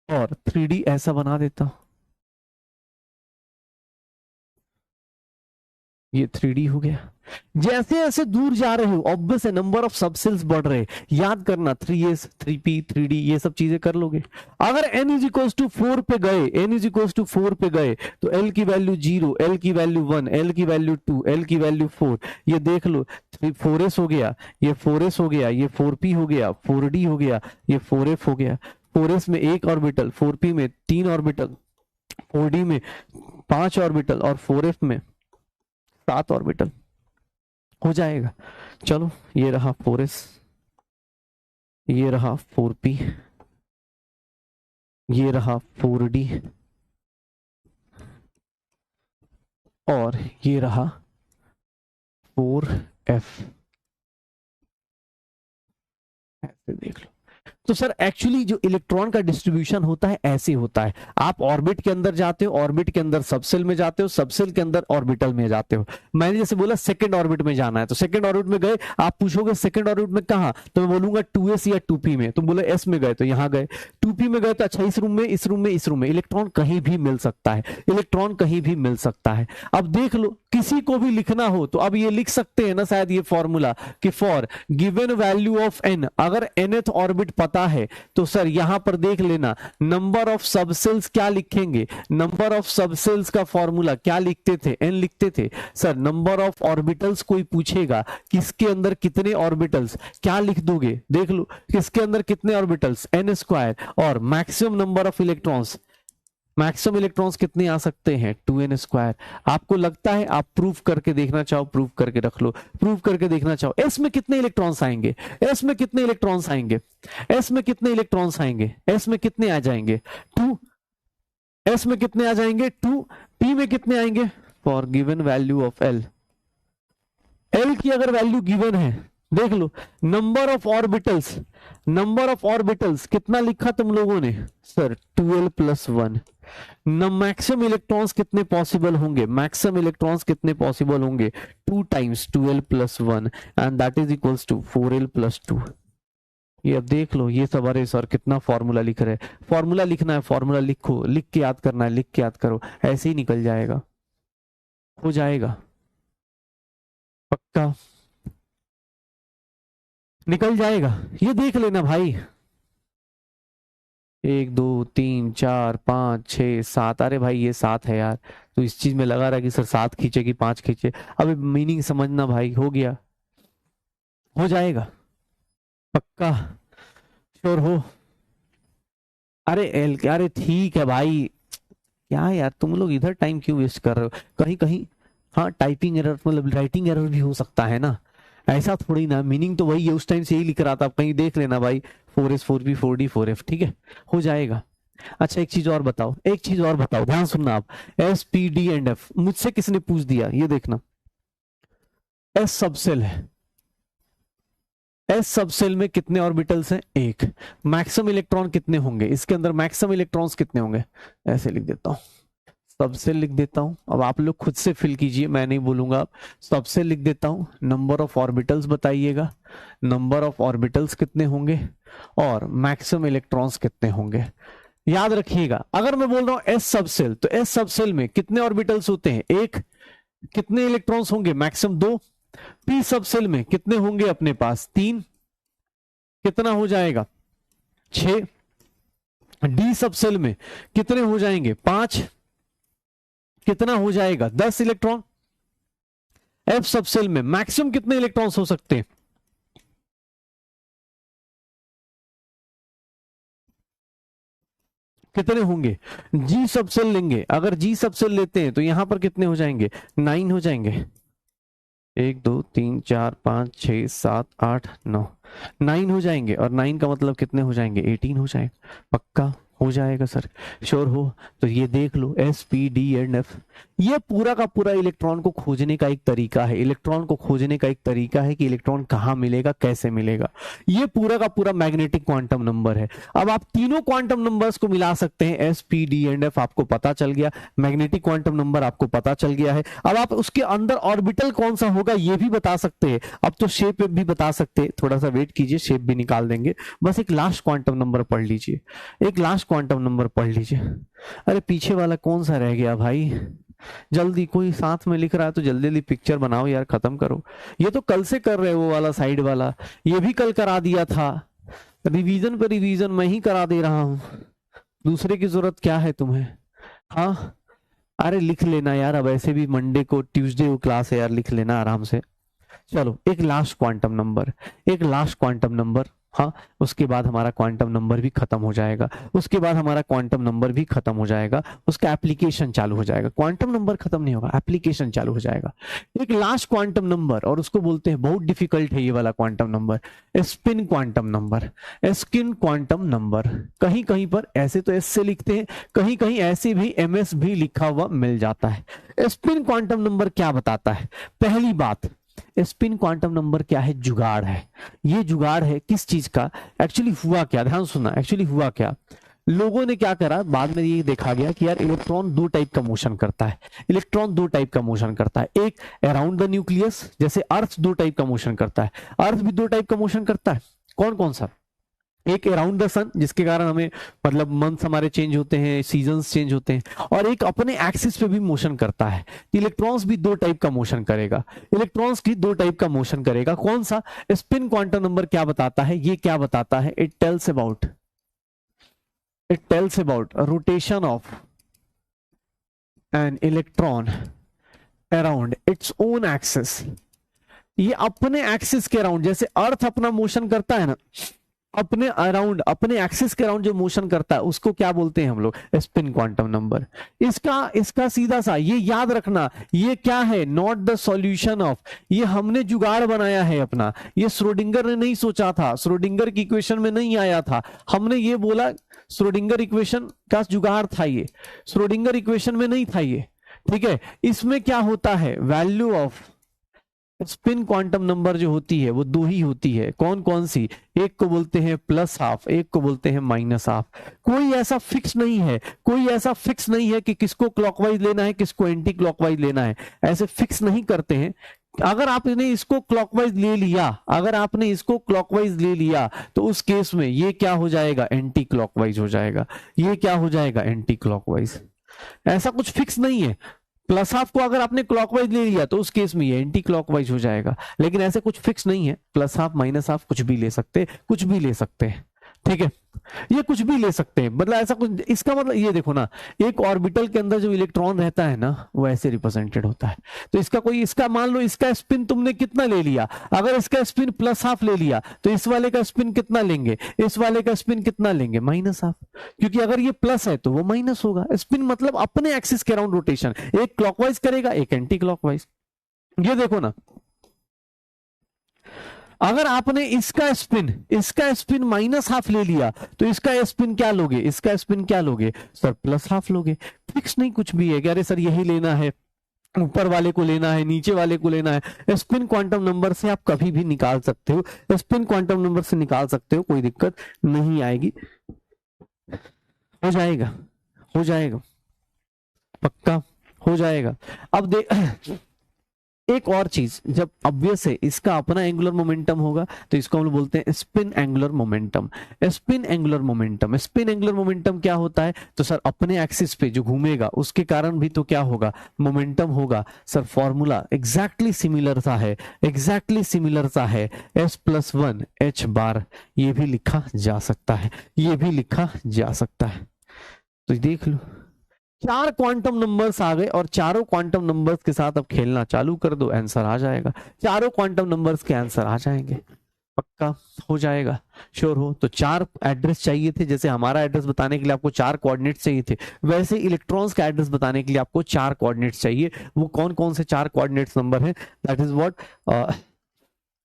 और 3d ऐसा बना देता हूं, ये 3d हो गया। जैसे जैसे दूर जा रहे हो ऑब्वियस है नंबर ऑफ सबसेल्स बढ़ रहे, याद करना 3s 3p 3d ये सब चीजें कर लोगे। अगर n इज इक्वल्स टू 4 पे गए, n इज इक्वल्स टू 4 पे गए, तो L की वैल्यू 0, L की वैल्यू 1, L की वैल्यू 2, L की वैल्यू 4, ये देख लो 4s हो गया, ये 4s हो गया, ये 4p हो गया, 4d हो गया, ये 4f हो गया। 4s में 1 ऑर्बिटल, 4p में 3 ऑर्बिटल, 4d में 5 ऑर्बिटल, और 4f में 7 ऑर्बिटल हो जाएगा। चलो ये रहा 4s, ये रहा 4p, ये रहा 4d, और ये रहा 4f। ऐसे देख लो। तो सर एक्चुअली जो इलेक्ट्रॉन का डिस्ट्रीब्यूशन होता है ऐसे होता है, आप ऑर्बिट के अंदर जाते हो, ऑर्बिट के अंदर सबसेल में जाते हो, सबसेल के अंदर ऑर्बिटल में जाते हो। मैंने जैसे बोला सेकंड ऑर्बिट में जाना है, तो सेकंड ऑर्बिट में गए, आप पूछोगे सेकंड ऑर्बिट में कहां, तो मैं बोलूंगा 2s या 2p में, तुम बोले s में गए तो यहां गए, 2p में गए तो अच्छा इस रूम में, इस रूम में, इस रूम में। इलेक्ट्रॉन कहीं भी मिल सकता है, इलेक्ट्रॉन कहीं भी मिल सकता है। अब देख लो किसी को भी लिखना हो तो अब ये लिख सकते हैं ना शायद, ये फॉर्मूला कि for given value of n, अगर nth ऑर्बिट पता है तो सर यहां पर देख लेना, नंबर ऑफ सबसेल्स क्या लिखेंगे, नंबर ऑफ सबसेल्स का फॉर्मूला क्या लिखते थे, n लिखते थे। सर नंबर ऑफ ऑर्बिटल्स कोई पूछेगा किसके अंदर कितने ऑर्बिटल्स, क्या लिख दोगे, देख लो किसके अंदर कितने ऑर्बिटल्स, n स्क्वायर, और maximum number of electrons maximum electrons कितने आ सकते हैं 2n²। आपको लगता है आप प्रूफ करके देखना चाहो, प्रूफ करके रख लो, प्रूफ करके देखना चाहो। एस में कितने इलेक्ट्रॉन्स आएंगे, एस में कितने इलेक्ट्रॉन्स आएंगे, एस में कितने इलेक्ट्रॉन्स आएंगे, एस में कितने आ जाएंगे 2, एस में कितने आ जाएंगे 2, पी में कितने आएंगे for given value of L. L की अगर वैल्यू गिवन है, देख लो number of orbitals, number of orbitals कितना लिखा तुम लोगों ने सर 12+1। मैक्सिमम इलेक्ट्रॉन्स कितने पॉसिबल होंगे, मैक्सिमम इलेक्ट्रॉन्स कितने पॉसिबल होंगे 2 times 12+1 and that is equals to 4l+2। ये अब देख लो, ये सब अरे सर कितना फॉर्मूला लिख रहे हैं, फॉर्मूला लिखना है, फॉर्मूला लिखो, लिख के याद करना है, लिख के याद करो, ऐसे ही निकल जाएगा, हो जाएगा पक्का निकल जाएगा। ये देख लेना भाई, 1 2 3 4 5 6 7, अरे भाई ये 7 है यार, तो इस चीज में लगा रहा कि सर 7 खींचे कि 5 खींचे, अब मीनिंग समझना भाई, हो गया, हो जाएगा पक्का, श्योर हो। अरे एल, अरे ठीक है भाई, क्या यार तुम लोग इधर टाइम क्यों वेस्ट कर रहे हो, कहीं कहीं हाँ टाइपिंग एरर मतलब राइटिंग एरर भी हो सकता है ना, ऐसा थोड़ी ना, मीनिंग तो वही है, उस टाइम से यही लिख रहा था, कहीं देख लेना भाई, 4s 4p 4d 4f, ठीक है हो जाएगा। अच्छा एक चीज और बताओ, एक चीज और बताओ, ध्यान सुनना आप, S P D and F मुझसे किसने पूछ दिया, ये देखना, एस सबसेल है, एस सबसेल में कितने ऑर्बिटल्स हैं 1, मैक्सिमम इलेक्ट्रॉन कितने होंगे इसके अंदर, मैक्सिमम इलेक्ट्रॉन्स कितने होंगे, ऐसे लिख देता हूं, सबसेल लिख देता हूं, अब आप लोग खुद से फिल कीजिए, मैं नहीं बोलूंगा, आप सबसेल लिख देता हूं, नंबर ऑफ ऑर्बिटल्स बताइएगा, नंबर ऑफ ऑर्बिटल्स कितने होंगे और मैक्सिमम इलेक्ट्रॉन्स कितने होंगे। याद रखिएगा अगर मैं बोल रहा हूं एस सबसेल, तो एस सबसेल में कितने ऑर्बिटल्स होते हैं 1, कितने इलेक्ट्रॉन्स होंगे मैक्सिमम 2, पी सबसेल में कितने होंगे अपने पास 3, कितना हो जाएगा 6, डी सबसेल में कितने हो जाएंगे 5, कितना हो जाएगा 10 इलेक्ट्रॉन, एफ सबसेल में मैक्सिमम कितने इलेक्ट्रॉन्स हो सकते हैं, कितने होंगे, जी सबसेल लेंगे, अगर जी सबसेल लेते हैं तो यहां पर कितने हो जाएंगे 9 हो जाएंगे, 1 2 3 4 5 6 7 8 9, 9 हो जाएंगे, और 9 का मतलब कितने हो जाएंगे 18 हो जाएगा, पक्का हो जाएगा सर, श्योर हो। तो ये देख लो S P D and F, ये पूरा का पूरा इलेक्ट्रॉन को खोजने का एक तरीका है, इलेक्ट्रॉन को खोजने का एक तरीका है कि इलेक्ट्रॉन कहाँ मिलेगा, कैसे मिलेगा, ये पूरा का पूरा मैग्नेटिक क्वांटम नंबर है। अब आप तीनों क्वांटम नंबर्स को मिला सकते हैं, S P D and F आपको पता चल गया, मैग्नेटिक क्वांटम नंबर आपको पता चल गया है, अब आप उसके अंदर ऑर्बिटल कौन सा होगा ये भी बता सकते हैं, अब तो शेप भी बता सकते हैं, थोड़ा सा वेट कीजिए शेप भी निकाल देंगे, बस एक लास्ट क्वांटम नंबर पढ़ लीजिए, एक लास्ट क्वांटम नंबर पढ़ लीजिए। अरे पीछे वाला कौन सा रह गया भाई, जल्दी, कोई साथ में लिख रहा है तो जल्दी जल्दी पिक्चर बनाओ यार, खत्म करो, ये तो कल से कर रहे हो वो वाला साइड वाला, ये भी कल करा दिया था, रिवीजन पे रिवीजन मैं ही करा दे रहा हूं, दूसरे की जरूरत क्या है तुम्हें, हाँ अरे लिख लेना यार, अब ऐसे भी मंडे को ट्यूसडे को क्लास है यार, लिख लेना आराम से। चलो एक लास्ट क्वांटम नंबर, एक लास्ट क्वांटम नंबर, हाँ उसके बाद हमारा क्वांटम नंबर भी खत्म हो जाएगा, उसके बाद हमारा क्वांटम नंबर भी खत्म हो जाएगा, उसका एप्लीकेशन चालू हो जाएगा, क्वांटम नंबर खत्म नहीं होगा, एप्लीकेशन चालू हो जाएगा। एक लास्ट क्वांटम नंबर, और उसको बोलते हैं, बहुत डिफिकल्ट है ये वाला quantum number, spin quantum number, skin quantum number, कहीं कहीं पर ऐसे तो एस से लिखते हैं, कहीं कहीं ऐसे भी एमएस भी लिखा हुआ मिल जाता है। स्पिन क्वांटम नंबर क्या बताता है, पहली बात स्पिन क्वांटम नंबर क्या है, जुगाड़ है, ये जुगाड़ है किस चीज का, एक्चुअली हुआ क्या, ध्यान सुनना, एक्चुअली हुआ क्या, लोगों ने क्या करा, बाद में ये देखा गया कि यार इलेक्ट्रॉन 2 टाइप का मोशन करता है, इलेक्ट्रॉन 2 टाइप का मोशन करता है, एक अराउंड द न्यूक्लियस, जैसे अर्थ 2 टाइप का मोशन करता है, अर्थ भी 2 टाइप का मोशन करता है, कौन कौन सा, एक अराउंड द सन जिसके कारण हमें मतलब मंथ हमारे चेंज होते हैं, सीजन्स चेंज होते हैं, और एक अपने एक्सिस पे भी मोशन करता है, इलेक्ट्रॉन्स भी 2 टाइप का मोशन करेगा, इलेक्ट्रॉन्स की 2 टाइप का मोशन करेगा, कौन सा, स्पिन क्वांटम नंबर क्या बताता है, ये क्या बताता है, it tells about rotation of an electron around its own axis, ये अपने एक्सिस के अराउंड, जैसे अर्थ अपना मोशन करता है ना, अपने अराउंड, अपने एक्सिस के अराउंड जो मोशन करता है उसको क्या बोलते हैं हम लोग, स्पिन क्वांटम नंबर। इसका सीधा सा ये याद रखना, ये क्या है, नॉट द सॉल्यूशन ऑफ, ये हमने जुगाड़ बनाया है अपना, ये श्रोडिंगर ने नहीं सोचा था, श्रोडिंगर की इक्वेशन में नहीं आया था, हमने ये बोला श्रोडिंगर इक्वेशन का जुगाड़ था, ये श्रोडिंगर इक्वेशन में नहीं था ये, ठीक है। इसमें क्या होता है, value off spin quantum number जो होती है वो दो ही होती है, कौन कौन सी, एक को बोलते हैं प्लस हाफ, एक को बोलते हैं माइनस हाफ। कोई ऐसा फिक्स नहीं है, कोई ऐसा फिक्स नहीं है कि किसको क्लॉकवाइज लेना है किसको एंटी क्लॉकवाइज लेना है, ऐसे फिक्स नहीं करते हैं। अगर आपने इसको क्लॉकवाइज ले लिया, अगर आपने इसको क्लॉकवाइज ले लिया तो उस केस में ये क्या हो जाएगा, एंटी क्लॉकवाइज हो जाएगा, ये क्या हो जाएगा, एंटी क्लॉकवाइज। ऐसा कुछ फिक्स नहीं है। प्लस हाफ को अगर आपने क्लॉकवाइज ले लिया तो उस केस में ये एंटी क्लॉकवाइज हो जाएगा, लेकिन ऐसे कुछ फिक्स नहीं है, प्लस हाफ माइनस हाफ कुछ भी ले सकते, कुछ भी ले सकते हैं, ठीक है, ये कुछ भी ले सकते हैं, मतलब ऐसा कुछ, इसका मतलब ये देखो ना, एक ऑर्बिटल के अंदर जो इलेक्ट्रॉन रहता है ना वो ऐसे रिप्रेजेंटेड होता है। तो इसका कोई, इसका मान लो इसका स्पिन तुमने कितना ले लिया, अगर इसका स्पिन प्लस हाफ ले लिया तो इस वाले का स्पिन कितना लेंगे, इस वाले का स्पिन कितना लेंगे, माइनस हाफ, क्योंकि अगर ये प्लस है तो वो माइनस होगा। स्पिन मतलब अपने एक्सिस के अराउंड रोटेशन, एक क्लॉकवाइज करेगा एक एंटी क्लॉकवाइज। ये देखो ना, अगर आपने इसका स्पिन माइनस हाफ ले लिया तो इसका स्पिन क्या लोगे, इसका स्पिन क्या लोगे सर, प्लस हाफ लोगे। फिक्स नहीं कुछ भी है कि अरे सर यही लेना है, ऊपर वाले को लेना है, नीचे वाले को लेना है। स्पिन क्वांटम नंबर से आप कभी भी निकाल सकते हो, स्पिन क्वांटम नंबर से निकाल सकते हो, कोई दिक्कत नहीं आएगी, हो जाएगा, हो जाएगा, पक्का हो जाएगा। अब देख एक और चीज, जब ऑब्वियस है इसका अपना एंगुलर मोमेंटम होगा तो इसको हम लोग बोलते हैं spin angular momentum. Spin angular momentum, spin angular momentum क्या होता है, तो सर अपने एक्सिस पे जो घूमेगा उसके कारण भी तो क्या होगा, मोमेंटम होगा। सर फॉर्मूला एग्जैक्टली सिमिलर सा है, एग्जैक्टली सिमिलर सा है, s+1 h बार, ये भी लिखा जा सकता है, ये भी लिखा जा सकता है। तो देख लो, चार क्वांटम नंबर्स आ गए और चारों क्वांटम नंबर्स के साथ अब खेलना चालू कर दो, आंसर आ जाएगा, चारों क्वांटम नंबर्स के आंसर आ जाएंगे, पक्का हो जाएगा, श्योर हो। तो चार एड्रेस चाहिए थे, जैसे हमारा एड्रेस बताने के लिए आपको चार कोऑर्डिनेट्स चाहिए थे, वैसे इलेक्ट्रॉन्स का एड्रेस बताने के लिए आपको चार कोऑर्डिनेट्स चाहिए। वो कौन कौन से चार कोऑर्डिनेट्स नंबर हैं, दैट इज व्हाट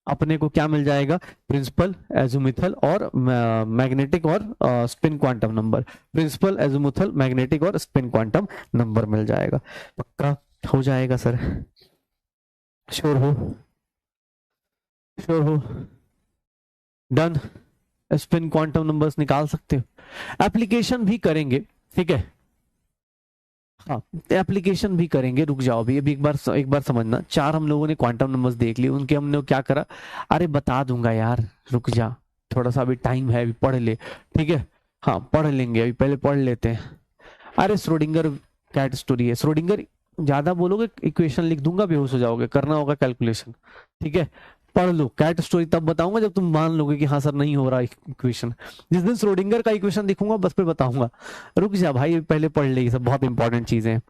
अपने को क्या मिल जाएगा, प्रिंसिपल, एजुमिथल और मैग्नेटिक और spin quantum number, principal, azimuthal, magnetic और स्पिन क्वांटम नंबर मिल जाएगा, पक्का हो जाएगा सर, श्योर हो, श्योर हो, डन। स्पिन क्वांटम नंबर्स निकाल सकते हो, एप्लीकेशन भी करेंगे, ठीक है, हाँ एप्लीकेशन भी करेंगे, रुक जाओ अभी एक बार समझना। चार हम लोगों ने क्वांटम नंबर्स देख लिए, उनके हमने क्या करा, अरे बता दूंगा यार, रुक जा, थोड़ा सा अभी टाइम है, अभी पढ़ ले, ठीक है, हाँ पढ़ लेंगे, अभी पहले पढ़ लेते हैं। अरे श्रोडिंगर कैट स्टोरी है, श्रोडिंगर ज्यादा बोलोगे इक्वेशन लिख दूंगा, बेहोश हो जाओगे, करना होगा कैलकुलेशन, ठीक है, पढ़ लो। कैट स्टोरी तब बताऊंगा जब तुम मान लोगे कि हाँ सर नहीं हो रहा इक्वेशन, जिस दिन श्रोडिंगर का इक्वेशन दिखूंगा बस पे बताऊंगा, रुक जा भाई पहले पढ़ ले, ये सब बहुत इंपॉर्टेंट चीजें हैं।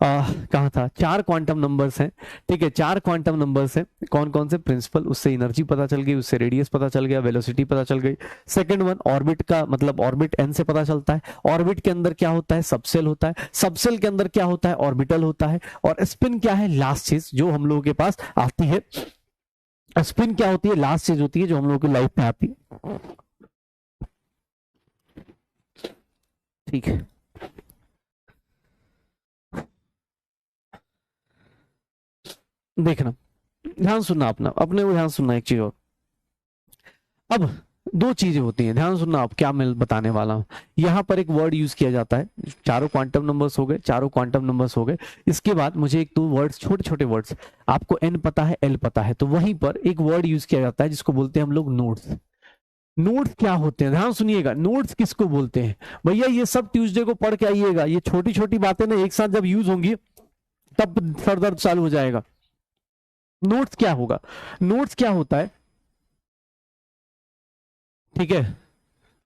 कहाँ था, चार क्वांटम नंबर्स हैं, ठीक है, चार क्वांटम नंबर्स हैं, कौन कौन से, प्रिंसिपल, उससे एनर्जी पता चल गई, उससे रेडियस पता चल गया, वेलोसिटी पता चल गई। सेकंड वन ऑर्बिट का, मतलब ऑर्बिट एन से पता चलता है, ऑर्बिट के अंदर क्या होता है, सबसेल होता है, सबसेल के अंदर क्या होता है, ऑर्बिटल होता है, और स्पिन क्या है, लास्ट चीज जो हम लोगों के पास आती है, स्पिन क्या होती है, लास्ट चीज होती है जो हम लोगों की लाइफ में आती है, ठीक है। देखना, ध्यान सुनना, अपने को ध्यान सुनना, एक चीज और, अब दो चीजें होती हैं, ध्यान सुनना आप क्या मैं बताने वाला हूं। यहां पर एक वर्ड यूज किया जाता है, चारों क्वांटम नंबर्स हो गए, चारों क्वांटम नंबर्स हो गए, इसके बाद मुझे एक दो वर्ड्स, छोटे छोटे वर्ड्स, आपको एन पता है, एल पता है, तो वहीं पर एक वर्ड यूज किया जाता है जिसको बोलते हैं हम लोग नोड्स। नोड्स क्या होते हैं, ध्यान सुनिएगा, नोड्स किसको बोलते हैं भैया, ये सब ट्यूसडे को पढ़ के आइएगा, ये छोटी छोटी बातें ना एक साथ जब यूज होंगी तब सरदर्द चालू हो जाएगा। नोट्स क्या होगा, नोट्स क्या होता है, ठीक है,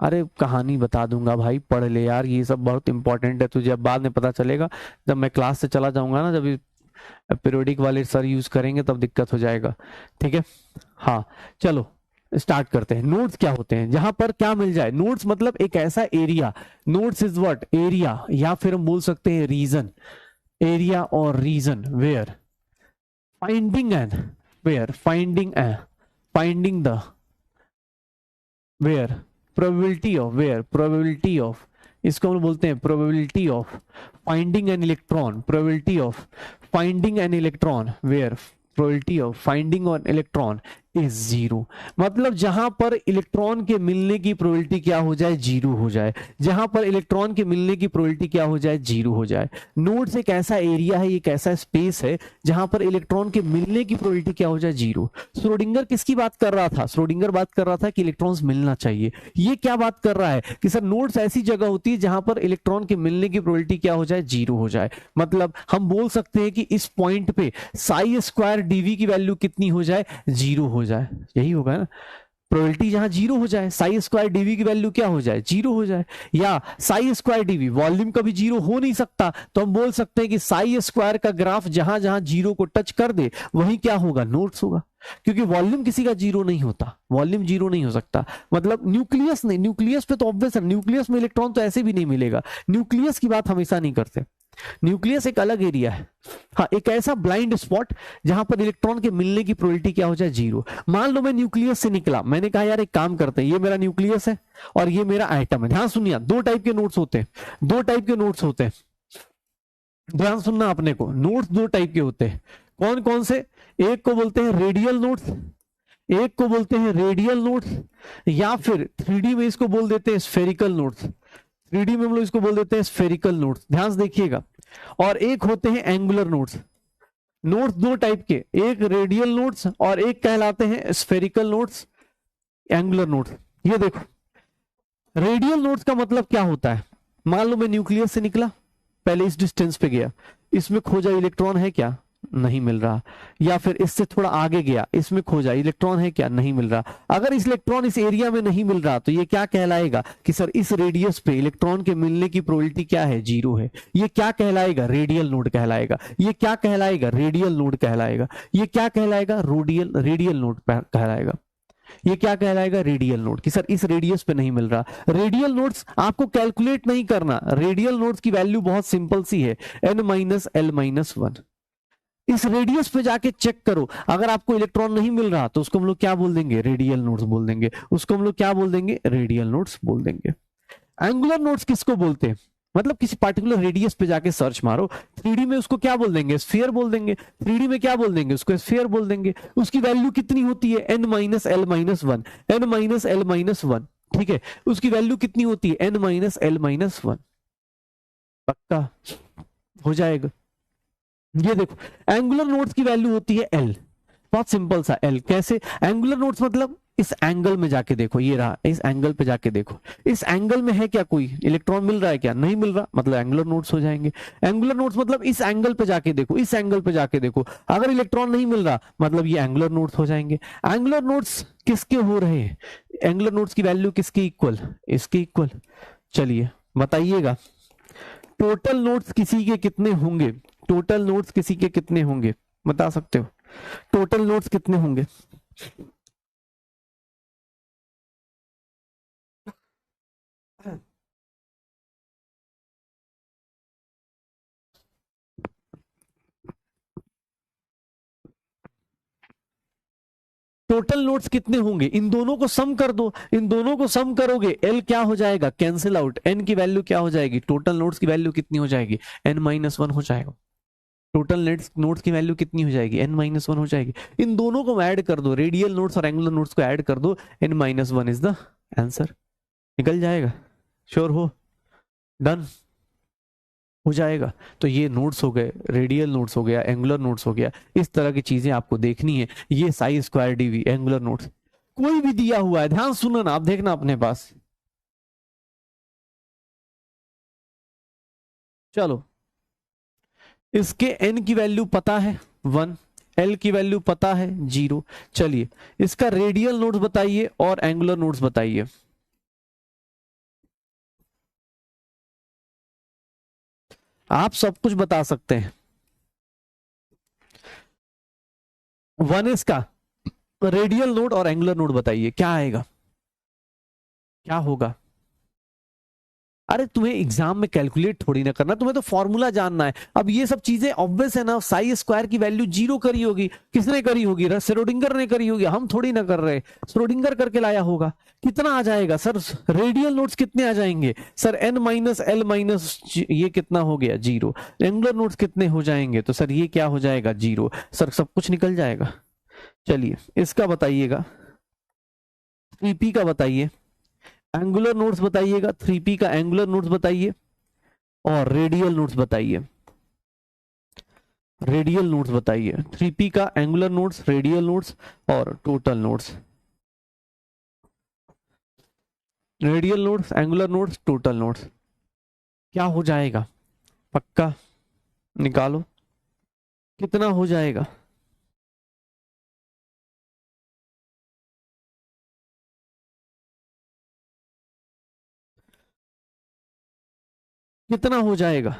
अरे कहानी बता दूंगा भाई, पढ़ ले यार, ये सब बहुत इंपॉर्टेंट है, तुझे अब बाद में पता चलेगा जब मैं क्लास से चला जाऊंगा ना, जब पीरियोडिक वाले सर यूज करेंगे तब दिक्कत हो जाएगा, ठीक है। हाँ चलो, स्टार्ट करते हैं। नोड्स क्या होते हैं? जहां पर क्या मिल जाए। नोड्स मतलब एक ऐसा area, nodes is what, area, या फिर हम बोल सकते हैं रीजन, एरिया और region where finding an, where finding a, finding the, where probability of, where probability of, इसको हम बोलते हैं probability of finding an electron, probability of finding an electron, where probability of finding an electron is zero. मतलब जहां पर electron के मिलने की प्रोबेबिलिटी क्या हो जाए, जीरो हो जाए। जहां पर इलेक्ट्रॉन के मिलने की प्रोबेबिलिटी क्या हो जाए, जीरो हो जाए। नोड्स एक ऐसा एरिया है, एक ऐसा स्पेस है जहां पर इलेक्ट्रॉन के मिलने की प्रोबेबिलिटी क्या हो जाए, जीरो। श्रोडिंगर किसकी बात कर रहा था? श्रोडिंगर बात कर रहा था कि इलेक्ट्रॉन्स मिलना चाहिए। ये क्या बात कर रहा है कि सर नोड्स ऐसी जगह होती है जहां पर इलेक्ट्रॉन के मिलने की प्रोबेबिलिटी क्या हो जाए, जीरो हो जाए। मतलब हम बोल सकते हैं कि इस पॉइंट पे साई स्क्वायर डीवी की वैल्यू कितनी हो जाए, जीरो हो जाए। यही होगा ना, प्रोबेबिलिटी जहां जीरो हो जाए, साई स्क्वायर डीवी की वैल्यू क्या हो जाए, जीरो हो जाए। या साई स्क्वायर डीवी, वॉल्यूम कभी जीरो हो नहीं सकता, तो हम बोल सकते हैं कि साई स्क्वायर का ग्राफ जहां जहां जीरो को टच कर दे वहीं क्या होगा, नोड्स होगा। क्योंकि वॉल्यूम किसी का जीरो नहीं होता, वॉल्यूम जीरो नहीं हो सकता। मतलब न्यूक्लियस नहीं, न्यूक्लियस पे तो ऑब्वियस है, न्यूक्लियस में इलेक्ट्रॉन तो ऐसे भी नहीं मिलेगा। न्यूक्लियस की बात हमेशा नहीं करते, न्यूक्लियस एक अलग एरिया है। हाँ, एक ऐसा ब्लाइंड स्पॉट जहां पर इलेक्ट्रॉन के मिलने की प्रोबेबिलिटी क्या हो जाए, जीरो। मान लो मैं न्यूक्लियस से निकला, मैंने कहा यार एक काम करते हैं, ये मेरा न्यूक्लियस है और ये मेरा एटम है। ध्यान सुनिए, दो टाइप के नोट्स होते हैं, दो टाइप के नोट्स होते हैं। ध्यान सुनना अपने को, नोट्स दो टाइप के होते हैं। कौन कौन से? एक को बोलते हैं रेडियल नोट्स, एक को बोलते हैं रेडियल नोट्स, या फिर 3D में इसको बोल देते हैं स्फेरिकल नोट्स। 3D में हम लोग इसको बोल देते हैं स्फेरिकल नोट्स, ध्यान से देखिएगा। और एक होते हैं एंगुलर नोट्स। नोट्स दो टाइप के, एक रेडियल नोट्स और एक कहलाते हैं स्फेरिकल नोट्स, एंगुलर नोट्स। ये देखो, रेडियल नोट्स का मतलब क्या होता है? मान लो मैं न्यूक्लियस से निकला, पहले इस डिस्टेंस पे गया, इसमें खोजा इलेक्ट्रॉन है क्या, नहीं मिल रहा। या फिर इससे थोड़ा आगे गया, इसमें खोजा इलेक्ट्रॉन है क्या, नहीं मिल रहा। अगर इस इलेक्ट्रॉन इस एरिया में नहीं मिल रहा तो ये क्या कहलाएगा कि सर इस रेडियस पे इलेक्ट्रॉन के मिलने की प्रोबेबिलिटी क्या है, जीरो है। ये क्या कहलाएगा, रेडियल नोड कहलाएगा। ये क्या कहलाएगा, रेडियल नोड कहलाएगा। ये क्या कहलाएगा, रेडियल नोड कहलाएगा। ये क्या कहलाएगा, रेडियल नोड, कि सर इस रेडियस पे नहीं मिल रहा। रेडियल नोड्स आपको कैलकुलेट नहीं करना, रेडियल नोड्स की वैल्यू बहुत सिंपल सी है, n-l-1। इस रेडियस पे जाके चेक करो, अगर आपको इलेक्ट्रॉन नहीं मिल रहा तो उसको हम लोग क्या बोल देंगे, रेडियल नोड्स बोल देंगे। उसको हम लोग क्या बोल देंगे, रेडियल नोड्स बोल देंगे। एंगुलर नोड्स किसको बोलते हैं? मतलब किसी पार्टिकुलर रेडियस पे जाके सर्च मारो, 3D में उसको क्या बोल देंगे, स्फीयर बोल देंगे। 3D में क्या बोल देंगे, उसको स्फीयर बोल देंगे। उसकी वैल्यू कितनी होती है, n-l-1, n-l-1। ठीक है, उसकी वैल्यू कितनी होती है, n-l-1। पक्का हो जाएगा। ये देखो, एंगुलर नोड्स की वैल्यू होती है L, बहुत सिंपल सा L। कैसे? एंगुलर नोड्स मतलब इस एंगल में जाके देखो, ये रहा, इस एंगल पे जाके देखो, इस एंगल में है क्या, कोई इलेक्ट्रॉन मिल रहा है क्या, नहीं मिल रहा, मतलब एंगुलर नोड्स हो जाएंगे। एंगुलर नोड्स मतलब इस एंगल पे जाके देखो, इस एंगल पे जाके देखो, अगर इलेक्ट्रॉन नहीं मिल रहा मतलब ये एंगुलर नोड्स हो जाएंगे। एंगुलर नोड्स किसके हो रहे हैं, एंगुलर नोड्स की वैल्यू किसके इक्वल, इसके इक्वल। चलिए बताइएगा, टोटल नोड्स किसी के कितने होंगे, टोटल नोड्स किसी के कितने होंगे, बता सकते हो, टोटल नोड्स कितने होंगे? टोटल नोड्स कितने होंगे, इन दोनों को सम कर दो, इन दोनों को सम करोगे, एल क्या हो जाएगा, कैंसिल आउट, एन की वैल्यू क्या हो जाएगी, टोटल नोड्स की वैल्यू कितनी हो जाएगी, n-1 हो जाएगा। टोटल नोड्स की वैल्यू कितनी हो जाएगी, n-1 हो जाएगी। इन दोनों को ऐड कर दो, रेडियल नोड्स और एंगुलर नोड्स को ऐड कर दो, n-1 इज द आंसर। निकल जाएगा, श्योर हो, डन हो जाएगा। तो ये नोड्स हो गए, रेडियल नोड्स हो गया, एंगुलर नोड्स हो गया। इस तरह की चीजें आपको देखनी है। ये psi square dV, angular nodes, कोई भी दिया हुआ है, ध्यान सुनो ना, आप देखना अपने पास। चलो, इसके n की वैल्यू पता है 1, l की वैल्यू पता है 0। चलिए इसका रेडियल नोड्स बताइए और एंगुलर नोड्स बताइए। आप सब कुछ बता सकते हैं। 1 इसका, रेडियल नोड और एंगुलर नोड बताइए क्या आएगा, क्या होगा। अरे तुम्हें एग्जाम में कैलकुलेट थोड़ी ना करना, तुम्हें तो फॉर्मूला जानना है। अब ये सब चीजें ऑब्वियस है ना, साई स्क्वायर की वैल्यू 0 करी होगी, किसने करी होगी, श्रोडिंगर ने करी होगी, हम थोड़ी ना कर रहे, श्रोडिंगर करके लाया होगा। कितना आ जाएगा सर, रेडियल नोट्स कितने आ जाएंगे sir, N minus L minus, ये कितना हो गया 0। एंगुलर नोट्स कितने हो जाएंगे, तो सर ये क्या हो जाएगा 0, सर सब कुछ निकल जाएगा। चलिए इसका बताइएगा, 3p का बताइए, एंगुलर नोट्स बताइएगा, 3p का एंगुलर नोट्स बताइए, और रेडियल नोट्स बताइए, रेडियल नोट्स बताइए, 3p का एंगुलर नोट्स, रेडियल नोट्स और total notes, radial notes, angular notes, total notes, क्या हो जाएगा, पक्का निकालो कितना हो जाएगा। कितना हो जाएगा,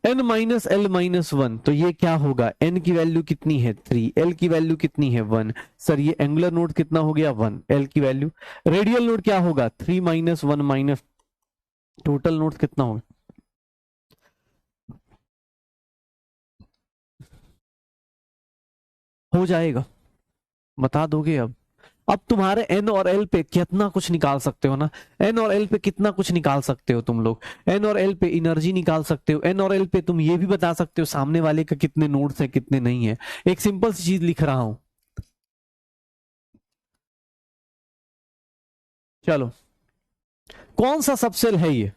n माइनस एल माइनस 1, तो ये क्या होगा, n की वैल्यू कितनी है 3, l की वैल्यू कितनी है 1, सर ये एंगुलर नोड कितना हो गया 1, l की वैल्यू। रेडियल नोड क्या होगा 3 माइनस 1 माइनस, टोटल नोड कितना होगा, हो जाएगा, बता दोगे अब तुम्हारे एन और एल पे कितना कुछ निकाल सकते हो ना, एन और एल पे कितना कुछ निकाल सकते हो तुम लोग, एन और एल पे एनर्जी निकाल सकते हो, एन और एल पे तुम ये भी बता सकते हो सामने वाले का कितने नोड्स है कितने नहीं है। एक सिंपल सी चीज लिख रहा हूं, चलो कौन सा सबसेल है ये,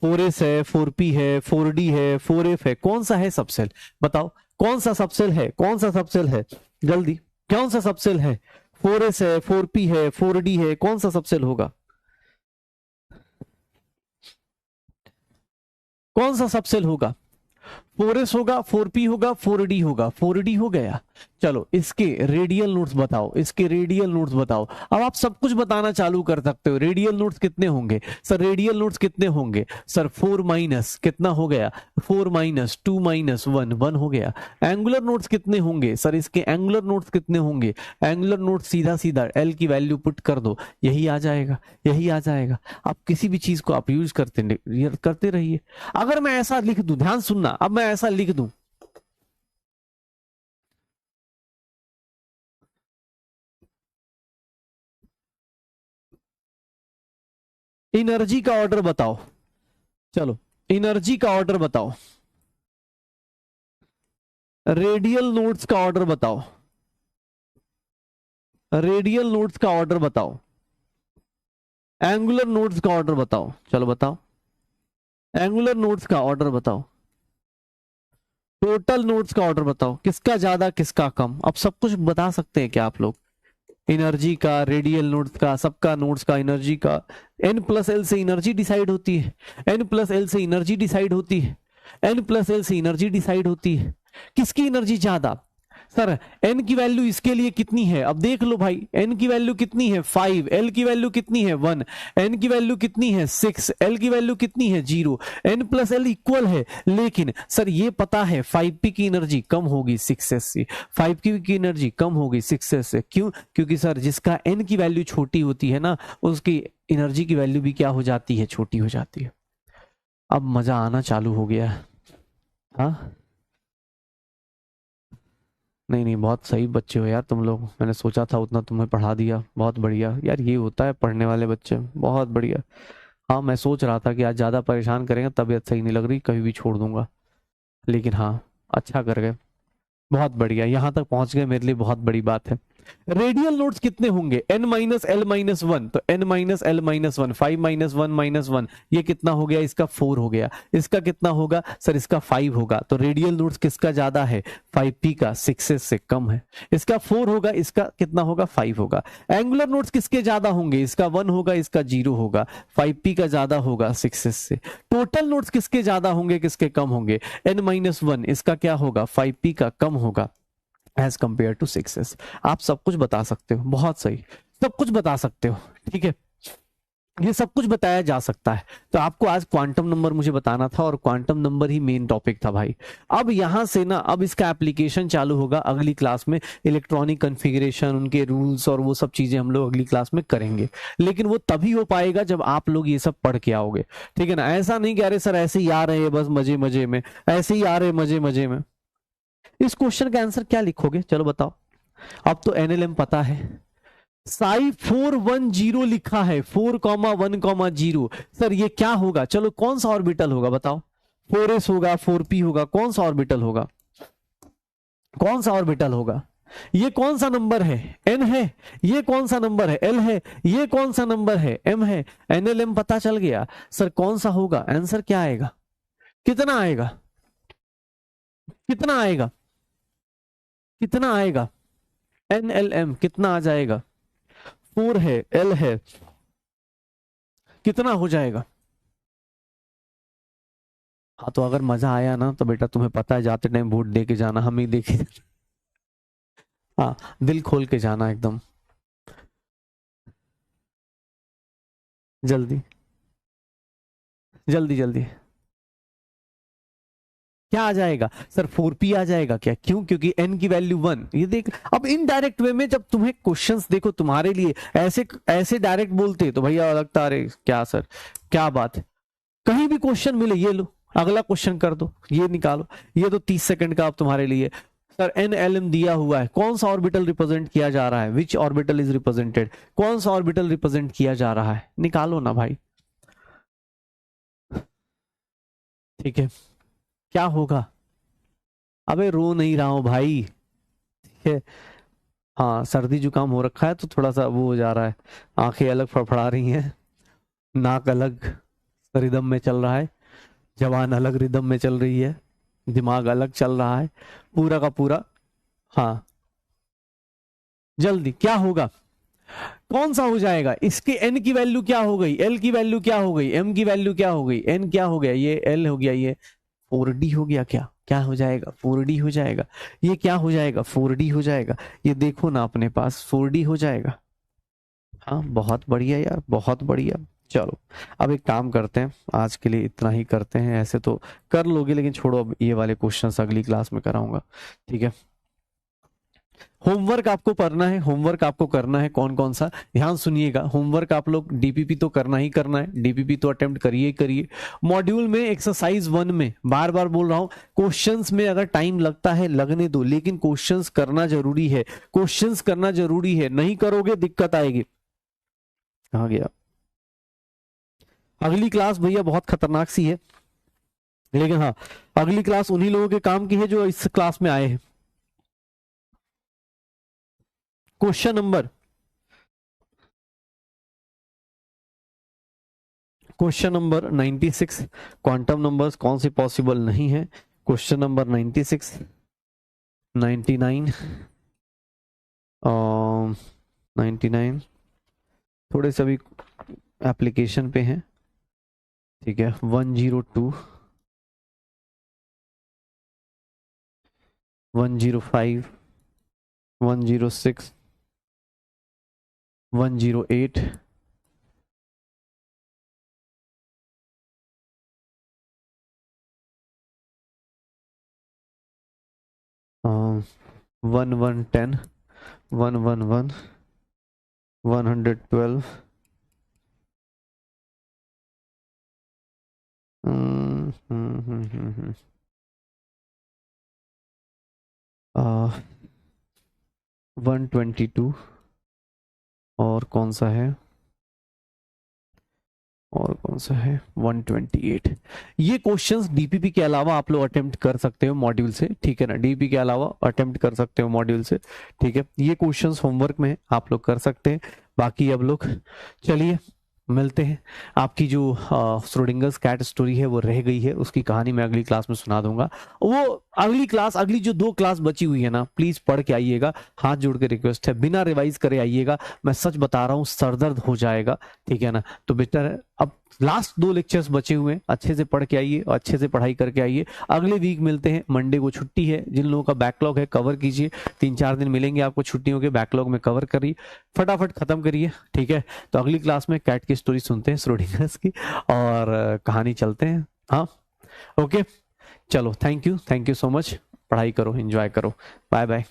4s है, 4p है, 4d है, 4f है, कौन सा है सबसेल, बताओ कौन सा सबसेल है, कौन सा सबसेल है, जल्दी कौन सा सबसेल है, 4s है, 4p है, 4d है, कौन सा सबसेल होगा, कौन सा सबसेल होगा, 4s होगा, 4p होगा, 4d होगा, 4d हो गया। चलो इसके रेडियल नोट्स बताओ, इसके रेडियल नोट्स बताओ। अब आप सब कुछ बताना चालू कर सकते हो, रेडियल नोट्स कितने होंगे सर, रेडियल नोट्स कितने होंगे सर, 4 माइनस कितना हो गया, 4 माइनस 2 माइनस 1, 1 हो गया। एंगुलर नोट्स कितने होंगे सर, इसके एंगुलर नोट्स कितने होंगे, एंगुलर नोट्स सीधा सीधा एल की वैल्यू पुट कर दो, यही आ जाएगा, यही आ जाएगा। आप किसी भी चीज को आप यूज करते रहिए। अगर मैं ऐसा लिख दूं, ध्यान सुनना, अब मैं ऐसा लिख दूं, एनर्जी का ऑर्डर बताओ, चलो एनर्जी का ऑर्डर बताओ, रेडियल नोट्स का ऑर्डर बताओ, रेडियल नोट्स का ऑर्डर बताओ, एंगुलर नोट्स का ऑर्डर बताओ, चलो बताओ एंगुलर नोट्स का ऑर्डर बताओ, टोटल नोट्स का ऑर्डर बताओ, किसका ज्यादा किसका कम, अब सब कुछ बता सकते हैं क्या आप लोग, एनर्जी का, रेडियल नोट्स का, सबका नोट्स का, एनर्जी का। एन प्लस एल से एनर्जी डिसाइड होती है, एन प्लस एल से एनर्जी डिसाइड होती है, एन प्लस एल से एनर्जी डिसाइड होती है, किसकी एनर्जी ज्यादा सर, एन की वैल्यू इसके लिए कितनी है, अब देख लो भाई, एन की वैल्यू कितनी है 5, एल की वैल्यू कितनी है 1, एन की वैल्यू कितनी है 6, एल की वैल्यू कितनी है 0, एन प्लस एल इक्वल है, लेकिन सर ये पता है 5p की एनर्जी कम होगी 6s से, 5p की एनर्जी कम होगी 6s से, क्यों, क्योंकि सर जिसका एन की वैल्यू छोटी होती है ना, उसकी एनर्जी की वैल्यू भी क्या हो जाती है, छोटी हो जाती है। अब मजा आना चालू हो गया, हाँ नहीं नहीं, बहुत सही बच्चे हो यार तुम लोग, मैंने सोचा था उतना तुम्हें पढ़ा दिया, बहुत बढ़िया यार, ये होता है पढ़ने वाले बच्चे, बहुत बढ़िया। हाँ मैं सोच रहा था कि आज ज़्यादा परेशान करेंगे, तबीयत सही नहीं लग रही, कभी भी छोड़ दूंगा, लेकिन हाँ अच्छा कर गए, बहुत बढ़िया, यहाँ तक पहुंच गए मेरे लिए बहुत बड़ी बात है। रेडियल नोट्स कितने होंगे, n माइनस एल माइनस 1, तो n minus L minus 1, 5 minus 1 minus 1, ये कितना हो गया, इसका 4 हो गया, इसका कितना होगा सर, इसका 5 होगा, तो रेडियल नोट्स किसका ज्यादा है, 5p का, 6s से कम है, इसका 4 होगा, इसका कितना होगा 5 होगा। एंगुलर नोट्स किसके ज्यादा होंगे, इसका 1 होगा, इसका 0 होगा, 5p का ज्यादा होगा 6s से। टोटल नोट्स किसके ज्यादा होंगे किसके कम होंगे, n माइनस 1, इसका क्या होगा 5p का कम होगा एज कंपेयर टू 6s। आप सब कुछ बता सकते हो, बहुत सही, सब कुछ बता सकते हो, ठीक है। ये सब कुछ बताया जा सकता है। तो आपको आज क्वांटम नंबर मुझे बताना था और क्वांटम नंबर ही मेन टॉपिक था भाई। अब यहां से ना अब इसका एप्लीकेशन चालू होगा अगली क्लास में, इलेक्ट्रॉनिक कॉन्फ़िगरेशन, उनके रूल्स और वो सब चीजें हम लोग अगली क्लास में करेंगे। लेकिन वो तभी हो पाएगा जब आप लोग ये सब पढ़ के आओगे, ठीक है ना। ऐसा नहीं कह रहे सर ऐसे ही आ रहे हैं बस मजे मजे में, ऐसे ही आ रहे मजे मजे में। इस क्वेश्चन का आंसर क्या लिखोगे, चलो बताओ। अब तो एनएलएम पता है, साई 410 लिखा है, 4,1,0। सर ये क्या होगा, चलो कौन सा ऑर्बिटल होगा बताओ, 4s होगा, 4p होगा, कौन सा ऑर्बिटल होगा, कौन सा ऑर्बिटल होगा। ये कौन सा नंबर है, n है। ये कौन सा नंबर है, l है। ये कौन सा नंबर है, m है। एनएलएम पता चल गया। सर कौन सा होगा, आंसर क्या आएगा, कितना आएगा, कितना आएगा, कितना आएगा, एनएलएम कितना आ जाएगा, 4 है, l है, कितना हो जाएगा। हाँ तो अगर मजा आया ना तो बेटा तुम्हें पता है जाते टाइम वोट दे के जाना, हम ही देखे। हाँ दिल खोल के जाना एकदम, जल्दी जल्दी जल्दी। क्या आ जाएगा सर, 4p आ जाएगा क्या, क्यों, क्योंकि n की वैल्यू 1। ये देख अब इनडायरेक्ट वे में जब तुम्हें क्वेश्चंस देखो तुम्हारे लिए ऐसे ऐसे डायरेक्ट बोलते तो भैया लगता अरे क्या सर क्या बात है। कहीं भी क्वेश्चन मिले ये लो अगला क्वेश्चन कर दो, ये निकालो, ये तो 30 सेकंड का अब तुम्हारे लिए। सर NLM दिया हुआ है, कौन सा ऑर्बिटल रिप्रेजेंट किया जा रहा है, विच ऑर्बिटल इज रिप्रेजेंटेड, कौन सा ऑर्बिटल रिप्रेजेंट किया जा रहा है, निकालो ना भाई। ठीक है क्या होगा, अबे रो नहीं रहा हूं भाई, ठीक है। हाँ सर्दी जुकाम हो रखा है तो थोड़ा सा वो हो जा रहा है, आंखें अलग फड़फड़ा रही हैं, नाक अलग रिदम में चल रहा है, जवान अलग रिदम में चल रही है, दिमाग अलग चल रहा है, पूरा का पूरा। हाँ जल्दी क्या होगा, कौन सा हो जाएगा, इसके n की वैल्यू क्या हो गई, l की वैल्यू क्या हो गई, m की वैल्यू क्या हो गई, n क्या हो गया, ये l हो गया, ये 4d हो गया, क्या क्या हो जाएगा 4d हो जाएगा, ये क्या हो जाएगा 4d हो जाएगा, ये देखो ना अपने पास 4d हो जाएगा। हाँ बहुत बढ़िया यार बहुत बढ़िया। चलो अब एक काम करते हैं, आज के लिए इतना ही करते हैं, ऐसे तो कर लोगे लेकिन छोड़ो अब ये वाले क्वेश्चंस अगली क्लास में कराऊंगा, ठीक है। होमवर्क आपको करना है, होमवर्क आपको करना है कौन कौन सा, ध्यान सुनिएगा। होमवर्क आप लोग डीपीपी तो करना ही करना है, डीपीपी तो अटेम्प्ट करिए करिए। मॉड्यूल में एक्सरसाइज 1 में बार बार बोल रहा हूं, क्वेश्चंस में अगर टाइम लगता है लगने दो, लेकिन क्वेश्चंस करना जरूरी है, क्वेश्चंस करना जरूरी है, नहीं करोगे दिक्कत आएगी। कहाँ गया, अगली क्लास भैया बहुत खतरनाक सी है, लेकिन हाँ अगली क्लास उन्हीं लोगों के काम की है जो इस क्लास में आए हैं। Question number question number 96, quantum numbers कौन से पॉसिबल नहीं है। क्वेश्चन नंबर 96, 99, 99 थोड़े से अभी एप्लीकेशन पे हैं, ठीक है। 102, 105, 106, 108, 1110, 111, 112, 122 और कौन सा है, और कौन सा है 128। ये क्वेश्चंस डीपीपी के अलावा आप लोग अटेम्प्ट कर सकते हो मॉड्यूल से, ठीक है ना, डीपीपी के अलावा अटेम्प्ट कर सकते हो मॉड्यूल से, ठीक है। ये क्वेश्चंस होमवर्क में आप लोग कर सकते हैं। बाकी अब लोग चलिए मिलते हैं। आपकी जो श्रोडिंगर्स कैट स्टोरी है वो रह गई है, उसकी कहानी मैं अगली क्लास में सुना दूंगा। वो अगली क्लास, अगली जो 2 क्लास बची हुई है ना, प्लीज पढ़ के आइएगा, हाथ जोड़ के रिक्वेस्ट है, बिना रिवाइज करे आइएगा। मैं सच बता रहा हूँ सरदर्द हो जाएगा, ठीक है ना। तो बेटर है अब लास्ट 2 लेक्चर्स बचे हुए हैं, अच्छे से पढ़ के आइए और अच्छे से पढ़ाई करके आइए। अगले वीक मिलते हैं, मंडे को छुट्टी है, जिन लोगों का बैकलॉग है कवर कीजिए, 3-4 दिन मिलेंगे आपको छुट्टियों के, बैकलॉग में कवर करिए, फटाफट खत्म करिए, ठीक है। तो अगली क्लास में कैट की स्टोरी सुनते हैं, श्रोडिंगर्स की, और कहानी चलते हैं। हाँ, ओके, चलो, थैंक यू सो मच, पढ़ाई करो, एंजॉय करो, बाय बाय।